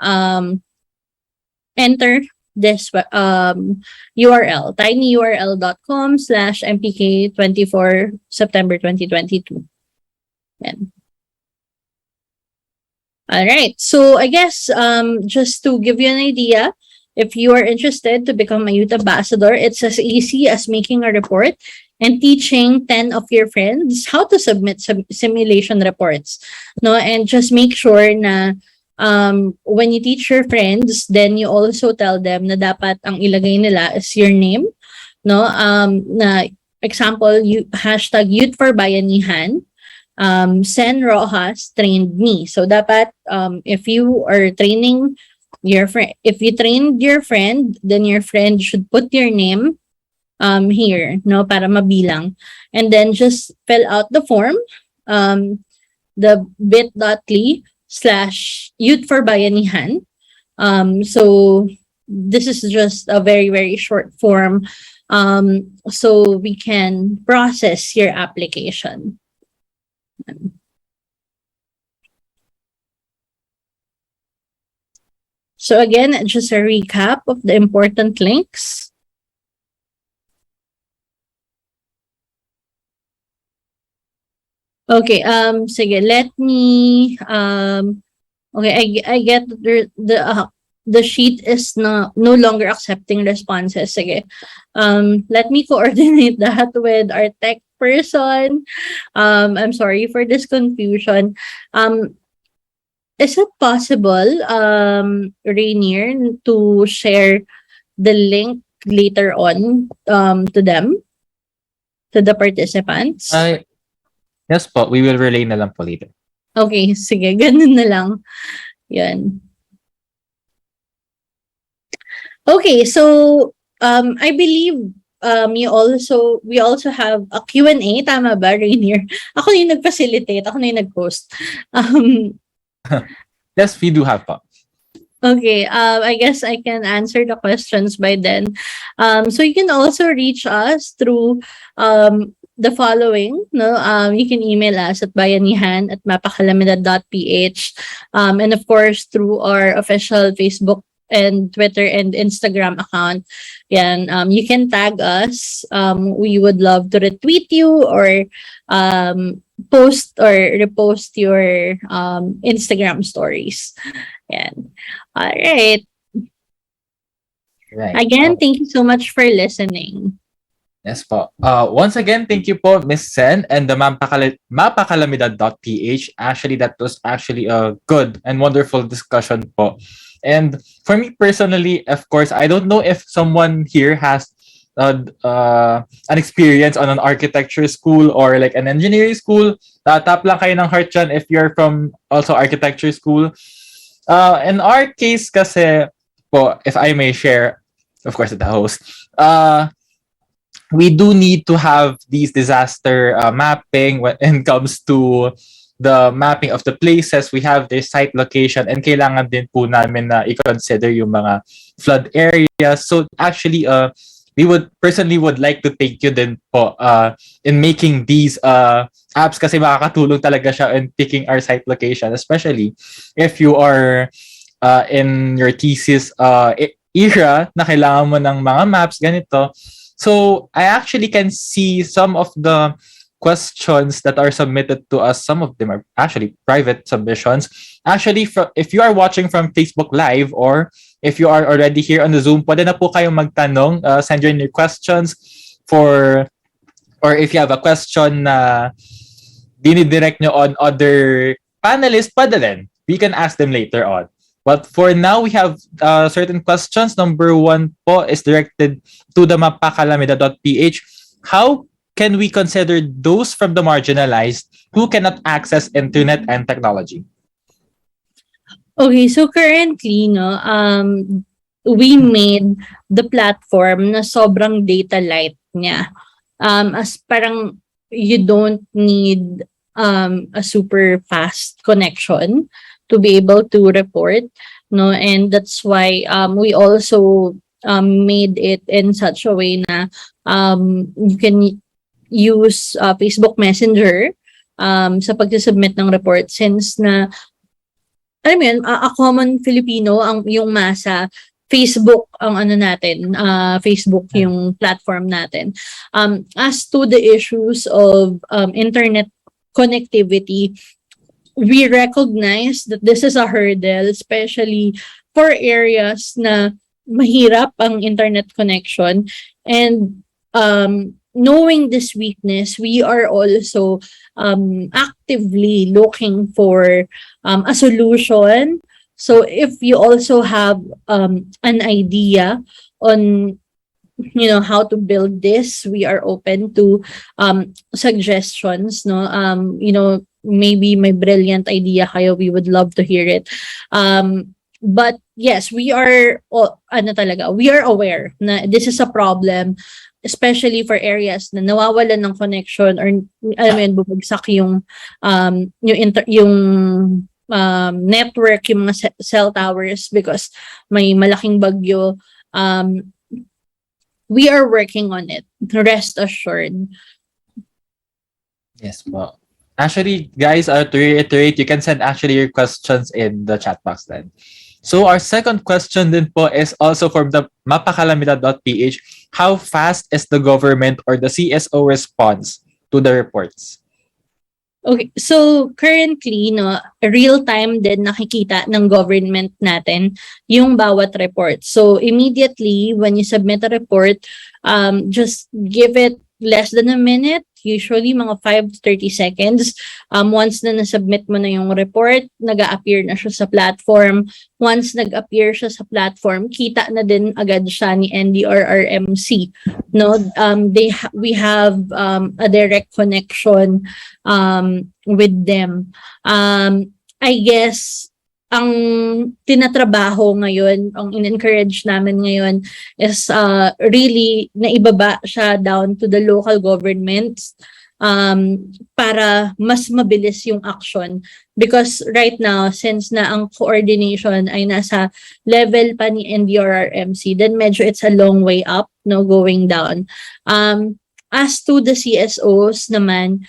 enter this URL, tinyurl.com/mpk24 September 2022. Yan. All right. So I guess just to give you an idea, if you are interested to become a youth ambassador, it's as easy as making a report and teaching 10 of your friends how to submit simulation reports, no? And just make sure na when you teach your friends, then you also tell them na dapat ang ilagay nila is your name, no? Na example, hashtag Youth for Bayanihan, Sen Rojas trained me. So dapat if you are training your friend, if you trained your friend, then your friend should put your name here, no, para mabilang, and then just fill out the form, the bit.ly/youth for bayanihan. So this is just a very, very short form, so we can process your application. So again, just a recap of the important links. Okay, sige, let me Okay, I get the sheet is no longer accepting responses. Sige. Let me coordinate that with our tech person. I'm sorry for this confusion. Is it possible, Rainier, to share the link later on to them, to the participants? Yes po, we will relay na lang po later. Okay, sige, ganun na lang. Yan. Okay, so I believe we also have a Q&A, tama ba, Rainier? Ako na yung nag-facilitate, ako na yung nag-post. Yes, we do have po. Okay, I guess I can answer the questions by then. So you can also reach us through the following. No, you can email us at bayanihan@mapakalamidad.ph, and of course through our official Facebook and Twitter and Instagram account. Yan, you can tag us. We would love to retweet you or post or repost your Instagram stories. Yan. All right. Right. Again, thank you so much for listening. Yes po. Once again, thank you po, Miss Sen and the MapaKalamidad.ph. Actually, that was actually a good and wonderful discussion po. And for me personally, of course, I don't know if someone here has an experience on an architecture school or like an engineering school. Tap lang kayo ng heart dyan if you're from also architecture school. In our case kasi po, if I may share, of course, the host, we do need to have these disaster mapping when it comes to the mapping of the places. We have their site location and kailangan din po namin na i-consider yung mga flood areas. So actually, we would like to thank you din po in making these apps kasi makakatulong talaga siya in picking our site location, especially if you are in your thesis era na kailangan mo ng mga maps ganito. So I actually can see some of the questions that are submitted to us. Some of them are actually private submissions. Actually, if you are watching from Facebook Live or if you are already here on the Zoom, pwede na po kayong magtanong, send your questions or if you have a question na dinidirect nyo on other panelists, pwede rin. We can ask them later on. But for now, we have certain questions. Number 1 po is directed to the MapaKalamidad.ph. How can we consider those from the marginalized who cannot access internet and technology? Okay, so currently, we made the platform na sobrang data light niya. As parang you don't need a super fast connection to be able to report, and that's why we also made it in such a way na you can use Facebook Messenger sa pag-submit ng report, since na alam mo yun, a common Filipino yung masa, Facebook ang natin, Facebook yung platform natin. As to the issues of internet connectivity, we recognize that this is a hurdle, especially for areas na mahirap ang internet connection. And knowing this weakness, we are also actively looking for a solution. So if you also have an idea on how to build this, we are open to suggestions. Maybe may brilliant idea kayo, we would love to hear it. But yes, we are aware na this is a problem, especially for areas na nawawalan ng connection or bumagsak yung network, yung mga cell towers because may malaking bagyo. We are working on it. Rest assured. Yes po. Actually, guys, to reiterate, you can send actually your questions in the chat box then. So our second question din po is also from the MapaKalamidad.ph. How fast is the government or the CSO response to the reports? Okay, so currently, no, real-time din nakikita ng government natin yung bawat report. So immediately when you submit a report, just give it less than a minute, usually mga 5 to 30 seconds. Once na nasubmit mo na yung report, nag-a-appear na siya sa platform. Once nag-appear siya sa platform, kita na din agad siya ni NDRRMC. No, we have a direct connection with them. I guess ang tinatrabaho ngayon, ang in-encourage namin ngayon is really naibaba siya down to the local governments para mas mabilis yung action. Because right now, since na ang coordination ay nasa level pa ni NDRRMC, then medyo it's a long way up, no, going down. As to the CSOs naman,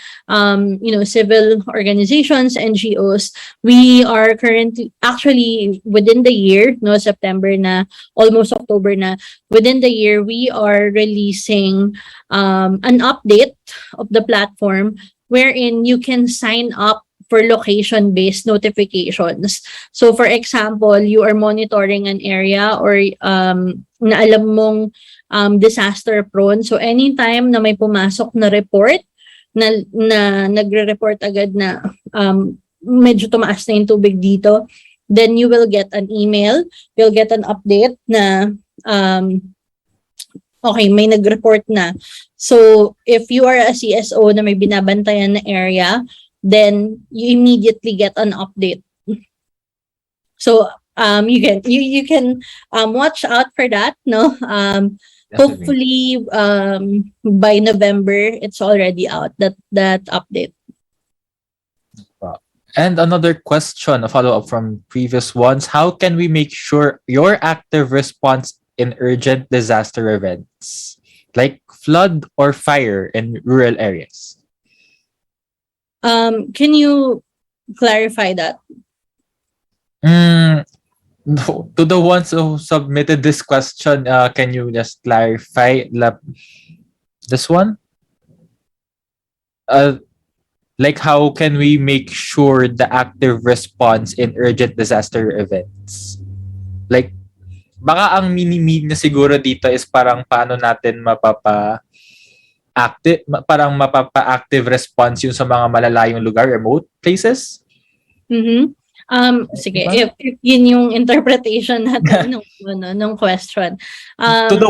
civil organizations, NGOs, we are currently, actually within the year, no, September na, almost October na, within the year, we are releasing an update of the platform wherein you can sign up for location-based notifications. So for example, you are monitoring an area or na alam mong disaster prone. So anytime na may pumasok na report na nagre-report agad na medyo tumaas na yung tubig dito, then you will get an email, you'll get an update na okay, may nag-report na. So if you are a CSO na may binabantayan na area, then you immediately get an update. So you can watch out for that, no? Hopefully by November it's already out, that update. And another question, a follow-up from previous ones. How can we make sure your active response in urgent disaster events like flood or fire in rural areas? Can you clarify that? No, to the ones who submitted this question, can you just clarify this one? Like how can we make sure the active response in urgent disaster events? Like, baka ang mini-mean na siguro dito is parang paano natin mapapa-active response yung sa mga malalayong lugar, remote places? Mm-hmm. Sige, if yun yung interpretation natin ng question. To the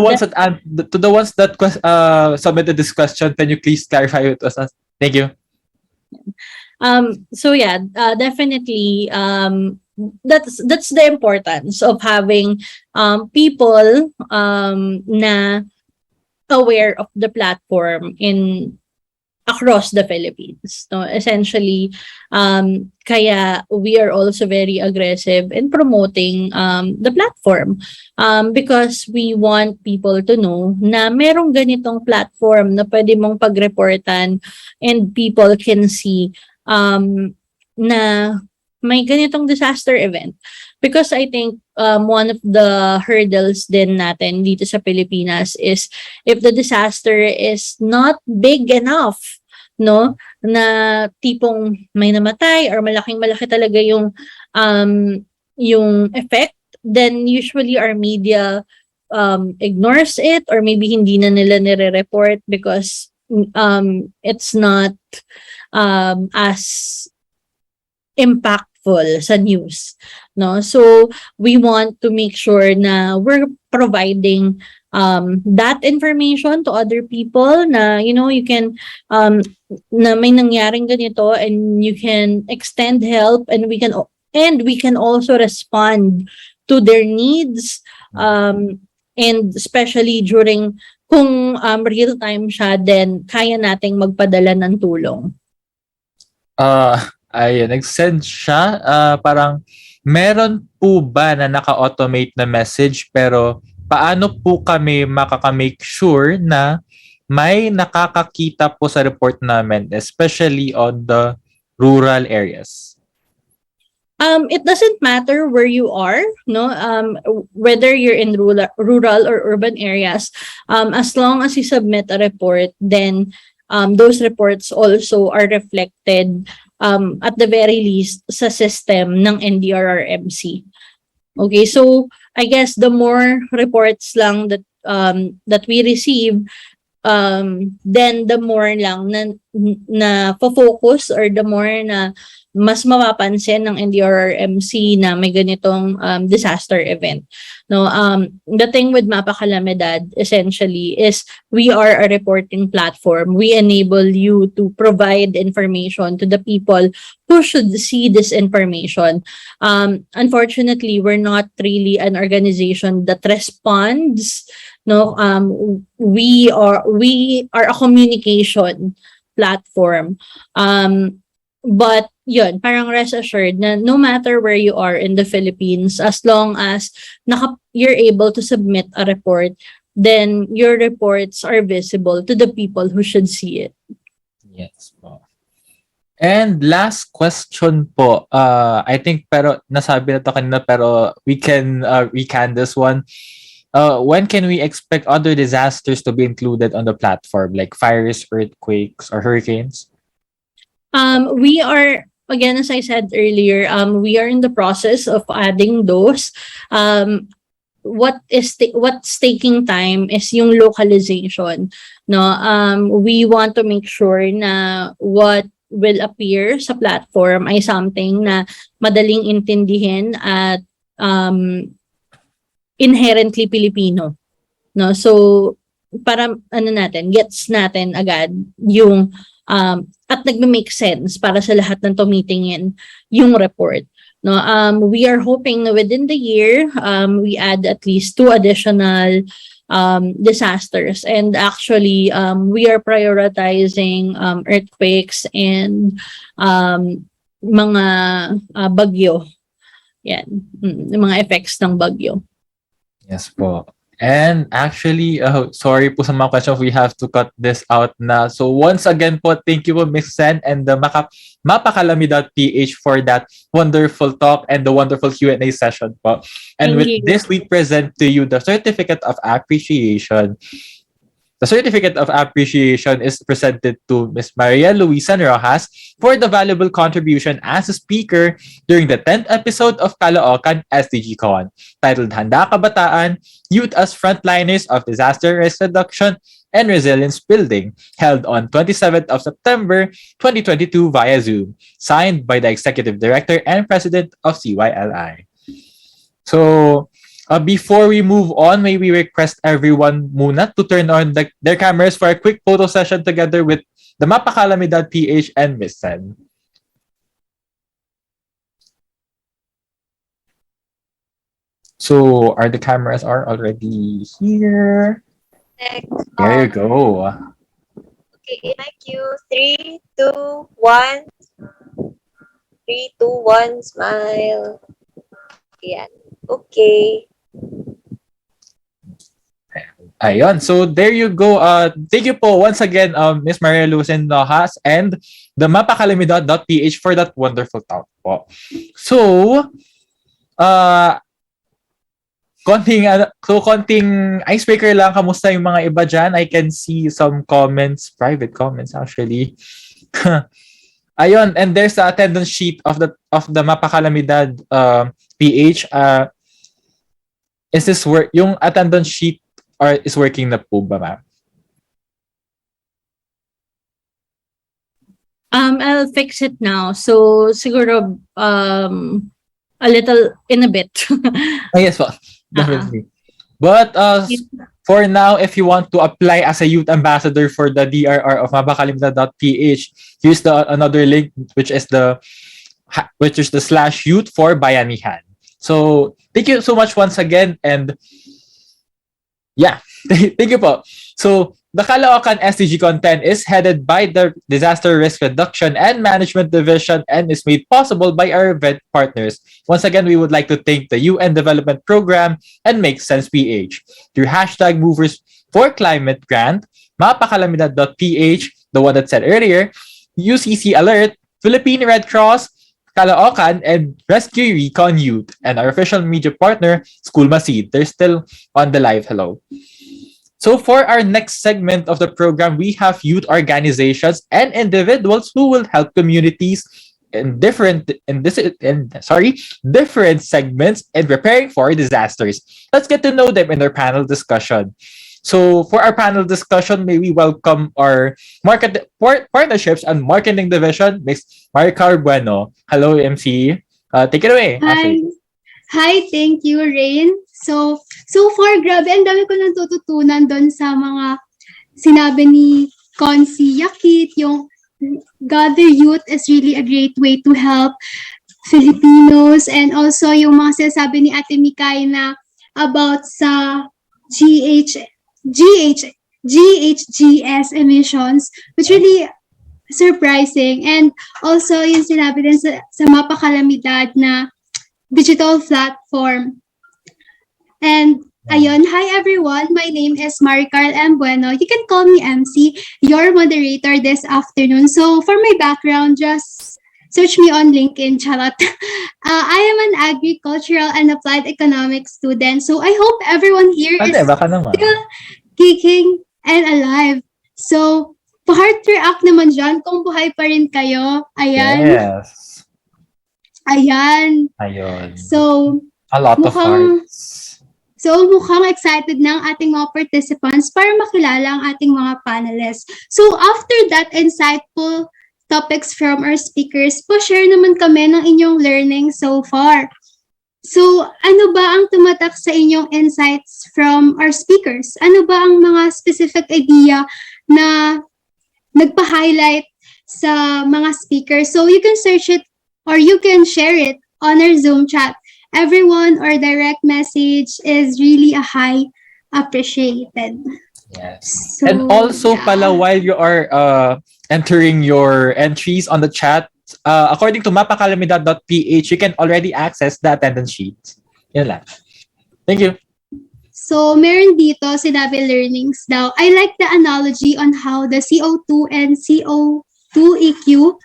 ones that submitted this question, can you please clarify it to us? Thank you. So yeah, definitely that's the importance of having people na aware of the platform across the Philippines. No, essentially, kaya we are also very aggressive in promoting the platform because we want people to know na merong ganitong platform na pwede mong pagreportan and people can see na may ganitong disaster event. Because I think one of the hurdles din natin dito sa Pilipinas is if the disaster is not big enough, no, na tipong may namatay or malaking-malaki talaga yung effect, then usually our media ignores it or maybe hindi na nila nire-report because it's not as impactful sa news, no? So we want to make sure na we're providing that information to other people na you can na may nangyaring ganito and you can extend help and we can also respond to their needs and especially during kung real time siya, then kaya nating magpadala ng tulong. Ayun, nag-send siya. Parang, meron po ba na naka-automate na message pero paano po kami makaka-make sure na may nakakakita po sa report namin, especially on the rural areas? It doesn't matter where you are, no? Whether you're in rural or urban areas, as long as you submit a report, then those reports also are reflected at the very least sa system ng NDRRMC. Okay, so I guess the more reports lang that we receive, then the more lang na focus, or the more na mas mapapansin ng NDRRMC na may ganitong disaster event. No, the thing with MapaKalamidad essentially is we are a reporting platform. We enable you to provide information to the people who should see this information. Unfortunately, we're not really an organization that responds. No, we are a communication platform. But yun, parang rest assured na no matter where you are in the Philippines, as long as you're able to submit a report, then your reports are visible to the people who should see it. Yes po. And last question po, I think pero nasabi na to kanina, pero we can recant this one. When can we expect other disasters to be included on the platform, like fires, earthquakes, or hurricanes? We are, again, as I said earlier, we are in the process of adding those. What's taking time is yung localization. No, we want to make sure na what will appear sa platform ay something na madaling intindihin at inherently Filipino. No, so para gets natin agad yung at nagme-make sense para sa lahat ng tumitingin yung report. No, we are hoping na within the year, we add at least 2 additional disasters. And actually, we are prioritizing earthquakes and mga bagyo. Yan, yung mga effects ng bagyo. Yes po. And actually, sorry po sa mga questions, we have to cut this out na. So once again po, thank you po Ms. Sen and the MapaKalamidad.ph for that wonderful talk and the wonderful Q&A session po. And with this, we present to you the Certificate of Appreciation. The Certificate of Appreciation is presented to Ms. Maria Luisa Rojas for the valuable contribution as a speaker during the 10th episode of Caloocan SDG-Con, titled Handa Kabataan, Youth as Frontliners of Disaster Risk Reduction and Resilience Building, held on 27th of September 2022 via Zoom, signed by the Executive Director and President of CYLI. So, before we move on, may we request everyone muna to turn on their cameras for a quick photo session together with the MapaKalamidad.ph and Ms. Sen. So, the cameras are already here? There you go. Okay, thank you. 3, 2, 1. 3, 2, 1, smile. Yan. Okay. Ayun. So there you go. Thank you po once again, Ms. Maria Lucen Rojas and the MapaKalamidad.ph for that wonderful talk po. So, konting icebreaker lang. Kamusta yung mga iba dyan? I can see some comments, private comments actually. Ayun, and there's the attendance sheet of the MapaKalamidad PH. Is this work? Yung attendance sheet is working na po ba, ma'am? I'll fix it now. So siguro a little in a bit. Oh, yes, well, definitely. But for now, if you want to apply as a youth ambassador for the DRR of MapaKalamidad.ph, here's another link, which is the /youth for Bayanihan. So thank you so much once again, and yeah, thank you po. So the Caloocan SDG Content is headed by the Disaster Risk Reduction and Management Division and is made possible by our event partners. Once again, we would like to thank the UN Development Program and Makesense PH through #Movers for Climate Grant, MapaKalamidad.ph, the one that said earlier, UCC Alert, Philippine Red Cross, Caloocan, and Rescue Recon Youth, and our official media partner, IskulMasid. They're still on the live. Hello. So for our next segment of the program, we have youth organizations and individuals who will help communities in different segments in preparing for disasters. Let's get to know them in our panel discussion. So for our panel discussion, may we welcome our partnerships and marketing division, Miss Maricar Bueno. Hello, MC. Take it away, Hi. Ashley. Hi, thank you, Rain. So far, grabe, ang dami ko natututunan doon sa mga sinabi ni Consi Yakit, yung gather youth is really a great way to help Filipinos, and also yung mga sinasabi ni Ate Mikay na about sa GHGS emissions, which really surprising. And also yung sinabi din sa MapaKalamidad na digital platform. And ayun, hi everyone, my name is Maricar M. Bueno. You can call me MC, your moderator this afternoon. So for my background, just search me on LinkedIn, charot. I am an agricultural and applied economics student. So I hope everyone here is Baka naman. still kicking and alive. So pa-heart react naman dyan kung buhay pa rin kayo. Ayan. Yes. Ayan. Ayun. So A lot of hearts. So, mukhang excited na ang ating mga participants para makilala ang ating mga panelists. So, after that insightful topics from our speakers, pa-share naman kami ng inyong learning so far. So, ano ba ang tumatak sa inyong insights from our speakers? Ano ba ang mga specific idea na nagpa-highlight sa mga speakers? So, you can search it or you can share it on our Zoom chat. Everyone or direct message is really a high appreciated. Yes. So, And also pala, while you are entering your entries on the chat, according to MapaKalamidad.ph, you can already access the attendance sheet. Yan lang. Thank you. So, meron dito, sinabi learnings daw. I like the analogy on how the CO2 and CO2 EQ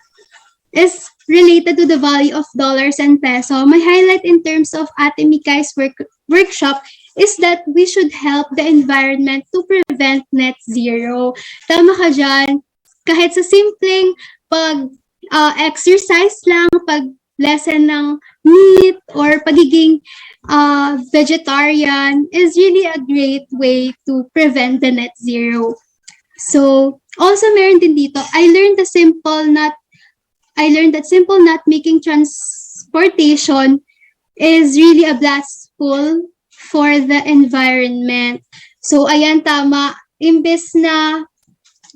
is related to the value of dollars and peso. My highlight in terms of Ate Mikay's workshop is that we should help the environment to prevent net zero. Tama ka dyan. Kahit sa simpleng exercise lang, pag-lessen ng meat or pagiging vegetarian is really a great way to prevent the net zero. So, also meron din dito, I learned that simple not making transportation is really a blastful for the environment. So, ayan, tama. Imbes na,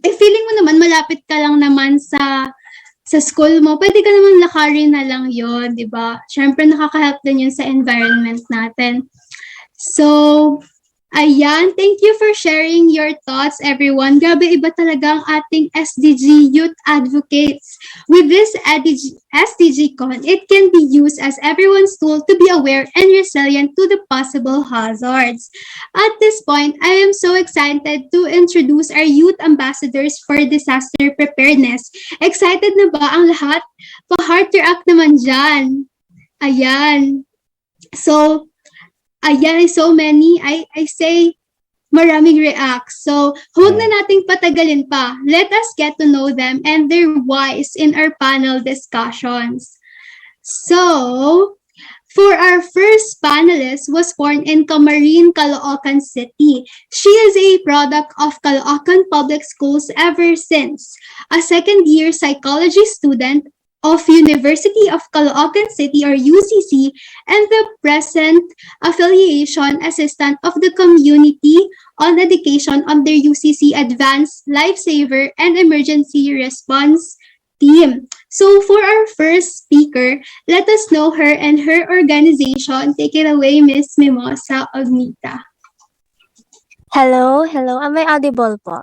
feeling mo naman, malapit ka lang naman sa school mo, pwede ka naman lakarin na lang yon, di ba? Siyempre, nakaka-help din yun sa environment natin. So, ayan, thank you for sharing your thoughts, everyone. Grabe, iba talaga ang ating SDG youth advocates. With this SDGCon, it can be used as everyone's tool to be aware and resilient to the possible hazards. At this point, I am so excited to introduce our youth ambassadors for disaster preparedness. Excited na ba ang lahat? Pa-heart react naman dyan. Ayan. So, ayan, so many. I say maraming reacts. So, huwag na nating patagalin pa. Let us get to know them and their whys in our panel discussions. So, for our first panelist was born in Camarine, Caloocan City. She is a product of Caloocan Public Schools ever since. A second-year psychology student of University of Caloocan City or UCC and the present affiliation assistant of the Community on Education under UCC Advanced Lifesaver and Emergency Response Team. So for our first speaker, let us know her and her organization. Take it away, Miss Mimosa Ognita. Hello. Am I audible po?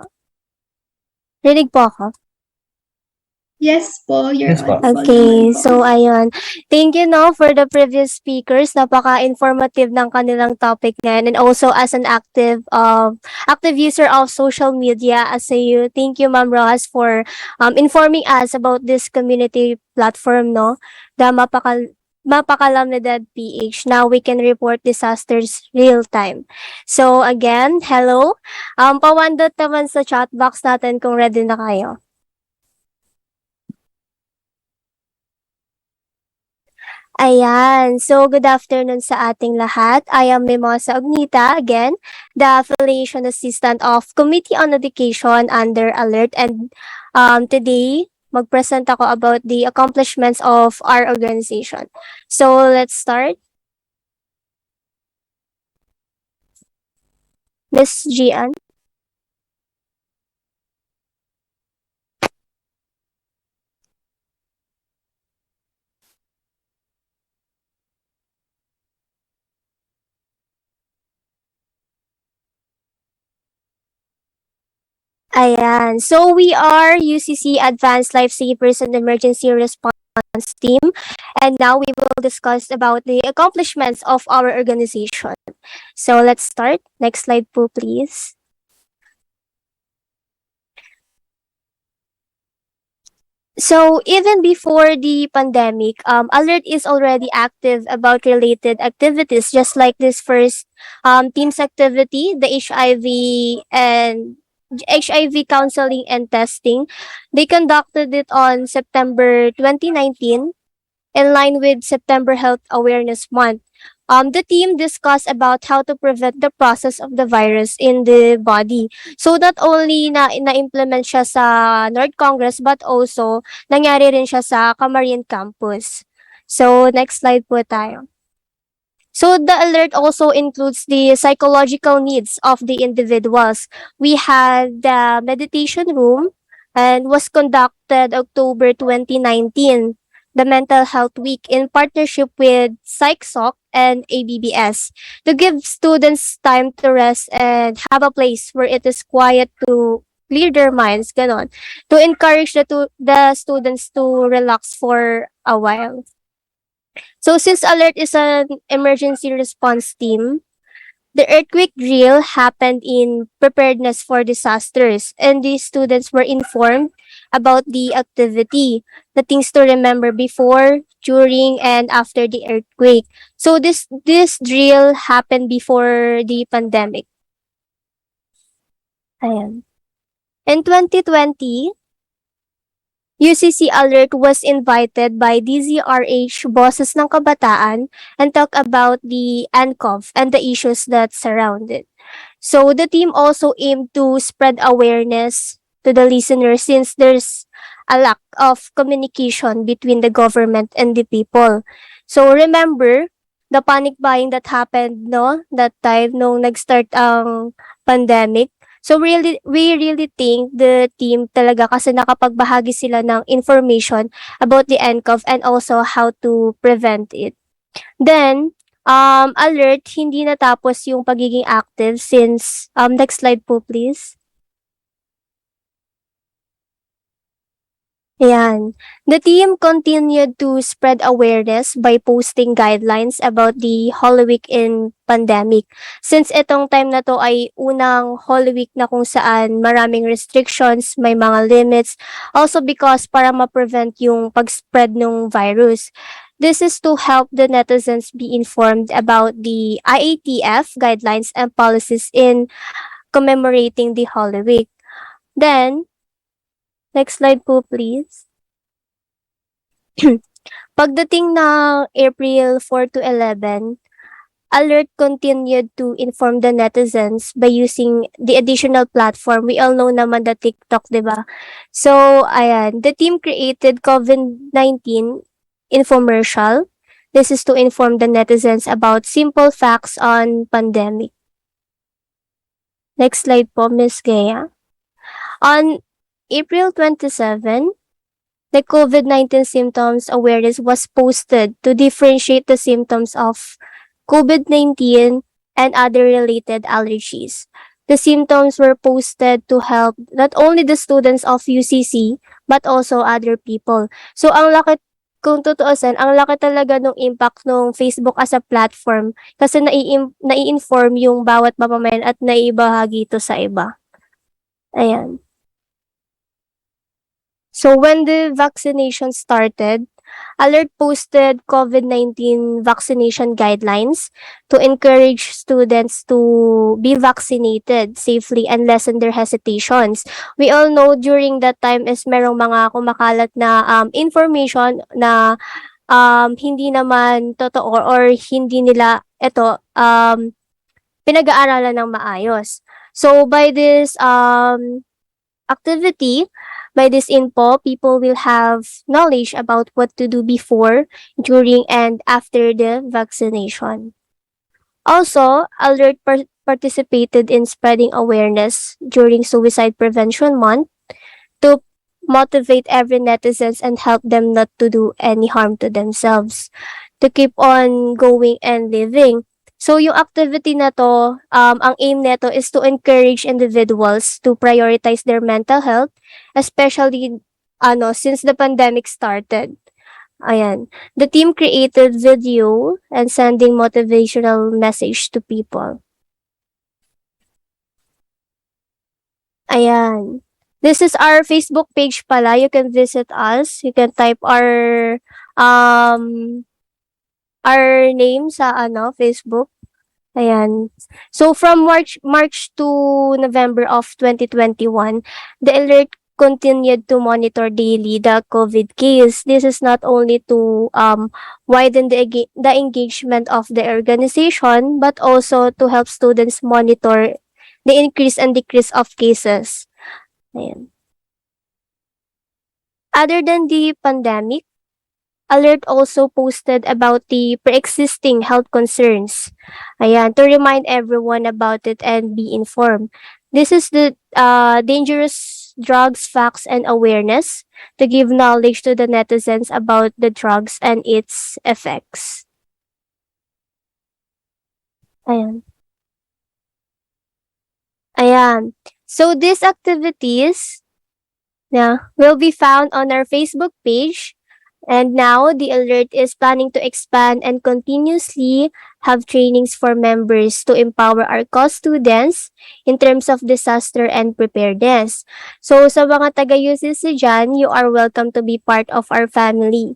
Rinig po ako? Yes po, you're on. Okay, so ayun. Thank you for the previous speakers. Napaka-informative ng kanilang topic ngayon, and also as an active user of social media as a youth. Thank you, Ma'am Rojas, for informing us about this community platform, the MapaKalamidad.ph. Now we can report disasters real time. So again, hello. Pawandot naman sa chat box natin kung ready na kayo. Ayan. So, good afternoon sa ating lahat. I am Mimosa Ognita, again, the Affiliation Assistant of Committee on Education under Alert. And today, mag-present ako about the accomplishments of our organization. So, let's start. Miss Gian. Ayan. So, we are UCC Advanced Life Savers and Emergency Response Team. And now we will discuss about the accomplishments of our organization. So, let's start. Next slide po, please. So, even before the pandemic, Alert is already active about related activities, just like this first team's activity, the HIV counseling and testing. They conducted it on September 2019 in line with September Health Awareness Month. The team discussed about how to prevent the process of the virus in the body. So not only na-implement siya sa North Congress but also nangyari rin siya sa Camarines campus. So next slide po tayo. So the alert also includes the psychological needs of the individuals. We had the meditation room and was conducted October 2019, the Mental Health Week in partnership with PsychSoc and ABBS to give students time to rest and have a place where it is quiet to clear their minds, ganon. To encourage the students to relax for a while. So since Alert is an emergency response team, the earthquake drill happened in preparedness for disasters, and the students were informed about the activity, the things to remember before, during, and after the earthquake. So this drill happened before the pandemic. Ayan. In 2020, UCC Alert was invited by DZRH Boses ng Kabataan and talk about the ANCOV and the issues that surround it. So the team also aimed to spread awareness to the listeners since there's a lack of communication between the government and the people. So remember the panic buying that happened that time nung nag-start ang pandemic. So we really think the team talaga kasi nakapagbahagi sila ng information about the NCOV and also how to prevent it. Then, Alert, hindi natapos yung pagiging active since, next slide po please. Ayan. The team continued to spread awareness by posting guidelines about the Holy Week in pandemic. Since itong time na to ay unang Holy Week na kung saan maraming restrictions, may mga limits, also because para ma-prevent yung pag-spread ng virus. This is to help the netizens be informed about the IATF guidelines and policies in commemorating the Holy Week. Then, next slide po please. Pagdating ng April 4 to 11, Alert continued to inform the netizens by using the additional platform. We all know naman the TikTok, diba? So, ayan, the team created COVID-19 infomercial. This is to inform the netizens about simple facts on pandemic. Next slide po, Ms. Gaya. On April 27, the COVID-19 symptoms awareness was posted to differentiate the symptoms of COVID-19 and other related allergies. The symptoms were posted to help not only the students of UCC but also other people. So ang laki, kung tutuusin, ang laki talaga ng impact ng Facebook as a platform kasi nai-inform yung bawat mamamayan at naibahagi ito sa iba. Ayan. So when the vaccination started, Alert posted COVID-19 vaccination guidelines to encourage students to be vaccinated safely and lessen their hesitations. We all know during that time is merong mga kumakalat na information na hindi naman totoo or hindi nila ito pinag-aaralan ng maayos. So by this activity, by this info, people will have knowledge about what to do before, during, and after the vaccination. Also, Alert participated in spreading awareness during Suicide Prevention Month to motivate every netizens and help them not to do any harm to themselves, to keep on going and living. So yung activity na to, ang aim nito is to encourage individuals to prioritize their mental health, especially since the pandemic started. Ayan. The team created video and sending motivational message to people. Ayan. This is our Facebook page pala. You can visit us. You can type our name sa Facebook. Ayan. So from March to November of 2021, the alert continued to monitor daily the COVID case. This is not only to widen the engagement of the organization, but also to help students monitor the increase and decrease of cases. Ayan. Other than the pandemic, Alert also posted about the pre-existing health concerns. Ayan, to remind everyone about it and be informed. This is the dangerous drugs facts and awareness to give knowledge to the netizens about the drugs and its effects. Ayan. Ayan. So these activities will be found on our Facebook page. And now, the Alert is planning to expand and continuously have trainings for members to empower our co-students in terms of disaster and preparedness. So, sa mga taga-UCC dyan, you are welcome to be part of our family.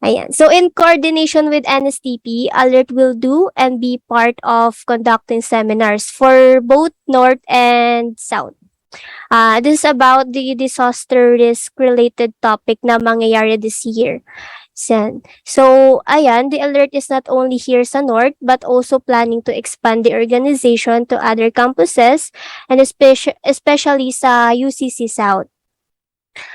Ayan. So, in coordination with NSTP, Alert will do and be part of conducting seminars for both North and South. This is about the disaster risk-related topic na mangyayari this year. So, ayan, the Alert is not only here sa North, but also planning to expand the organization to other campuses, and especially sa UCC South.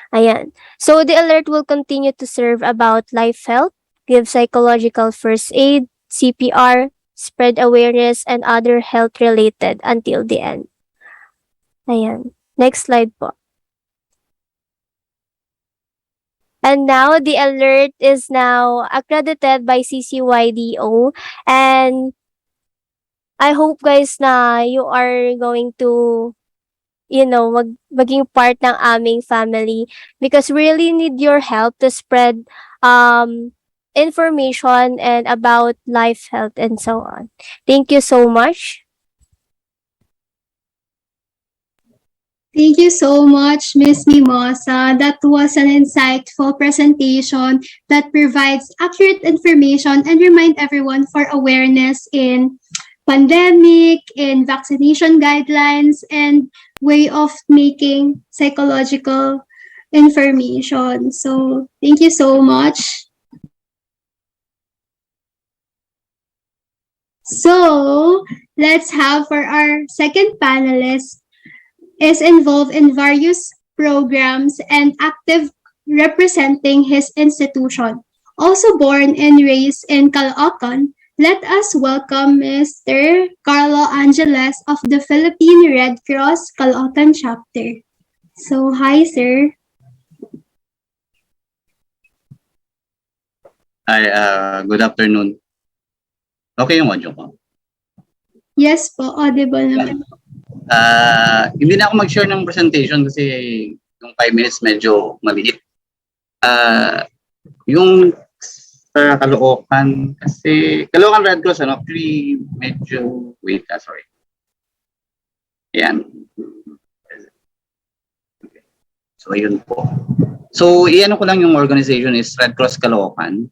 Ayan. So, the Alert will continue to serve about life health, give psychological first aid, CPR, spread awareness, and other health-related until the end. Ayan. Next slide po. And now, the Alert is now accredited by CCYDO. And I hope guys na you are going to, maging part ng aming family, because we really need your help to spread information and about life health and so on. Thank you so much. Thank you so much, Ms. Mimosa. That was an insightful presentation that provides accurate information and remind everyone for awareness in pandemic, in vaccination guidelines, and way of making psychological information. So thank you so much. So let's have for our second panelist is involved in various programs and active representing his institution. Also born and raised in Caloocan, let us welcome Mr. Carlo Angeles of the Philippine Red Cross Caloocan Chapter. So, hi, sir. Hi, good afternoon. Okay yung audio ko? Yes po, audible naman. Hindi na ako mag-share ng presentation kasi yung 5 minutes medyo maliit. Yung sa Caloocan, kasi Caloocan Red Cross, actually medyo, sorry. Ayan. So, yun po. So, iyan ko lang yung organization is Red Cross Caloocan.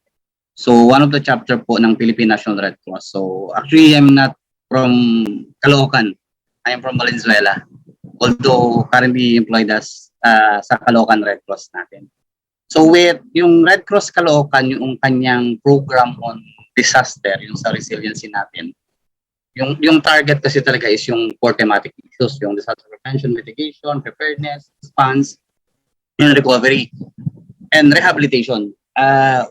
So, one of the chapter po ng Philippine National Red Cross. So, actually, I'm not from Caloocan. I am from Valenzuela. Although, currently employed as sa Caloocan Red Cross natin. So, with yung Red Cross Caloocan, yung kanyang program on disaster, yung sa resiliency natin, yung target kasi talaga is yung 4 thematic issues, yung disaster prevention, mitigation, preparedness, response, and recovery, and rehabilitation.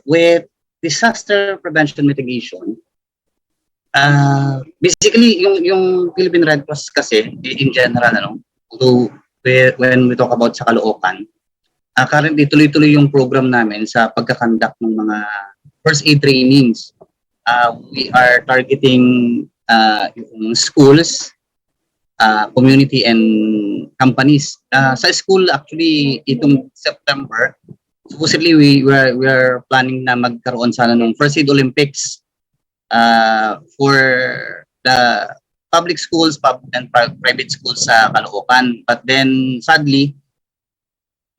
With disaster prevention mitigation, basically yung Philippine Red Cross kasi in general, although when we talk about sa Caloocan, currently tuloy-tuloy yung program namin sa pagkakandak ng mga first aid trainings. We are targeting yung schools, community and companies. Sa school actually itong September, supposedly we are planning na magkaroon sana ng First Aid Olympics for the public schools and private schools sa Caloocan. But then sadly,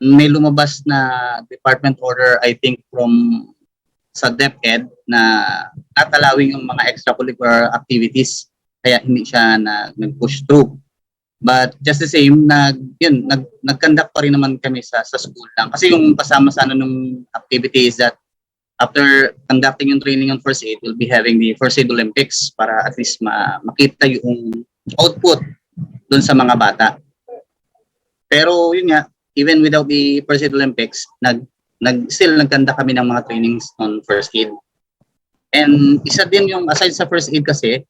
may lumabas na department order, I think from sa DepEd, na not allowing yung mga extracurricular activities, kaya hindi siya nag-push through. But just the same, nag-conduct pa rin naman kami sa school lang. Kasi yung kasama sana nung activity is that after conducting yung training on first aid, we'll be having the First Aid Olympics para at least makita yung output dun sa mga bata. Pero yun nga, even without the First Aid Olympics, still nagkanda kami ng mga trainings on first aid. And isa din yung, aside sa first aid kasi,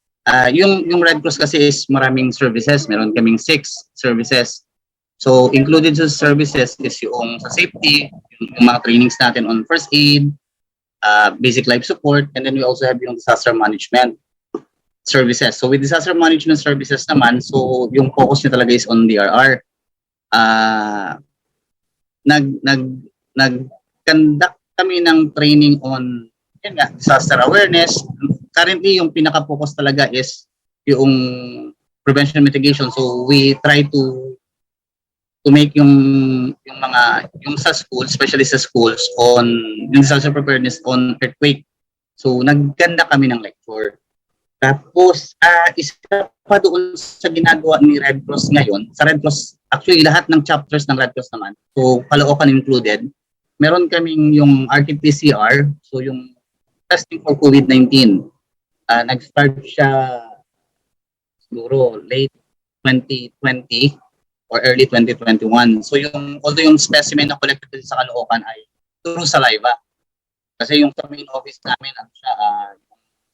yung Red Cross kasi is maraming services. Meron kaming 6 services. So included sa services is yung sa safety, yung mga trainings natin on first aid, basic life support, and then we also have yung disaster management services. So with disaster management services naman, so yung focus niya talaga is on DRR. Nag-conduct kami ng training on disaster awareness. Currently, yung pinaka-focus talaga is yung prevention mitigation. So we try to make yung sa schools, especially sa schools, on disaster preparedness on earthquake. So nagkanda kami ng lecture. Tapos isa pa doon sa ginagawa ni Red Cross ngayon, sa Red Cross, actually lahat ng chapters ng Red Cross naman, so Caloocan included, meron kaming yung RT-PCR, so yung testing for COVID-19. Nag-start siya siguro late 2020 or early 2021. So although yung specimen na collected sa Caloocan ay through saliva. Kasi yung sa main office namin,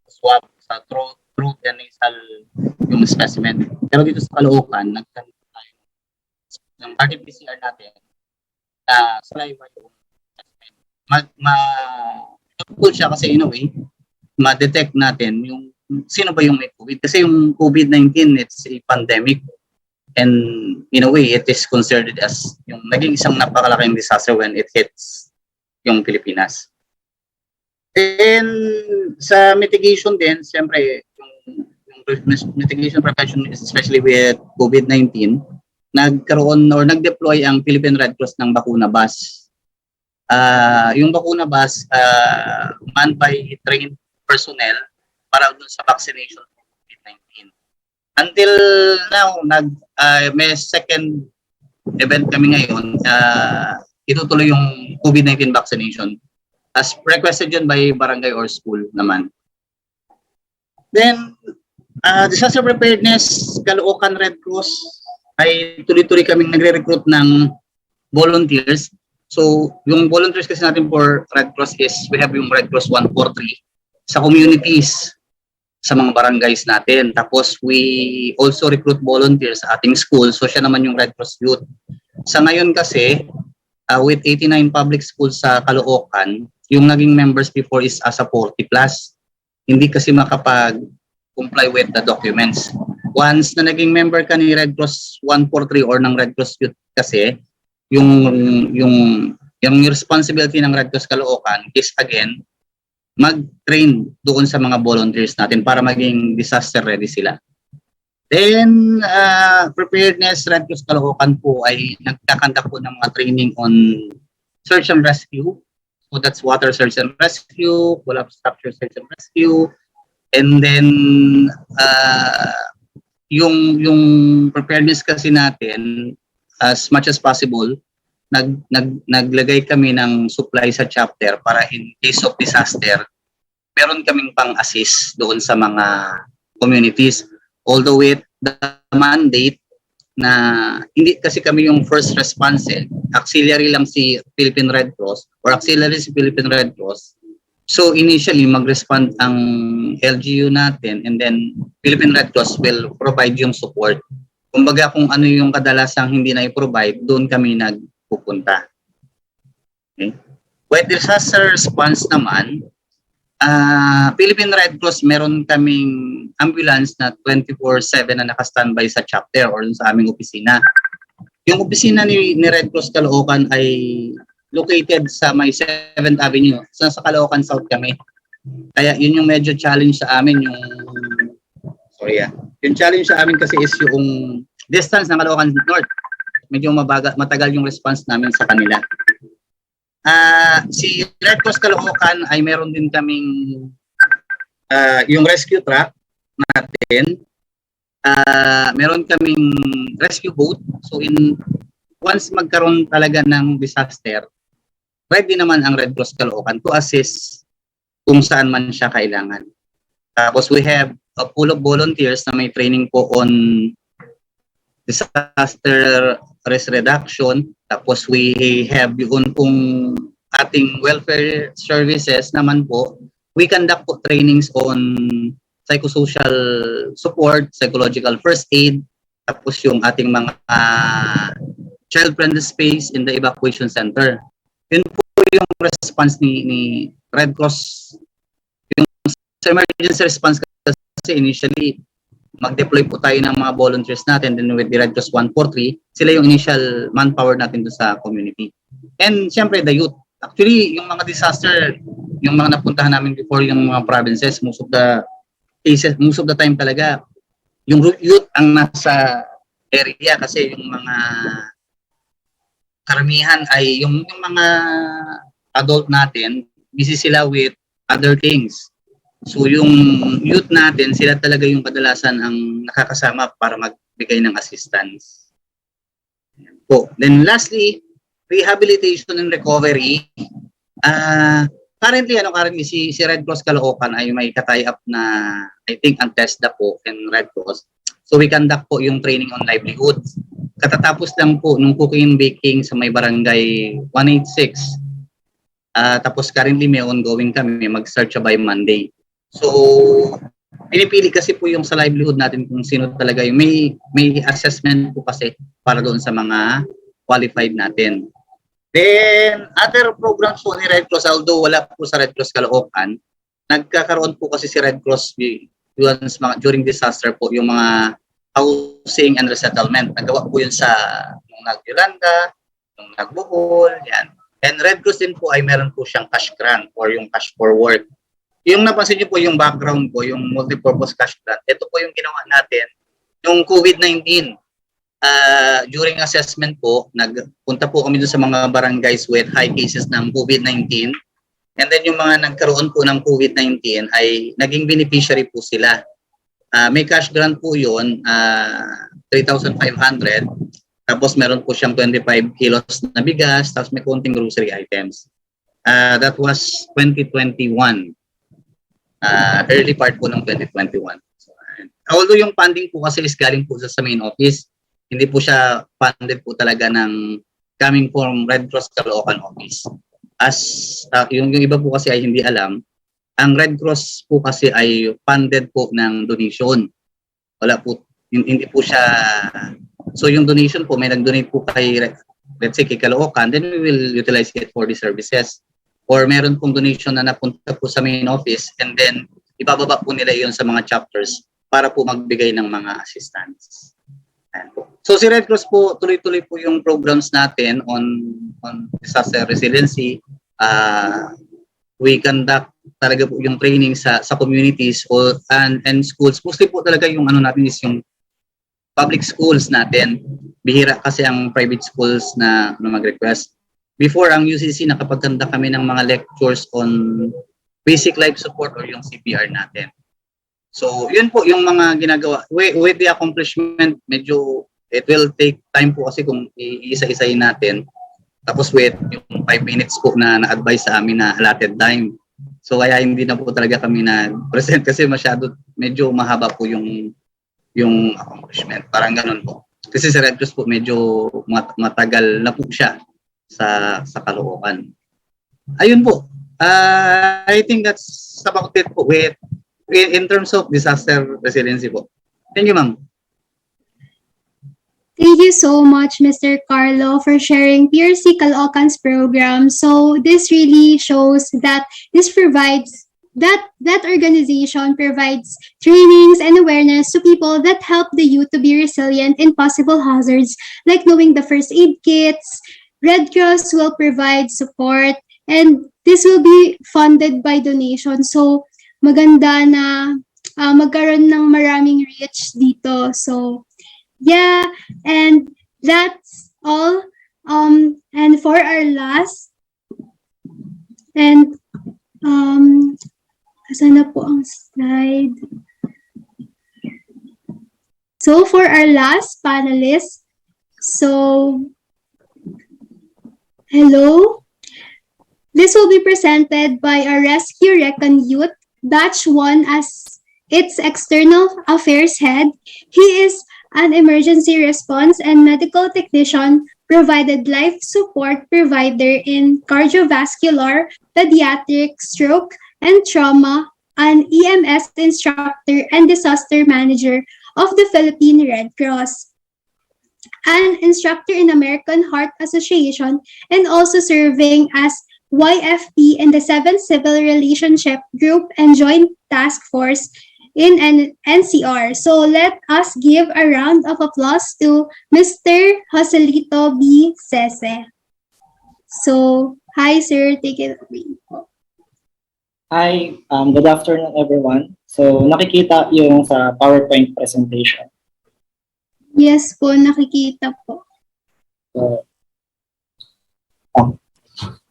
swab sa throat and nasal yung specimen. Pero dito sa Caloocan, nagkanta tayo ng RT-PCR natin na saliva yung specimen. Helpful siya kasi in a way, ma-detect natin yung sino ba yung may COVID. Kasi yung COVID-19, it's a pandemic. And in a way, it is considered as yung naging isang napakalaking disaster when it hits yung Pilipinas. And sa mitigation din, siyempre, yung mitigation prevention, especially with COVID-19, nagkaroon or nag-deploy ang Philippine Red Cross ng bakuna bus. Yung bakuna bus, manned by trained personnel para dun sa vaccination for COVID-19. Until now, may second event kami ngayon, itutuloy yung COVID-19 vaccination as requested yun by barangay or school naman. Then, disaster preparedness, Caloocan Red Cross, ay tuloy-tuloy kaming nagre-recruit ng volunteers. So, yung volunteers kasi natin for Red Cross is, we have yung Red Cross 143 sa communities, sa mga barangays natin. Tapos, we also recruit volunteers sa ating school. So, siya naman yung Red Cross Youth. Sa ngayon kasi, with 89 public schools sa Caloocan, yung naging members before is as a 40 plus. Hindi kasi makapag-comply with the documents. Once na naging member ka ni Red Cross 143 or ng Red Cross Youth kasi, yung responsibility ng Red Cross Caloocan is again, mag-train doon sa mga volunteers natin para maging disaster ready sila. Then, preparedness, Red Cross Caloocan po ay nagkakanta po ng mga training on search and rescue. So that's water search and rescue, collapse structure search and rescue. And then, yung preparedness kasi natin, as much as possible, naglagay kami ng supply sa chapter para in case of disaster, meron kaming pang-assist doon sa mga communities. Although with the mandate na hindi kasi kami yung first response, auxiliary lang si Philippine Red Cross or auxiliary si Philippine Red Cross. So initially mag-respond ang LGU natin and then Philippine Red Cross will provide yung support. Kumbaga kung ano yung kadalasang hindi na i-provide, doon kami nagpupunta. Okay. With disaster response naman, Philippine Red Cross, meron kaming ambulance na 24/7 na naka-standby sa chapter or sa aming opisina. Yung opisina ni Red Cross Caloocan ay located sa may 7th Avenue. Sa Caloocan South kami. Kaya yun yung medyo challenge sa amin. Yung challenge sa amin kasi is yung distance ng Caloocan North. Medyo matagal yung response namin sa kanila. Si Red Cross Caloocan ay meron din kaming yung rescue truck natin. Meron kaming rescue boat. So once magkaroon talaga ng disaster, ready naman ang Red Cross Caloocan to assist kung saan man siya kailangan. Tapos we have a pool of volunteers na may training po on disaster risk reduction. Tapos we have yun kung ating welfare services naman po, we conduct po trainings on psychosocial support, psychological first aid, tapos yung ating mga child-friendly space in the evacuation center. Yun po yung response ni Red Cross. Yung sa emergency response kasi initially, mag-deploy po tayo ng mga volunteers natin, then with the Red Cross 143, sila yung initial manpower natin doon sa community. And siyempre, the youth. Actually, yung mga disaster, yung mga napuntahan namin before, yung mga provinces, most of the cases, most of the time talaga, yung youth ang nasa area kasi yung mga karamihan ay yung mga adult natin, busy sila with other things. So yung youth natin, sila talaga yung kadalasan ang nakakasama para magbigay ng assistance. Then lastly, rehabilitation and recovery. Currently si Red Cross Caloocan ay may ka-tie up na I think ang TESDA po and Red Cross. So we conduct po yung training on livelihood. Katatapos lang po nung cooking and baking sa may barangay 186. Tapos currently may ongoing kami, mag-start siya by Monday. So, pinipili kasi po yung sa livelihood natin kung sino talaga yung may assessment po kasi para doon sa mga qualified natin. Then, other programs po ni Red Cross, although wala po sa Red Cross Caloocan, nagkakaroon po kasi si Red Cross during disaster po yung mga housing and resettlement. Nagawa po yun sa yung Nag-Yolanda, yung Nagbuhol, yan. And Red Cross din po ay meron po siyang cash grant or yung cash for work. Yung napansin niyo po yung background ko, yung multipurpose cash grant, ito po yung ginawa natin, yung COVID-19. During assessment po, nagpunta po kami doon sa mga barangays with high cases ng COVID-19. And then yung mga nagkaroon po ng COVID-19 ay naging beneficiary po sila. May cash grant po yun, 3,500. Tapos meron po siyang 25 kilos na bigas, tapos may konting grocery items. That was 2021. Early part po ng 2021. So, although yung funding po kasi is galing po sa main office, hindi po siya funded po talaga ng coming from Red Cross Caloocan office. As yung iba po kasi ay hindi alam, ang Red Cross po kasi ay funded po ng donation. Wala po, hindi po siya, so yung donation po, may nag-donate po kay, let's say kay Caloocan, then we will utilize it for the services. Or meron pong donation na napunta po sa main office and then ibababa po nila yun sa mga chapters para po magbigay ng mga assistance. So si Red Cross po, tuloy-tuloy po yung programs natin on disaster resiliency. We conduct talaga po yung training sa communities and schools. Mostly po talaga yung ano natin is yung public schools natin. Bihira kasi ang private schools na mag-request. Before, ang UCC nakapagkanta kami ng mga lectures on basic life support or yung CPR natin. So, yun po yung mga ginagawa. With the accomplishment, medyo it will take time po kasi kung iisa-isayin natin. Tapos with yung 5 minutes po na na-advise sa amin na allotted time. So, kaya hindi na po talaga kami nag-present kasi medyo mahaba po yung accomplishment. Parang ganun po. Kasi sa Red Cross po, medyo matagal na po siya sa Caloocan. Ayun po. I think that's about it po in terms of disaster resiliency po. Thank you, ma'am. Thank you so much, Mr. Carlo, for sharing PRC Caloocan's program. So this really shows that this provides that organization provides trainings and awareness to people that help the youth to be resilient in possible hazards, like knowing the first aid kits. Red Cross will provide support, and this will be funded by donation. So maganda na magkaroon ng maraming reach dito. So yeah, and that's all. And for our last, and asan na po ang slide? So for our last panelist, so hello. This will be presented by our Rescue Recon Youth, Batch 1 as its External Affairs Head. He is an emergency response and medical technician, provided life support provider in cardiovascular, pediatric, stroke, and trauma, an EMS instructor and disaster manager of the Philippine Red Cross, an instructor in American Heart Association, and also serving as YFP in the 7th Civil Relationship Group and Joint Task Force in NCR. So let us give a round of applause to Mr. Joselito B. Sese. So, hi sir, take it away. Hi, good afternoon everyone. So nakikita yung sa PowerPoint presentation. Yes po, nakikita po.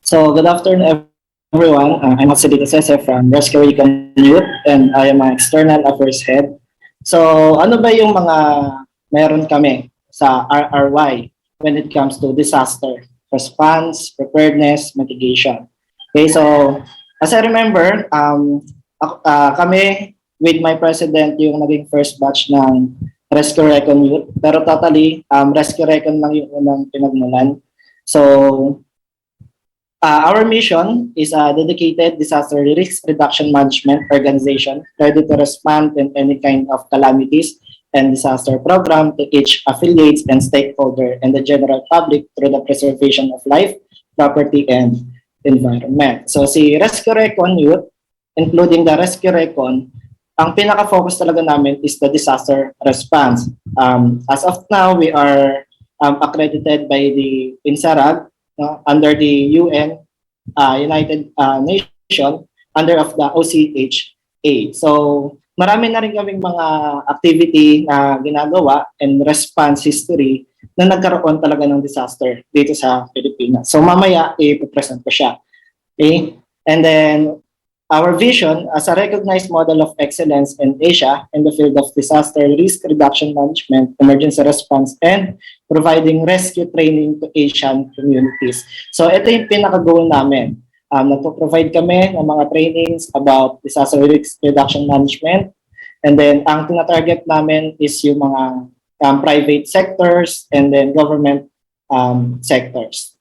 So good afternoon everyone. I'm Joselito Sese from Recon Youth and I am an External Affairs Head. So ano ba yung mga meron kami sa RRY when it comes to disaster response, preparedness, mitigation? Okay, so as I remember, kami with my president yung naging first batch ng Rescue Recon Youth. Pero totally, Rescue Recon lang yung unang pinagmulan. So, our mission is a dedicated disaster risk reduction management organization ready to respond in any kind of calamities and disaster program to each affiliates and stakeholder and the general public through the preservation of life, property, and environment. So si Rescue Recon Youth, including the Rescue Recon, ang pinaka-focus talaga namin is the disaster response. As of now, we are accredited by the INSARAG, under the UN, United Nations, under of the OCHA. So marami na rin kaming mga activity na ginagawa and response history na nagkaroon talaga ng disaster dito sa Pilipinas. So mamaya, i-present ko siya. Okay? And then, our vision as a recognized model of excellence in Asia in the field of disaster risk reduction management, emergency response, and providing rescue training to Asian communities. So ito yung pinaka-goal namin. Nagpo-provide kami ng mga trainings about disaster risk reduction management. And then ang tina-target namin is yung mga private sectors and then government sectors.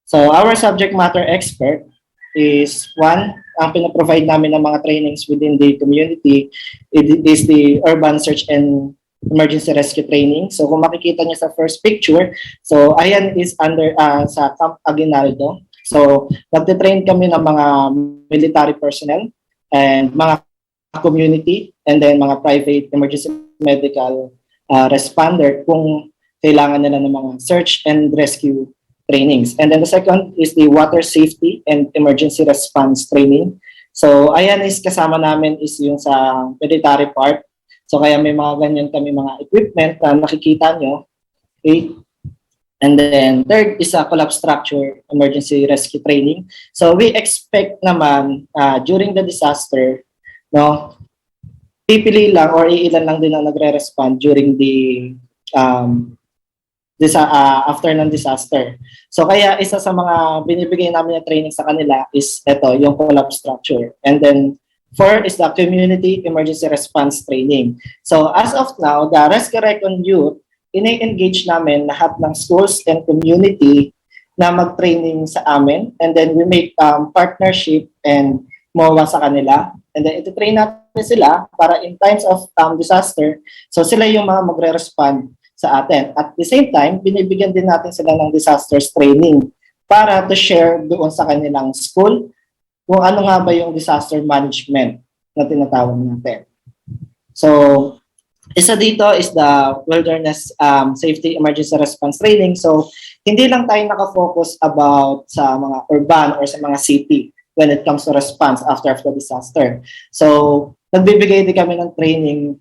So our subject matter expert is one, ang pinaprovide namin ng mga trainings within the community is the urban search and emergency rescue training. So kung makikita niyo sa first picture, so ayan is under sa Camp Aguinaldo. So nagte-train kami ng mga military personnel and mga community and then mga private emergency medical responder kung kailangan nila ng mga search and rescue trainings. And then the second is the water safety and emergency response training. So ayan is kasama namin is yung sa military part. So kaya may mga ganyan kami mga equipment na nakikita nyo. Okay? And then third is a collapse structure emergency rescue training. So we expect naman during the disaster, no, pipili lang or iilan lang din ang nagre-respond during the after ng disaster. So kaya isa sa mga binibigay namin na training sa kanila is ito, yung collapse structure. And then four is the community emergency response training. So as of now, the Rescue Recon Youth, ini-engage namin lahat ng schools and community na mag-training sa amin. And then we make partnership and MOA sa kanila. And then ito-train natin sila para in times of disaster, so sila yung mga magre-respond sa atin. At the same time, binibigyan din natin sila ng disasters training para to share doon sa kanilang school kung ano nga ba yung disaster management na tinatawag natin. So, isa dito is the Wilderness Safety Emergency Response Training. So, hindi lang tayo nakafocus about sa mga urban or sa mga city when it comes to response after the disaster. So, nagbibigay din kami ng training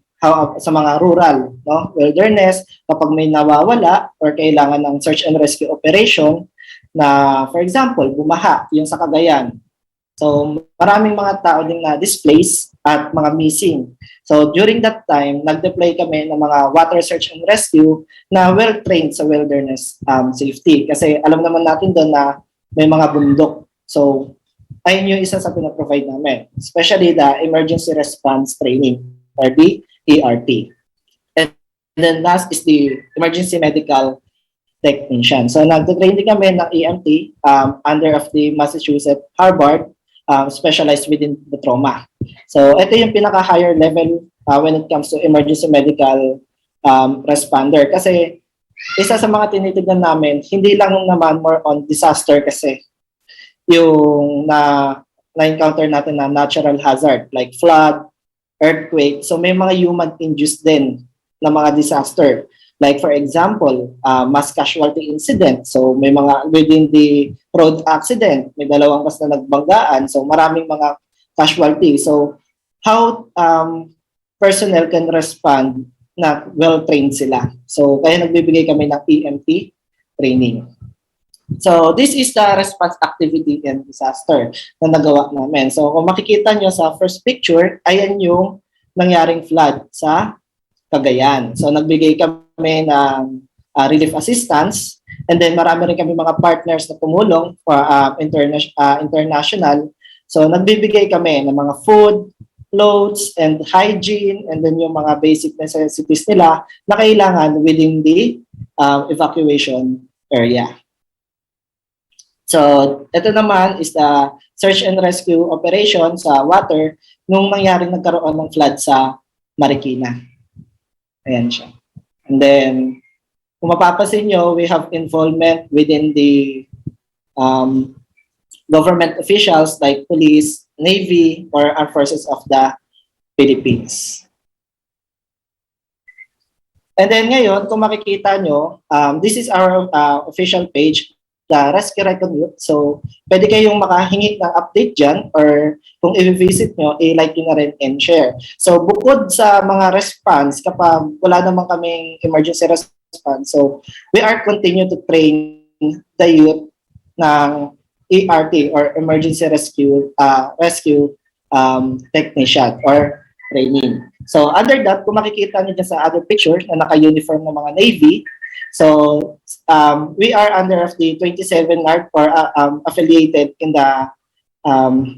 sa mga rural, no? Wilderness, kapag may nawawala or kailangan ng search and rescue operation na, for example, bumaha, yung sa Cagayan. So, maraming mga tao din na displaced at mga missing. So, during that time, nag-deploy kami ng mga water search and rescue na well-trained sa wilderness safety. Kasi alam naman natin doon na may mga bundok. So, ayun yung isa sa pinaprovide namin. Especially the emergency response training or the ERT. And then last is the emergency medical technician. So, nag-train din kami ng EMT under of the Massachusetts Harvard, specialized within the trauma. So, ito yung pinaka-higher level when it comes to emergency medical responder. Kasi, isa sa mga tinitignan namin, hindi lang naman more on disaster kasi yung na-encounter natin na natural hazard like flood, earthquake. So, may mga human-induced din na mga disaster. Like for example, mass casualty incident. So may mga within the road accident, may dalawang bus na nagbanggaan. So maraming mga casualty. So how personnel can respond na well-trained sila. So kaya nagbibigay kami ng EMT training. So this is the response activity and disaster na nagawa namin. So kung makikita nyo sa first picture, ayan yung nangyaring flood sa Cagayan. So nagbigay kami ng relief assistance, and then marami rin kami mga partners na tumulong for international. So nagbibigay kami ng mga food, clothes, and hygiene, and then yung mga basic necessities nila na kailangan within the evacuation area. So ito naman is the search and rescue operation sa water nung nangyaring nagkaroon ng flood sa Marikina. Ayan siya. And then, kung mapapasin nyo, we have involvement within the government officials like police, Navy, or Armed Forces of the Philippines. And then ngayon, kung makikita nyo, this is our official page, the Rescue Recon Youth. So, pwede kayong makahingi ng update dyan or kung i-visit nyo, i-like nyo na rin and share. So, bukod sa mga response, kapag wala naman kaming emergency response, so we are continue to train the youth ng ERT or emergency rescue technician or training. So, under that, kung makikita nyo dyan sa other picture na naka-uniform ng mga Navy, so we are under of the 27 NARC or affiliated in the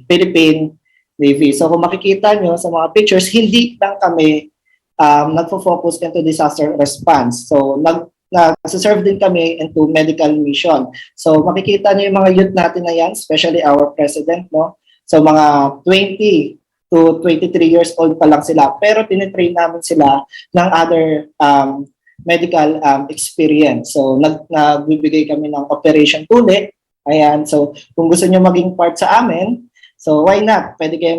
Philippine Navy. So kung makikita nyo sa mga pictures, hindi lang kami nagfo-focus into disaster response. So nag-serve din kami into medical mission. So makikita nyo yung mga youth natin na yan, especially our president, no? So mga 20 to 23 years old pa lang sila, pero tinitrain namin sila ng other medical experience. So nagbibigay kami ng operation tuli. Ayan, so kung gusto niyo maging part sa amin, so why not? Pwede kayo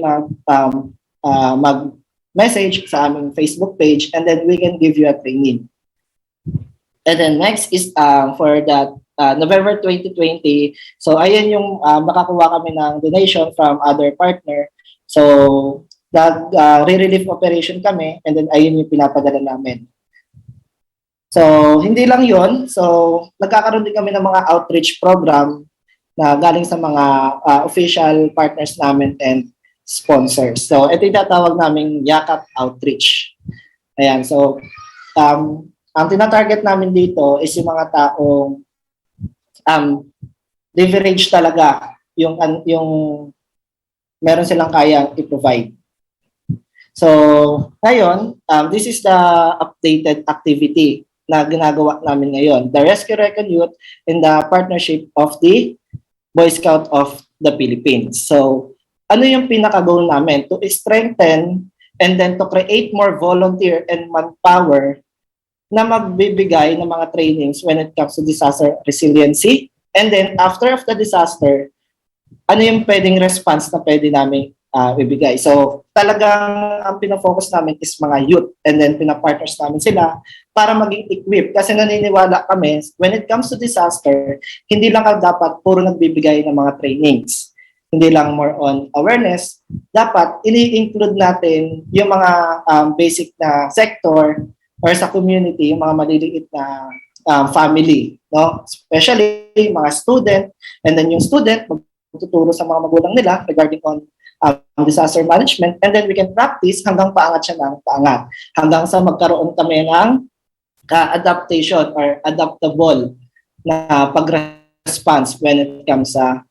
mag-message sa aming Facebook page and then we can give you a training. And then next is for that November 2020. So ayan yung makakuha kami ng donation from other partner. So Re-relief operation kami, and then ayun yung pinapadala namin. So, hindi lang yon. So, nagkakaroon din kami ng mga outreach program na galing sa mga official partners namin and sponsors. So, ito yung tatawag naming Yakap Outreach. Ayan, so, ang tinatarget namin dito is yung mga taong leverage talaga yung meron silang kayang i-provide. So, ngayon, this is the updated activity na ginagawa namin ngayon. The Rescue Recon Youth in the partnership of the Boy Scout of the Philippines. So, ano yung pinaka-goal namin? To strengthen and then to create more volunteer and manpower na magbibigay ng mga trainings when it comes to disaster resiliency. And then, after of the disaster, ano yung pwedeng response na pwede namin ibigay. So, talagang ang pinafocus namin is mga youth, and then pinapartners namin sila para maging equipped. Kasi naniniwala kami, when it comes to disaster, hindi lang dapat puro nagbibigay ng mga trainings. Hindi lang more on awareness. Dapat ini-include natin yung mga basic na sector or sa community, yung mga maliliit na family, no? Especially mga student, and then yung student magtuturo sa mga magulang nila regarding on disaster management, and then we can practice hanggang paangat siya ng paangat. Hanggang sa magkaroon kami ng adaptation or adaptable na pag-response when it comes sa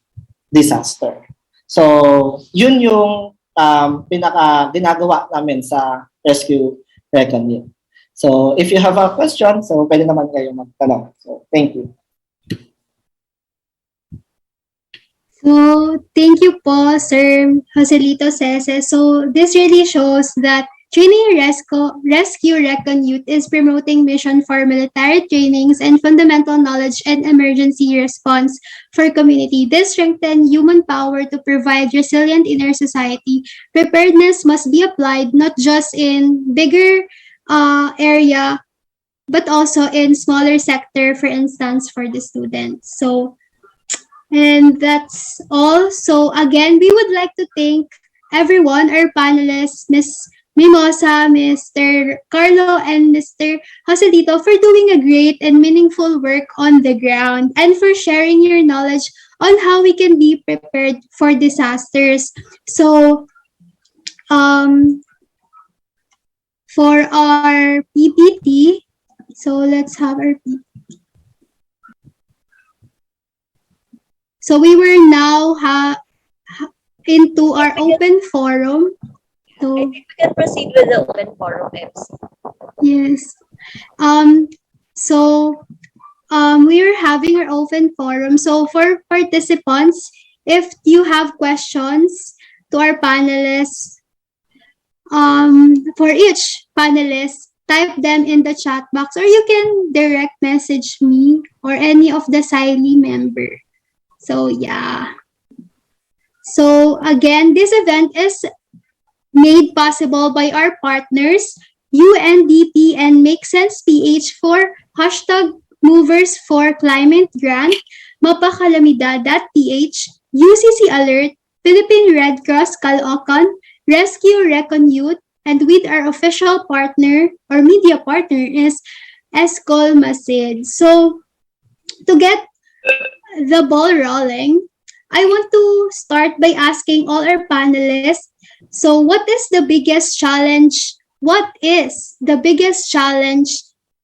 disaster. So, yun yung ginagawa namin sa Rescue Recon. So, if you have a question, so pwede naman kayo magtanong. So, thank you. So, thank you po, Sir Joselito Sese. So, this really shows that training Rescue Recon Youth is promoting mission for military trainings and fundamental knowledge and emergency response for community. This strengthens human power to provide resilient inner society. Preparedness must be applied not just in bigger area, but also in smaller sector, for instance, for the students. So, and that's all. So again, we would like to thank everyone, our panelists, Ms. Mimosa, Mr. Carlo, and Mr. Joselito for doing a great and meaningful work on the ground and for sharing your knowledge on how we can be prepared for disasters. So, for our PPT, so let's have our PPT. So we will now into our open forum. So I think we can proceed with the open forum, MC. yes. We are having our open forum. So for participants, if you have questions to our panelists, for each panelist, type them in the chat box, or you can direct message me or any of the CYLI member. So yeah. So again, this event is made possible by our partners, UNDP and Makesense PH for #Movers for Climate Grant, MapaKalamidad.ph, UCC Alert, Philippine Red Cross Caloocan, Rescue Recon Youth, and with our official partner or media partner is IskulMasid. So to get the ball rolling, I want to start by asking all our panelists, so what is the biggest challenge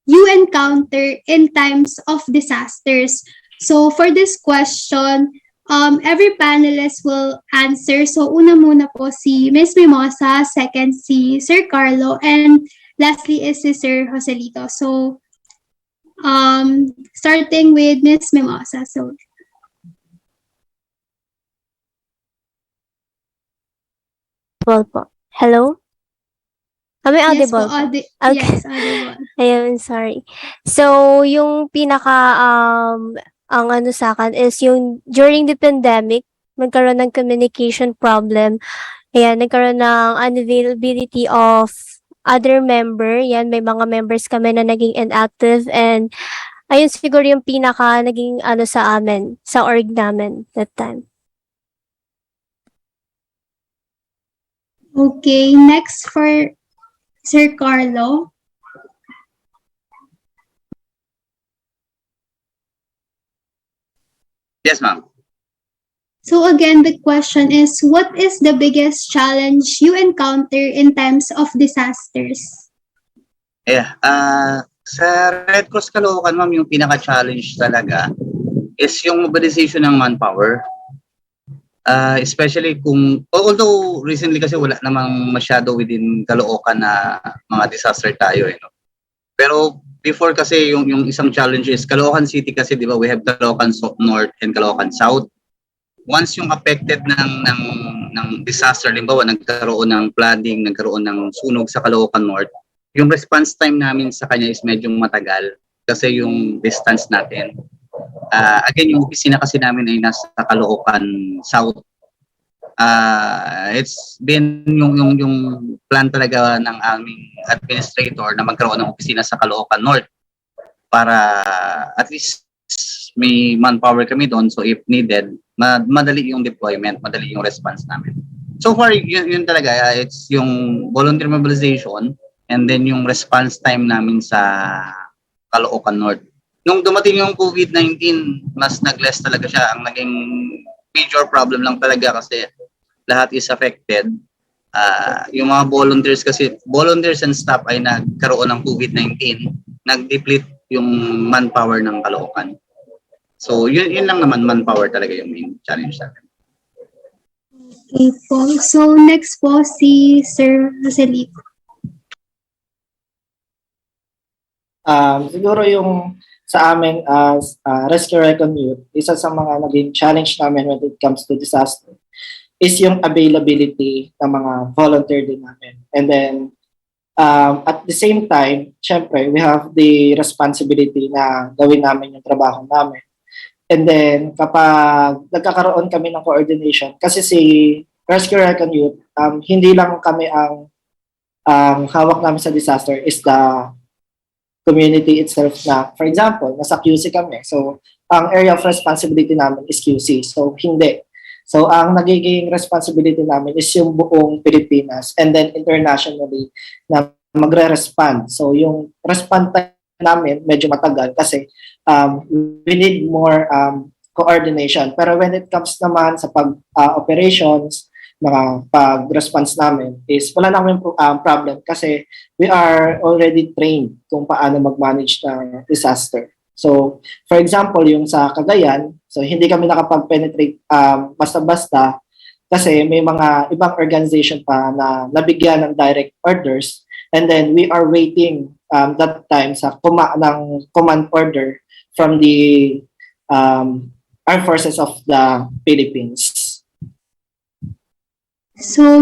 you encounter in times of disasters? So for this question, every panelist will answer. So una muna po si Ms. Mimosa, second si Sir Carlo, and lastly is si Sir Joselito. So starting with Ms. Mimosa. So po. Hello? Kami yes po, audible? Okay. yes, audible. Ayun, sorry. So, yung ang ano sa akin is yung during the pandemic, nagkaroon ng communication problem. Ayan, nagkaroon ng unavailability of other member. Yan, may mga members kami na naging inactive, and ayun siguro yung naging ano sa amin, sa org namin that time. Okay, next for Sir Carlo. Yes, ma'am. So again, the question is, what is the biggest challenge you encounter in times of disasters? Yeah. Sa Red Cross Caloocan, ma'am, yung pinaka-challenge talaga is yung mobilization ng manpower. Especially although recently kasi wala namang masyado within Caloocan na mga disaster tayo. No? Pero before kasi yung isang challenge is Caloocan City kasi, di ba, we have Caloocan North and Caloocan South. Once yung affected ng disaster, limbawa nagkaroon ng flooding, nagkaroon ng sunog sa Caloocan North, yung response time namin sa kanya is medyo matagal kasi yung distance natin. Again, yung opisina kasi namin ay nasa Caloocan South. It's been yung plan talaga ng aming administrator na magkaroon ng opisina sa Caloocan North para at least may manpower kami doon, so if needed, madali yung deployment, madali yung response namin. So far, yun talaga, it's yung volunteer mobilization and then yung response time namin sa Caloocan North. Nung dumating yung COVID-19, mas nag-less talaga siya. Ang naging major problem lang talaga kasi lahat is affected. Yung mga volunteers and staff ay nagkaroon ng COVID-19, nag-deplete yung manpower ng Caloocan. So yun lang naman, manpower talaga yung main challenge natin. Okay po. So next po si Sir Joselito. Siguro yung sa amin as Rescue Recon Youth, isa sa mga naging challenge namin when it comes to disaster is yung availability ng mga volunteer din namin. And then, at the same time, syempre, we have the responsibility na gawin namin yung trabaho namin. And then, kapag nagkakaroon kami ng coordination, kasi si Rescue Recon Youth, hindi lang kami ang hawak namin sa disaster is the community itself na, for example, nasa QC kami. So, ang area of responsibility namin is QC. So, hindi. So, ang nagiging responsibility namin is yung buong Pilipinas and then internationally na magre-respond. So, yung respond time namin medyo matagal kasi we need more coordination. Pero when it comes naman sa operations, pag-response namin is wala namin problem kasi we are already trained kung paano mag-manage ng disaster. So, for example, yung sa Cagayan, so hindi kami nakapag-penetrate basta-basta kasi may mga ibang organization pa na nabigyan ng direct orders and then we are waiting that time sa ng command order from the Armed Forces of the Philippines. So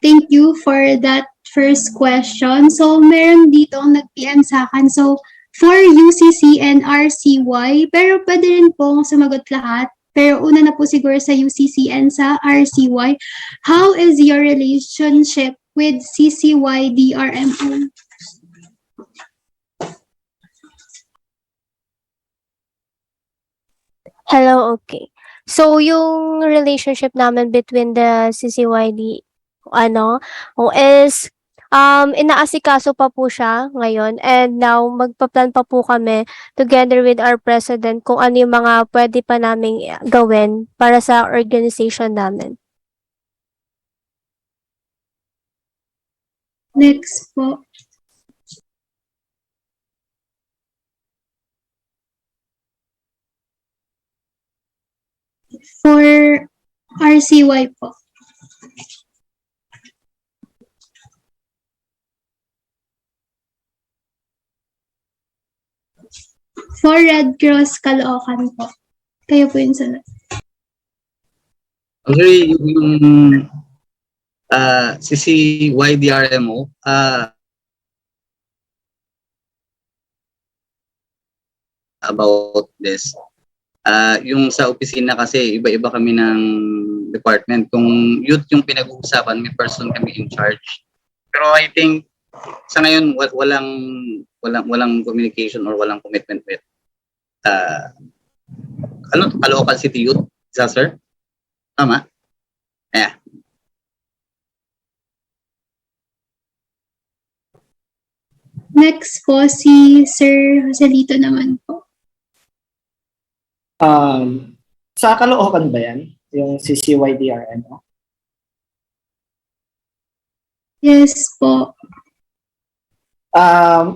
thank you for that first question. So meron dito ang nag-PM sa akin. So for UCC and RCY, pero pwede rin pong sumagot lahat. Pero una na po siguro sa UCC and sa RCY. How is your relationship with CCY DRMO? Hello, okay. So, yung relationship namin between the CCYD, is, inaasikaso pa po siya ngayon and now magpa-plan pa po kami together with our president kung ano yung mga pwede pa naming gawin para sa organization namin. Next po. For RCY po. For Red Cross Caloocan po. Kayo po yung sunod. Actually, yung CCYDRMO, about this. Yung sa opisina kasi, iba-iba kami ng department. Kung youth yung pinag-uusapan, may person kami in charge. Pero I think, sa ngayon, walang communication or walang commitment with Caloocan City Youth, sir? Tama? Yeah. Next po, si Sir Joselito naman po. Sa Caloocan ba yan? Yung CCYDRMO? Yes po.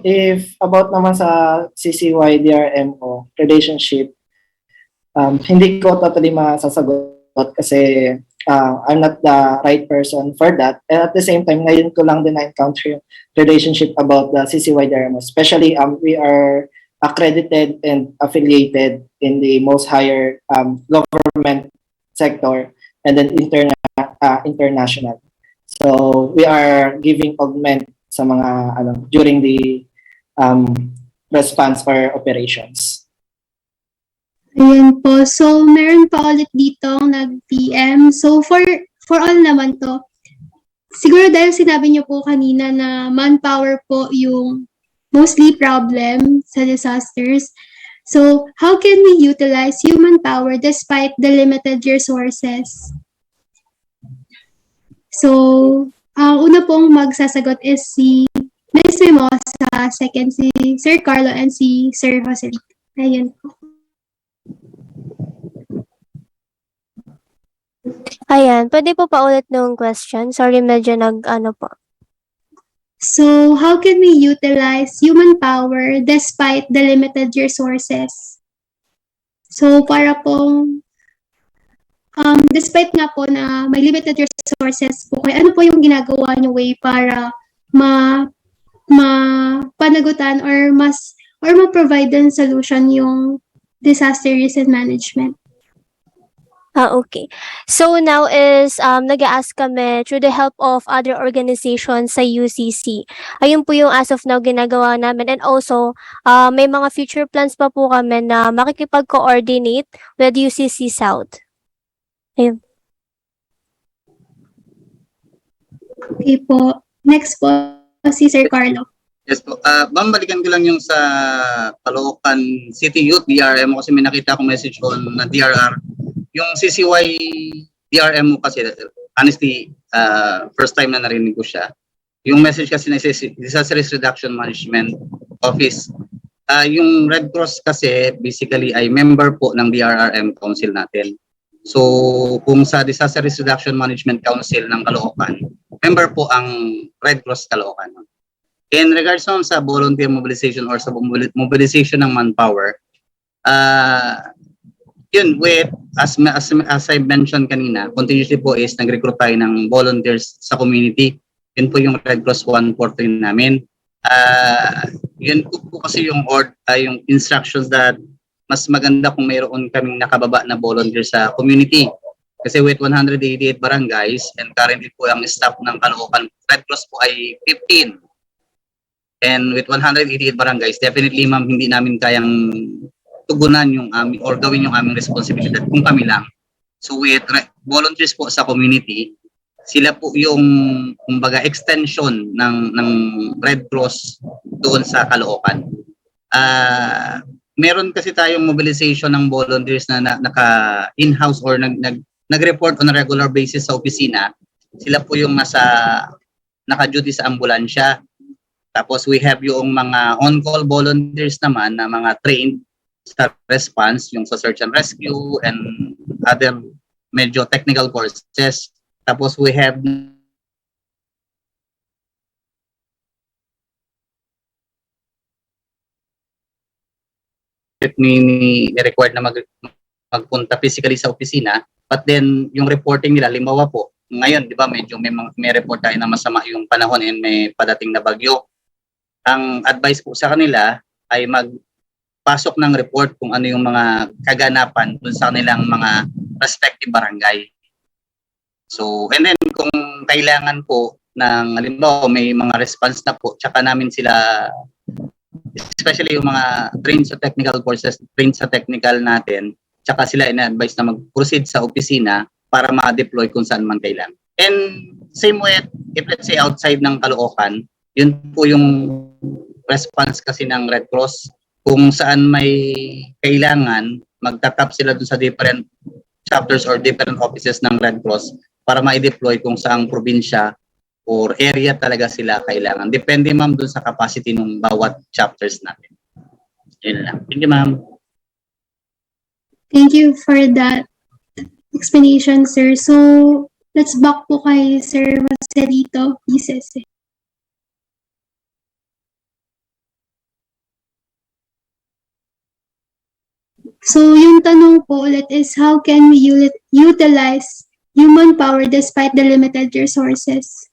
If about naman sa CCYDRMO relationship, hindi ko totally masasagot kasi I'm not the right person for that. And at the same time, ngayon ko lang din na-encounter yung relationship about the CCYDRMO. Especially, we are accredited and affiliated in the most higher government sector and then international. So we are giving augment sa mga during the response or operations. Ayan po. So, meron pa ulit dito nag-PM. So, for all naman to, siguro dahil sinabi niyo po kanina na manpower po yung mostly problem sa disasters. So, how can we utilize human power despite the limited resources? So, una pong magsasagot is si Ms. Mimosa, second si Sir Carlo, and si Sir Jose. Ayan po. Ayan, pwede po paulit nung question? Sorry, medyo po. So, how can we utilize human power despite the limited resources? So, para pong, despite nga po na may limited resources po, ano po yung ginagawa niyo way para mapanagutan or ma-provide ng solution yung disaster risk and management? Okay. So now is nag-a-ask kami through the help of other organizations sa UCC. Ayun po yung as of now ginagawa namin, and also may mga future plans pa po kami na makikipag-coordinate with UCC South. Ayun. Okay po. Next po, si Sir Carlo. Yes po. Ma'am, balikan ko lang yung sa Caloocan City Youth, DRM, kasi may nakita akong message on na DRR. Yung CCY DRM mo kasi, honestly, first time na narinig ko siya. Yung message kasi na Disaster Risk Reduction Management Office. Yung Red Cross kasi, basically, ay member po ng DRRM Council natin. So, kung sa Disaster Risk Reduction Management Council ng Caloocan, member po ang Red Cross Caloocan. In regards naman sa volunteer mobilization or sa mobilization ng manpower, yun, as I mentioned kanina, continuously po is nag-recruit tayo ng volunteers sa community. Yun po yung Red Cross 143 namin. Yun po kasi yung instructions that mas maganda kung mayroon kaming nakababa na volunteers sa community. Kasi with 188 barangays and currently po ang staff ng Caloocan Red Cross po ay 15. And with 188 barangays, definitely ma'am, hindi namin kayang tugunan yung aming or gawin yung aming responsibilidad kung kami lang. So with volunteers po sa community, sila po yung kumbaga extension ng Red Cross doon sa Caloocan. Meron kasi tayong mobilization ng volunteers na naka in-house or nag-report on a regular basis sa opisina. Sila po yung naka-duty sa ambulansya. Tapos we have yung mga on-call volunteers naman na mga trained sa response, yung sa search and rescue and other medyo technical courses. Tapos we have required na magpunta physically sa opisina, but then yung reporting nila, limawa po, ngayon, di ba, medyo may report tayo na masama yung panahon and may padating na bagyo. Ang advice po sa kanila ay pasok ng report kung ano yung mga kaganapan dun sa kanilang mga respective barangay. So, and then kung kailangan po ng halimbawa may mga response na po, tsaka namin sila, especially yung mga trained sa technical courses, trained sa technical natin, tsaka sila ina-advise na mag-proceed sa opisina para ma-deploy kung saan man kailangan. And same way, if let's say outside ng Caloocan, yun po yung response kasi ng Red Cross. Kung saan may kailangan, magtatap sila dun sa different chapters or different offices ng Red Cross para ma-deploy kung saang probinsya or area talaga sila kailangan. Depende ma'am dun sa capacity ng bawat chapters natin. Yun lang. Thank you ma'am. Thank you for that explanation, sir. So, let's back po kay Sir Marcelito Ises. So, yung tanong po ulit is, how can we utilize human power despite the limited resources?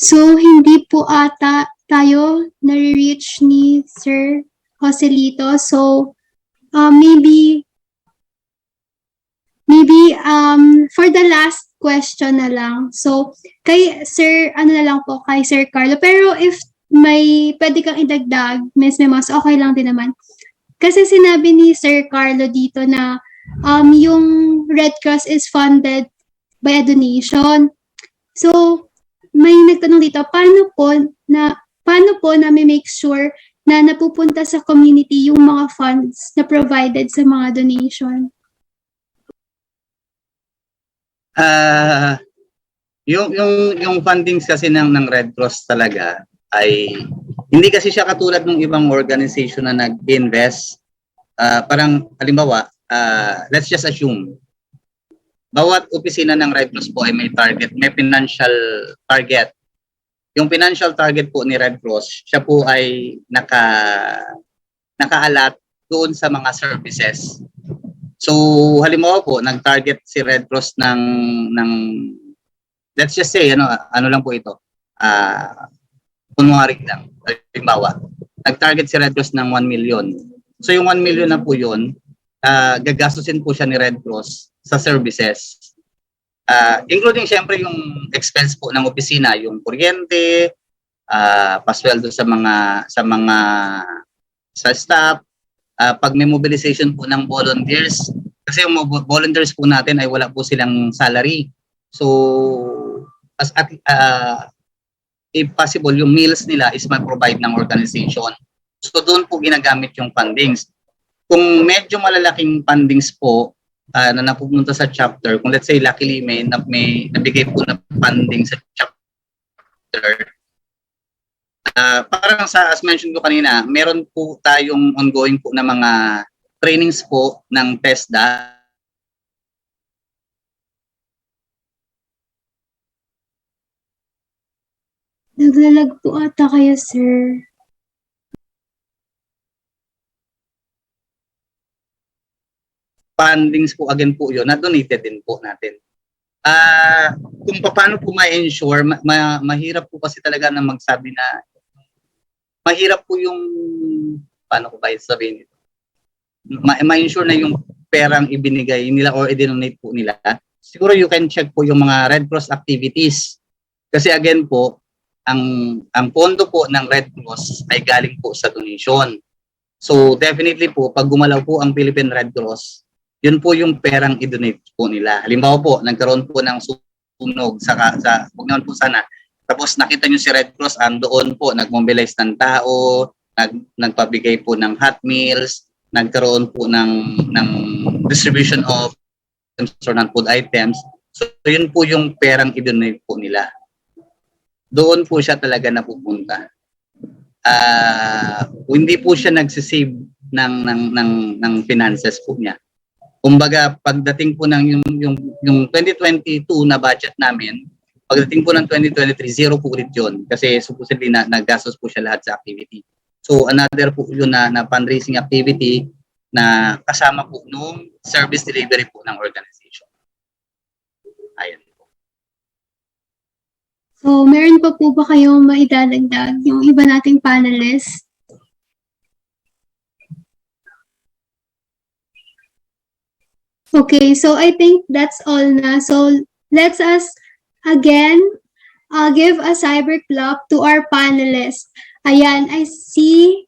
So, hindi po ata tayo nare-reach ni Sir Joselito. So, maybe for the last question na lang. So, kay Sir, na lang po, kay Sir Carlo. Pero if may pwede kang idagdag, Ms. Memos, okay lang din naman. Kasi sinabi ni Sir Carlo dito na yung Red Cross is funded by a donation. So, may nagtanong dito, paano po na may make sure na napupunta sa community yung mga funds na provided sa mga donation? Yung fundings kasi ng Red Cross talaga ay hindi kasi siya katulad ng ibang organization na nag-invest. Parang halimbawa, let's just assume bawat opisina ng Red Cross po ay may target, may financial target. Yung financial target po ni Red Cross, siya po ay nakaalat doon sa mga services. So, halimbawa po, nag-target si Red Cross ng let's just say, ano lang po ito, kunwari lang, halimbawa, nag-target si Red Cross ng 1 million. So, yung 1 million na po yun, gagastusin po siya ni Red Cross sa services. Including syempre yung expense po ng opisina, yung kuryente, pasweldo sa staff, pag may mobilization po ng volunteers, kasi yung volunteers po natin ay wala po silang salary. So, if possible, yung meals nila is ma-provide ng organization. So, doon po ginagamit yung fundings. Kung medyo malalaking fundings po na napupunta sa chapter, kung let's say luckily may nabigay po na funding sa chapter, parang as mentioned ko kanina, meron po tayong ongoing po na mga trainings po ng TESDA. Naglalag po ata kayo, sir. Fundings po again po yun, na-donated din po natin. Kung paano po ma-ensure, mahirap po kasi talaga na magsabi na mahirap po yung, paano ko ba sabihin ito? Ma-ensure na yung perang ibinigay nila or i-donate po nila. Siguro you can check po yung mga Red Cross activities. Kasi again po, ang pondo po ng Red Cross ay galing po sa donation. So definitely po, pag gumalaw po ang Philippine Red Cross, yun po yung perang i-donate po nila. Halimbawa po, nagkaroon po ng sunog sa huwag naman po sana. Tapos nakita nyo si Red Cross, andoon po, nag-mobilize ng tao, nagpabigay po ng hot meals, nagkaroon po ng distribution of non-food items. So yun po yung perang i-donate po nila. Doon po siya talaga napupunta. Hindi po siya nagsisave ng finances po niya. Kumbaga, pagdating po ng yung 2022 na budget namin, pagdating po ng 2023, zero po ulit yun. Kasi supposedly nagastos po siya lahat sa activity. So another po yun na fundraising activity na kasama po nung service delivery po ng organization. Ayan. So, meron pa po ba kayong maidadagdag yung iba nating panelists? Okay, so I think that's all na. So, let's us again give a cyber clap to our panelists. Ayan, I see.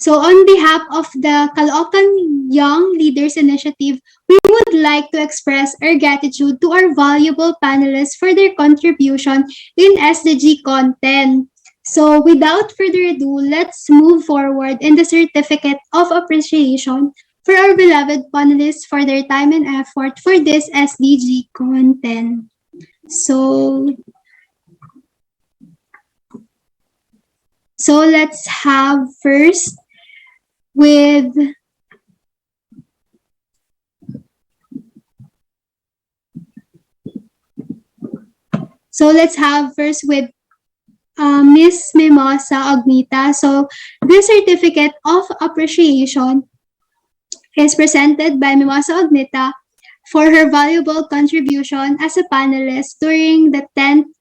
So, on behalf of the Caloocan Young Leaders Initiative, we would like to express our gratitude to our valuable panelists for their contribution in SDG content. So, without further ado, let's move forward in the certificate of appreciation for our beloved panelists for their time and effort for this SDG content. So let's have first with Miss Mimosa Agnita. So this certificate of appreciation is presented by Mimosa Agnita for her valuable contribution as a panelist during the 10th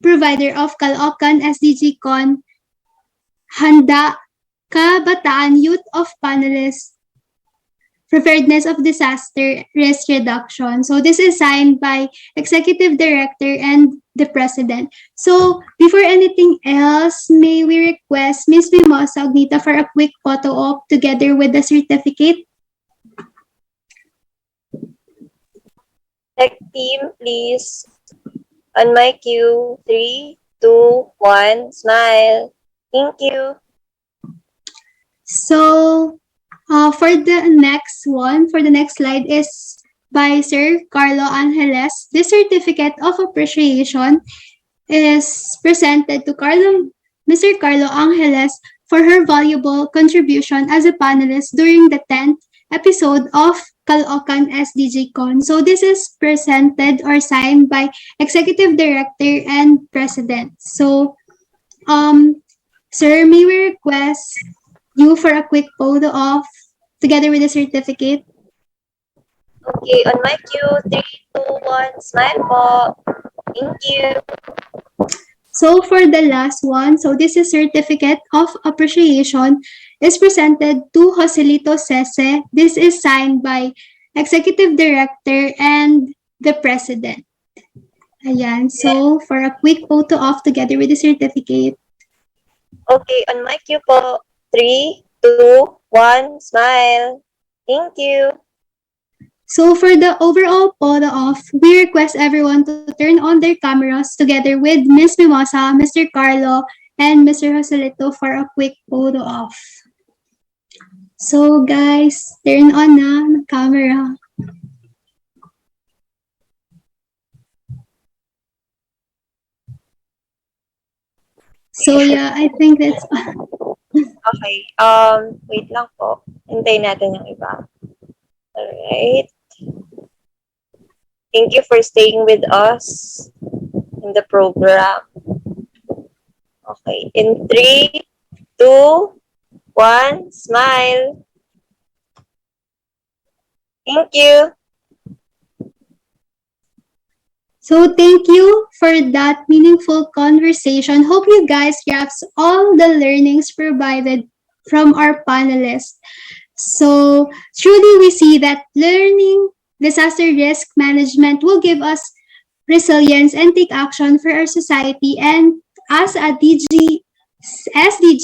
provider of Caloocan SDG Con Handa Kabataan Youth of Panelists Preparedness of Disaster Risk Reduction. So this is signed by Executive Director and the President. So before anything else, may we request Ms. Mimosa Agnita for a quick photo op together with the certificate? Tech team, please. On my cue, 3, 2, 1, smile. Thank you. So for the next slide is by Sir Carlo Angeles. This certificate of appreciation is presented to Mr. Carlo Angeles for her valuable contribution as a panelist during the 10th episode of Caloocan SDG Con. So this is presented or signed by Executive Director and President. So, sir, may we request you for a quick photo of together with the certificate? Okay, on my cue, 3, 2, 1, smile po. Thank you. So for the last one, so this is certificate of appreciation is presented to Joselito Sese. This is signed by Executive Director and the President. Ayan, so for a quick photo of together with the certificate. Okay, on my cue po, 3, 2, 1, smile. Thank you. So for the overall photo off, we request everyone to turn on their cameras together with Ms. Mimosa, Mr. Carlo, and Mr. Joselito for a quick photo off. So guys, turn on na the camera. So yeah, I think that's Okay, wait lang po. Hintayin natin yung iba. Alright. Thank you for staying with us in the program. Okay, in 3, 2, 1, smile. Thank you. So thank you for that meaningful conversation. Hope you guys grasp all the learnings provided from our panelists. So truly we see that learning disaster risk management will give us resilience and take action for our society. And as a SDG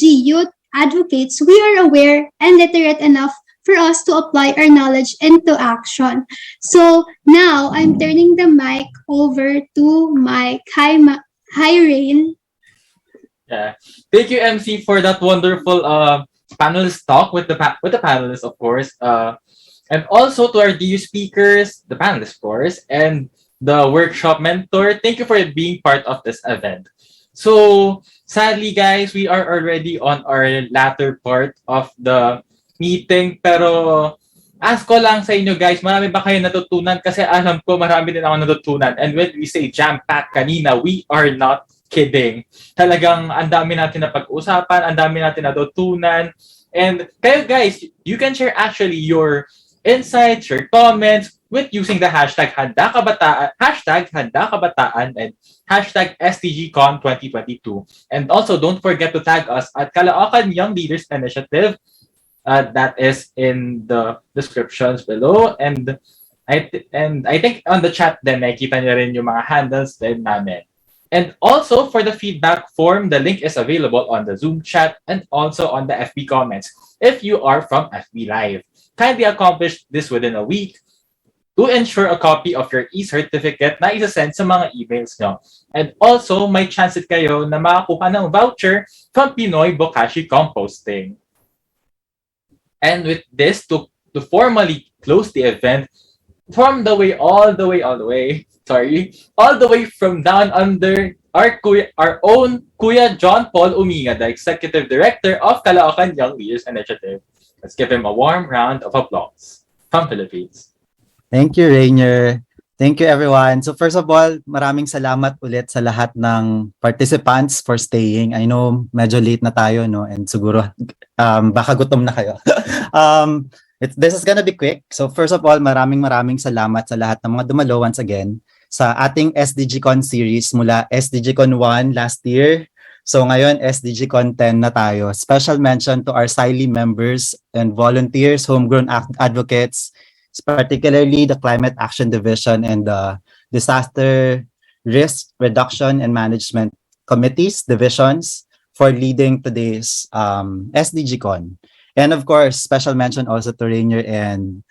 youth advocates, we are aware and literate enough for us to apply our knowledge into action. So now I'm turning the mic over to Mike. Hi, Rain. Yeah. Thank you, MC, for that wonderful panelist talk with the panelists, of course. And also to our DU speakers, the panelists, of course, and the workshop mentor. Thank you for being part of this event. So sadly, guys, we are already on our latter part of the meeting. Pero ask ko lang sa inyo, guys, marami ba kayo natutunan? Kasi alam ko marami din ako natutunan. And when we say jam-pack kanina, we are not kidding. Talagang ang dami natin na pag-usapan, ang dami natin natutunan. And kayo, guys, you can share actually your insights, your comments with using the hashtag Handa Kabataan, and hashtag SDGCon 2022. And also, don't forget to tag us at Caloocan Young Leaders Initiative. That is in the descriptions below. And I think on the chat din, nakikita niyo rin yung mga handles din namin. And also, for the feedback form, the link is available on the Zoom chat and also on the FB comments if you are from FB Live. Kindly accomplish this within a week to ensure a copy of your e-certificate na isa-send sa mga emails nyo. And also, may chance kayo na makakuha ng voucher from Pinoy Bokashi Composting. And with this, to formally close the event, from the way, all the way, sorry, all the way from down under, our own Kuya John Paul Uminga, the Executive Director of Caloocan Young Leaders Initiative. Let's give him a warm round of applause from Philippines. Thank you, Rainier. Thank you, everyone. So first of all, maraming salamat ulit sa lahat ng participants for staying. I know medyo late na tayo, no? And siguro baka gutom na kayo. This is gonna be quick. So first of all, maraming salamat sa lahat ng mga dumalo once again sa ating SDGCon series mula SDGCon 1 last year. So ngayon, SDGCon 10 na tayo. Special mention to our CYLI members and volunteers, homegrown advocates, particularly the Climate Action Division and the Disaster Risk Reduction and Management Committees, divisions, for leading today's SDGCon. And of course, special mention also to Rainier and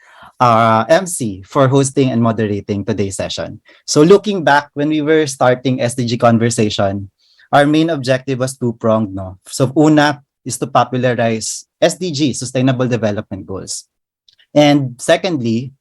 MC for hosting and moderating today's session. So looking back, when we were starting SDG Conversation, our main objective was two-pronged, no? So una is to popularize SDG, Sustainable Development Goals. And secondly,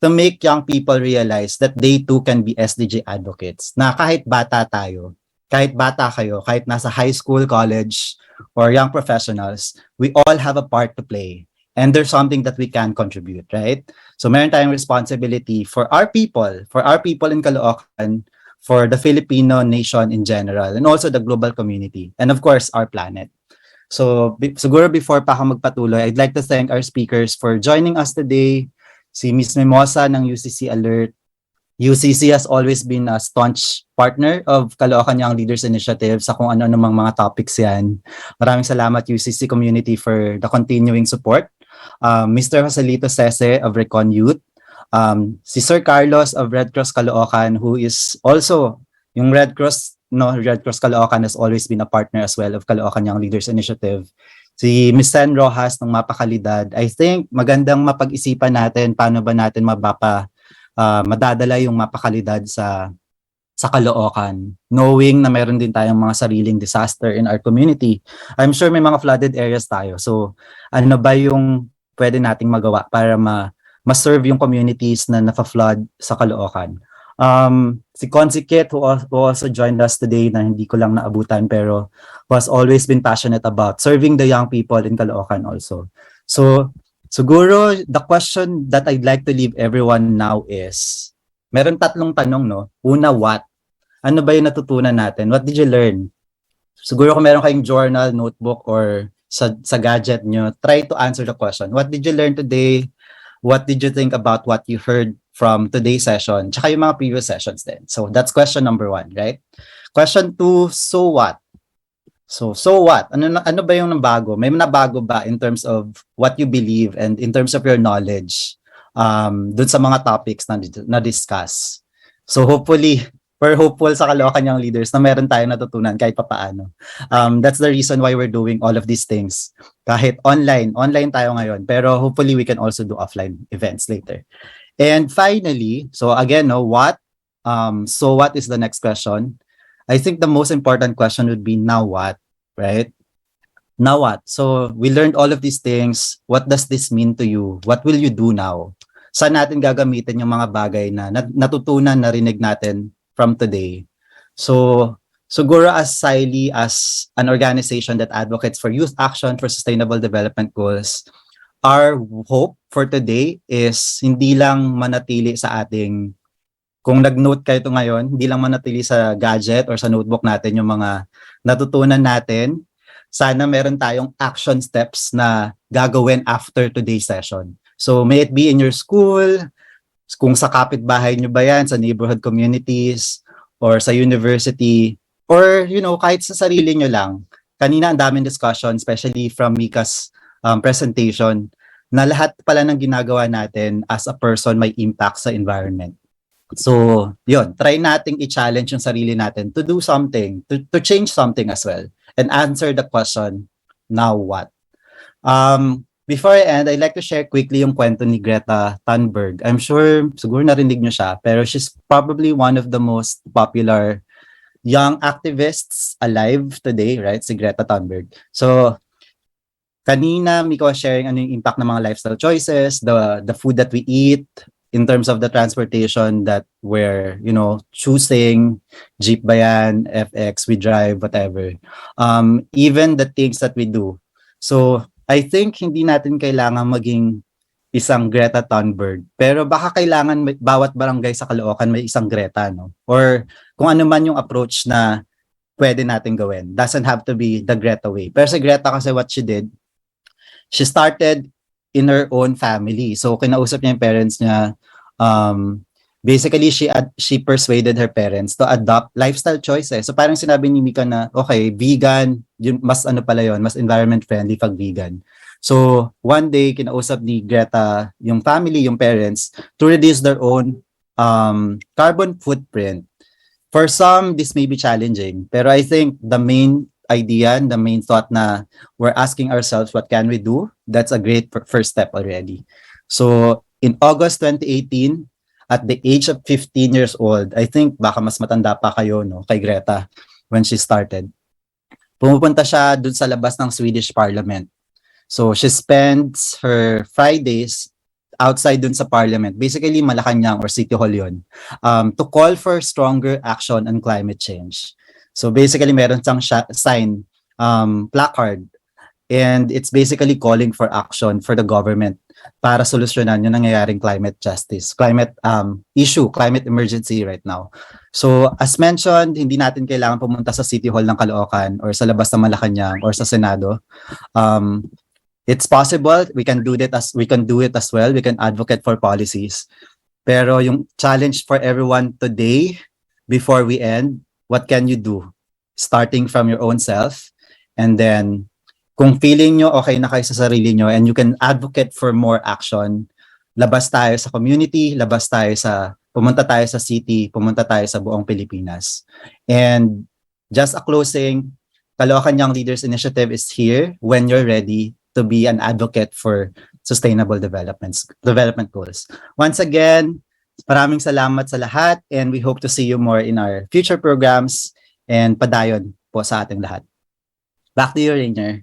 to make young people realize that they too can be SDG advocates. Na kahit bata tayo, kahit bata kayo, kahit nasa high school, college, or young professionals, we all have a part to play. And there's something that we can contribute, right? So meron tayong responsibility for our people in Caloocan, for the Filipino nation in general, and also the global community, and of course, our planet. So siguro before pa ako magpatuloy, I'd like to thank our speakers for joining us today. Si Ms. Mimosa ng UCC Alert. UCC has always been a staunch partner of Caloocan Young Leaders Initiative sa kung ano-ano mga topics yan. Maraming salamat UCC community for the continuing support. Mr. Joselito Sese of Recon Youth. Si Sir Carlos of Red Cross Caloocan, who is also yung Red Cross Caloocan has always been a partner as well of Caloocan Young Leaders Initiative. Si Ms. Sen Rojas ng MapaKalamidad. I think magandang mapag-isipan natin paano ba natin madadala yung MapaKalamidad sa Caloocan, knowing na meron din tayong mga sariling disaster in our community. I'm sure may mga flooded areas tayo. So ano ba yung pwede nating magawa para ma-serve yung communities na nafa-flood sa Caloocan? Si Consikit who also joined us today na hindi ko lang naabutan pero who has always been passionate about serving the young people in Caloocan also. So siguro the question that I'd like to leave everyone now is, meron tatlong tanong, no? Una, what? Ano ba yung natutunan natin? What did you learn? Siguro kung meron kayong journal, notebook, or sa gadget nyo, try to answer the question. What did you learn today? What did you think about what you heard from today's session? Tsaka yung mga previous sessions din. So that's question number 1, right? Question 2, so what? So what? Ano ba yung nabago? May nabago ba in terms of what you believe and in terms of your knowledge dun sa mga topics na discuss? So hopefully, we're hopeful sa Caloocan Young Leaders na meron tayong natutunan kahit papaano. That's the reason why we're doing all of these things. Kahit online tayo ngayon, pero hopefully we can also do offline events later. And finally, so again, what? So what is the next question? I think the most important question would be now what, right? Now what? So we learned all of these things. What does this mean to you? What will you do now? Saan natin gagamitin yung mga bagay na natutunan, narinig natin from today? So siguro as CYLI, as an organization that advocates for youth action for sustainable development goals, our hope for today is hindi lang manatili sa ating, kung nag-note kayo ito ngayon, hindi lang manatili sa gadget or sa notebook natin yung mga natutunan natin. Sana meron tayong action steps na gagawin after today's session. So may it be in your school, kung sa kapitbahay nyo ba yan, sa neighborhood communities, or sa university, or kahit sa sarili nyo lang. Kanina ang daming discussion, especially from Mika's presentation, na lahat pala ng ginagawa natin as a person may impact sa environment. So, yun, try nating i-challenge yung sarili natin to do something, to change something as well, and answer the question, now what? Before I end, I'd like to share quickly yung kwento ni Greta Thunberg. I'm sure, siguro narinig nyo siya, pero she's probably one of the most popular young activists alive today, right? Si Greta Thunberg. So, kanina Miko was sharing ano yung impact ng mga lifestyle choices, the food that we eat, in terms of the transportation that we're, choosing, jeep ba yan, FX, we drive, whatever. Even the things that we do. So, I think hindi natin kailangan maging isang Greta Thunberg. Pero baka kailangan bawat barangay sa Caloocan may isang Greta, no? Or kung ano man yung approach na pwede natin gawin. Doesn't have to be the Greta way. Pero si Greta kasi what she did, she started in her own family. So kinausap niya yung parents niya. Basically, she persuaded her parents to adopt lifestyle choices. So parang sinabi ni Mika na, okay, vegan, yun, mas ano pala yun, mas environment friendly pag vegan. So one day, kinausap ni Greta yung family, yung parents, to reduce their own carbon footprint. For some, this may be challenging, pero I think the main idea and the main thought na we're asking ourselves, what can we do? That's a great first step already. So in August 2018, at the age of 15 years old, I think baka mas matanda pa kayo, no, kay Greta when she started. Pumupunta siya dun sa labas ng Swedish Parliament. So she spends her Fridays outside dun sa Parliament, basically Malacanang or City Hall yun, to call for stronger action on climate change. So basically meron siyang sign, placard, and it's basically calling for action for the government para solusyonan yung nangyayaring climate justice, climate issue, climate emergency right now. So as mentioned, hindi natin kailangan pumunta sa City Hall ng Caloocan or sa labas ng Malacanang or sa Senado. It's possible, we can do it as well. We can advocate for policies. Pero yung challenge for everyone today, before we end, what can you do? Starting from your own self, and then kung feeling nyo okay na kayo sa sarili nyo and you can advocate for more action, labas tayo sa community, pumunta tayo sa city, pumunta tayo sa buong Pilipinas. And just a closing, Caloocan Young Leaders Initiative is here when you're ready to be an advocate for sustainable development goals. Once again, maraming salamat sa lahat, and we hope to see you more in our future programs, and padayon po sa ating lahat. Back to you, Rainier.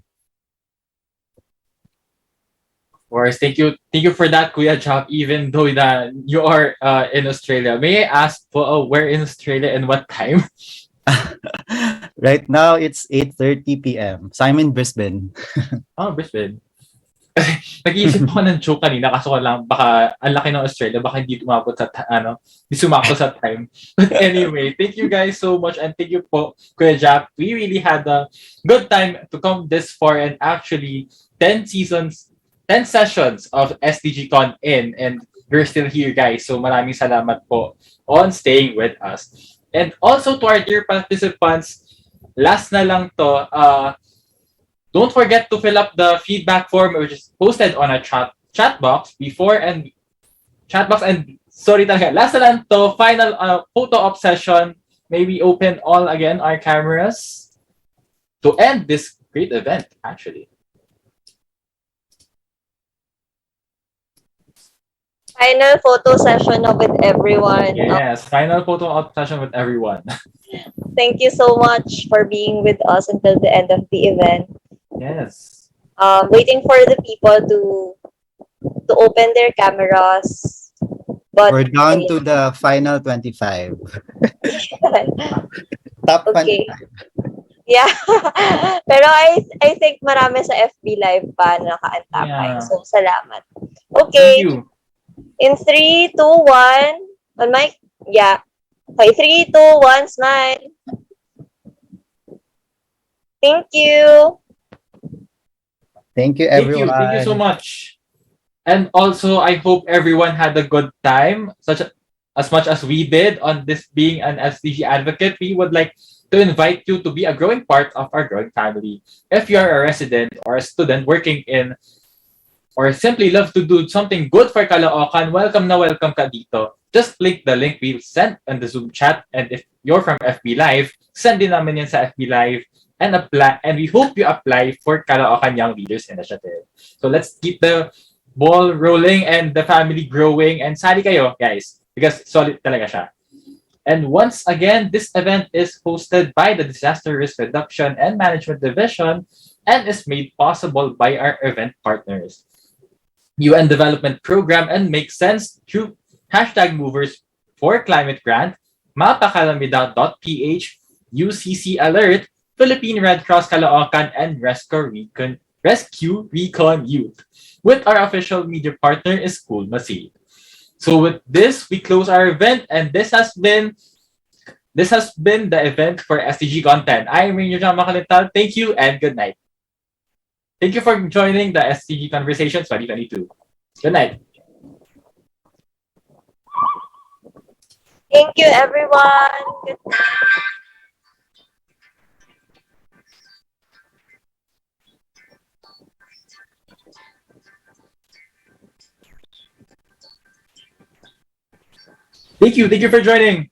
Of course, thank you for that, Kuya Chop, even though that you are in Australia. May I ask where in Australia and what time? Right now, it's 8:30 p.m. So I'm in Brisbane. Oh, Brisbane. Nag-iisip ako ng joke kanina kaso lang baka ang laki ng Australia, baka hindi umabot sa hindi sumakto sa time. But anyway, thank you guys so much, and thank you po, Kuya Jack. We really had a good time to come this far, and actually 10 sessions of SDGCon and we're still here, guys. So maraming salamat po on staying with us. And also to our dear participants, last na lang to, don't forget to fill up the feedback form which is posted on a chat box and sorry talaga, last na lang to, final photo op session. May we open all again our cameras to end this great event, actually. Final photo session with everyone. Yes, final photo op session with everyone. Thank you so much for being with us until the end of the event. Yes. Waiting for the people to open their cameras. But we're down to the final 25. Top okay. 25. Yeah. Pero I think marami sa FB Live pa na nakaantapay. Yeah. So, salamat. Okay. Thank you. In 3, 2, 1. On mic? Yeah. Okay, 3, 2, 1, smile. Thank you. Thank you, everyone. Thank you so much. And also, I hope everyone had a good time, as much as we did on this being an SDG advocate. We would like to invite you to be a growing part of our growing family. If you are a resident or a student working in or simply love to do something good for Caloocan, welcome ka dito. Just click the link we've sent in the Zoom chat, and if you're from FB Live, send din namin yan sa FB Live and apply, and we hope you apply for Caloocan Young Leaders Initiative. So let's keep the ball rolling and the family growing, and sali kayo, guys, because solid talaga siya. And once again, this event is hosted by the Disaster Risk Reduction and Management Division and is made possible by our event partners, UN Development Program and Makesense through hashtag Movers for Climate Grant, MapaKalamidad.ph, UCC Alert, Philippine Red Cross Caloocan, and Rescue Recon Youth. With our official media partner, IskulMasid. So with this, we close our event, and this has been the event for SDGCon 10. I'm Ranger John Makalital. Thank you and good night. Thank you for joining the SDG Conversations 2022. Good night. Thank you, everyone. Good night. Thank you for joining.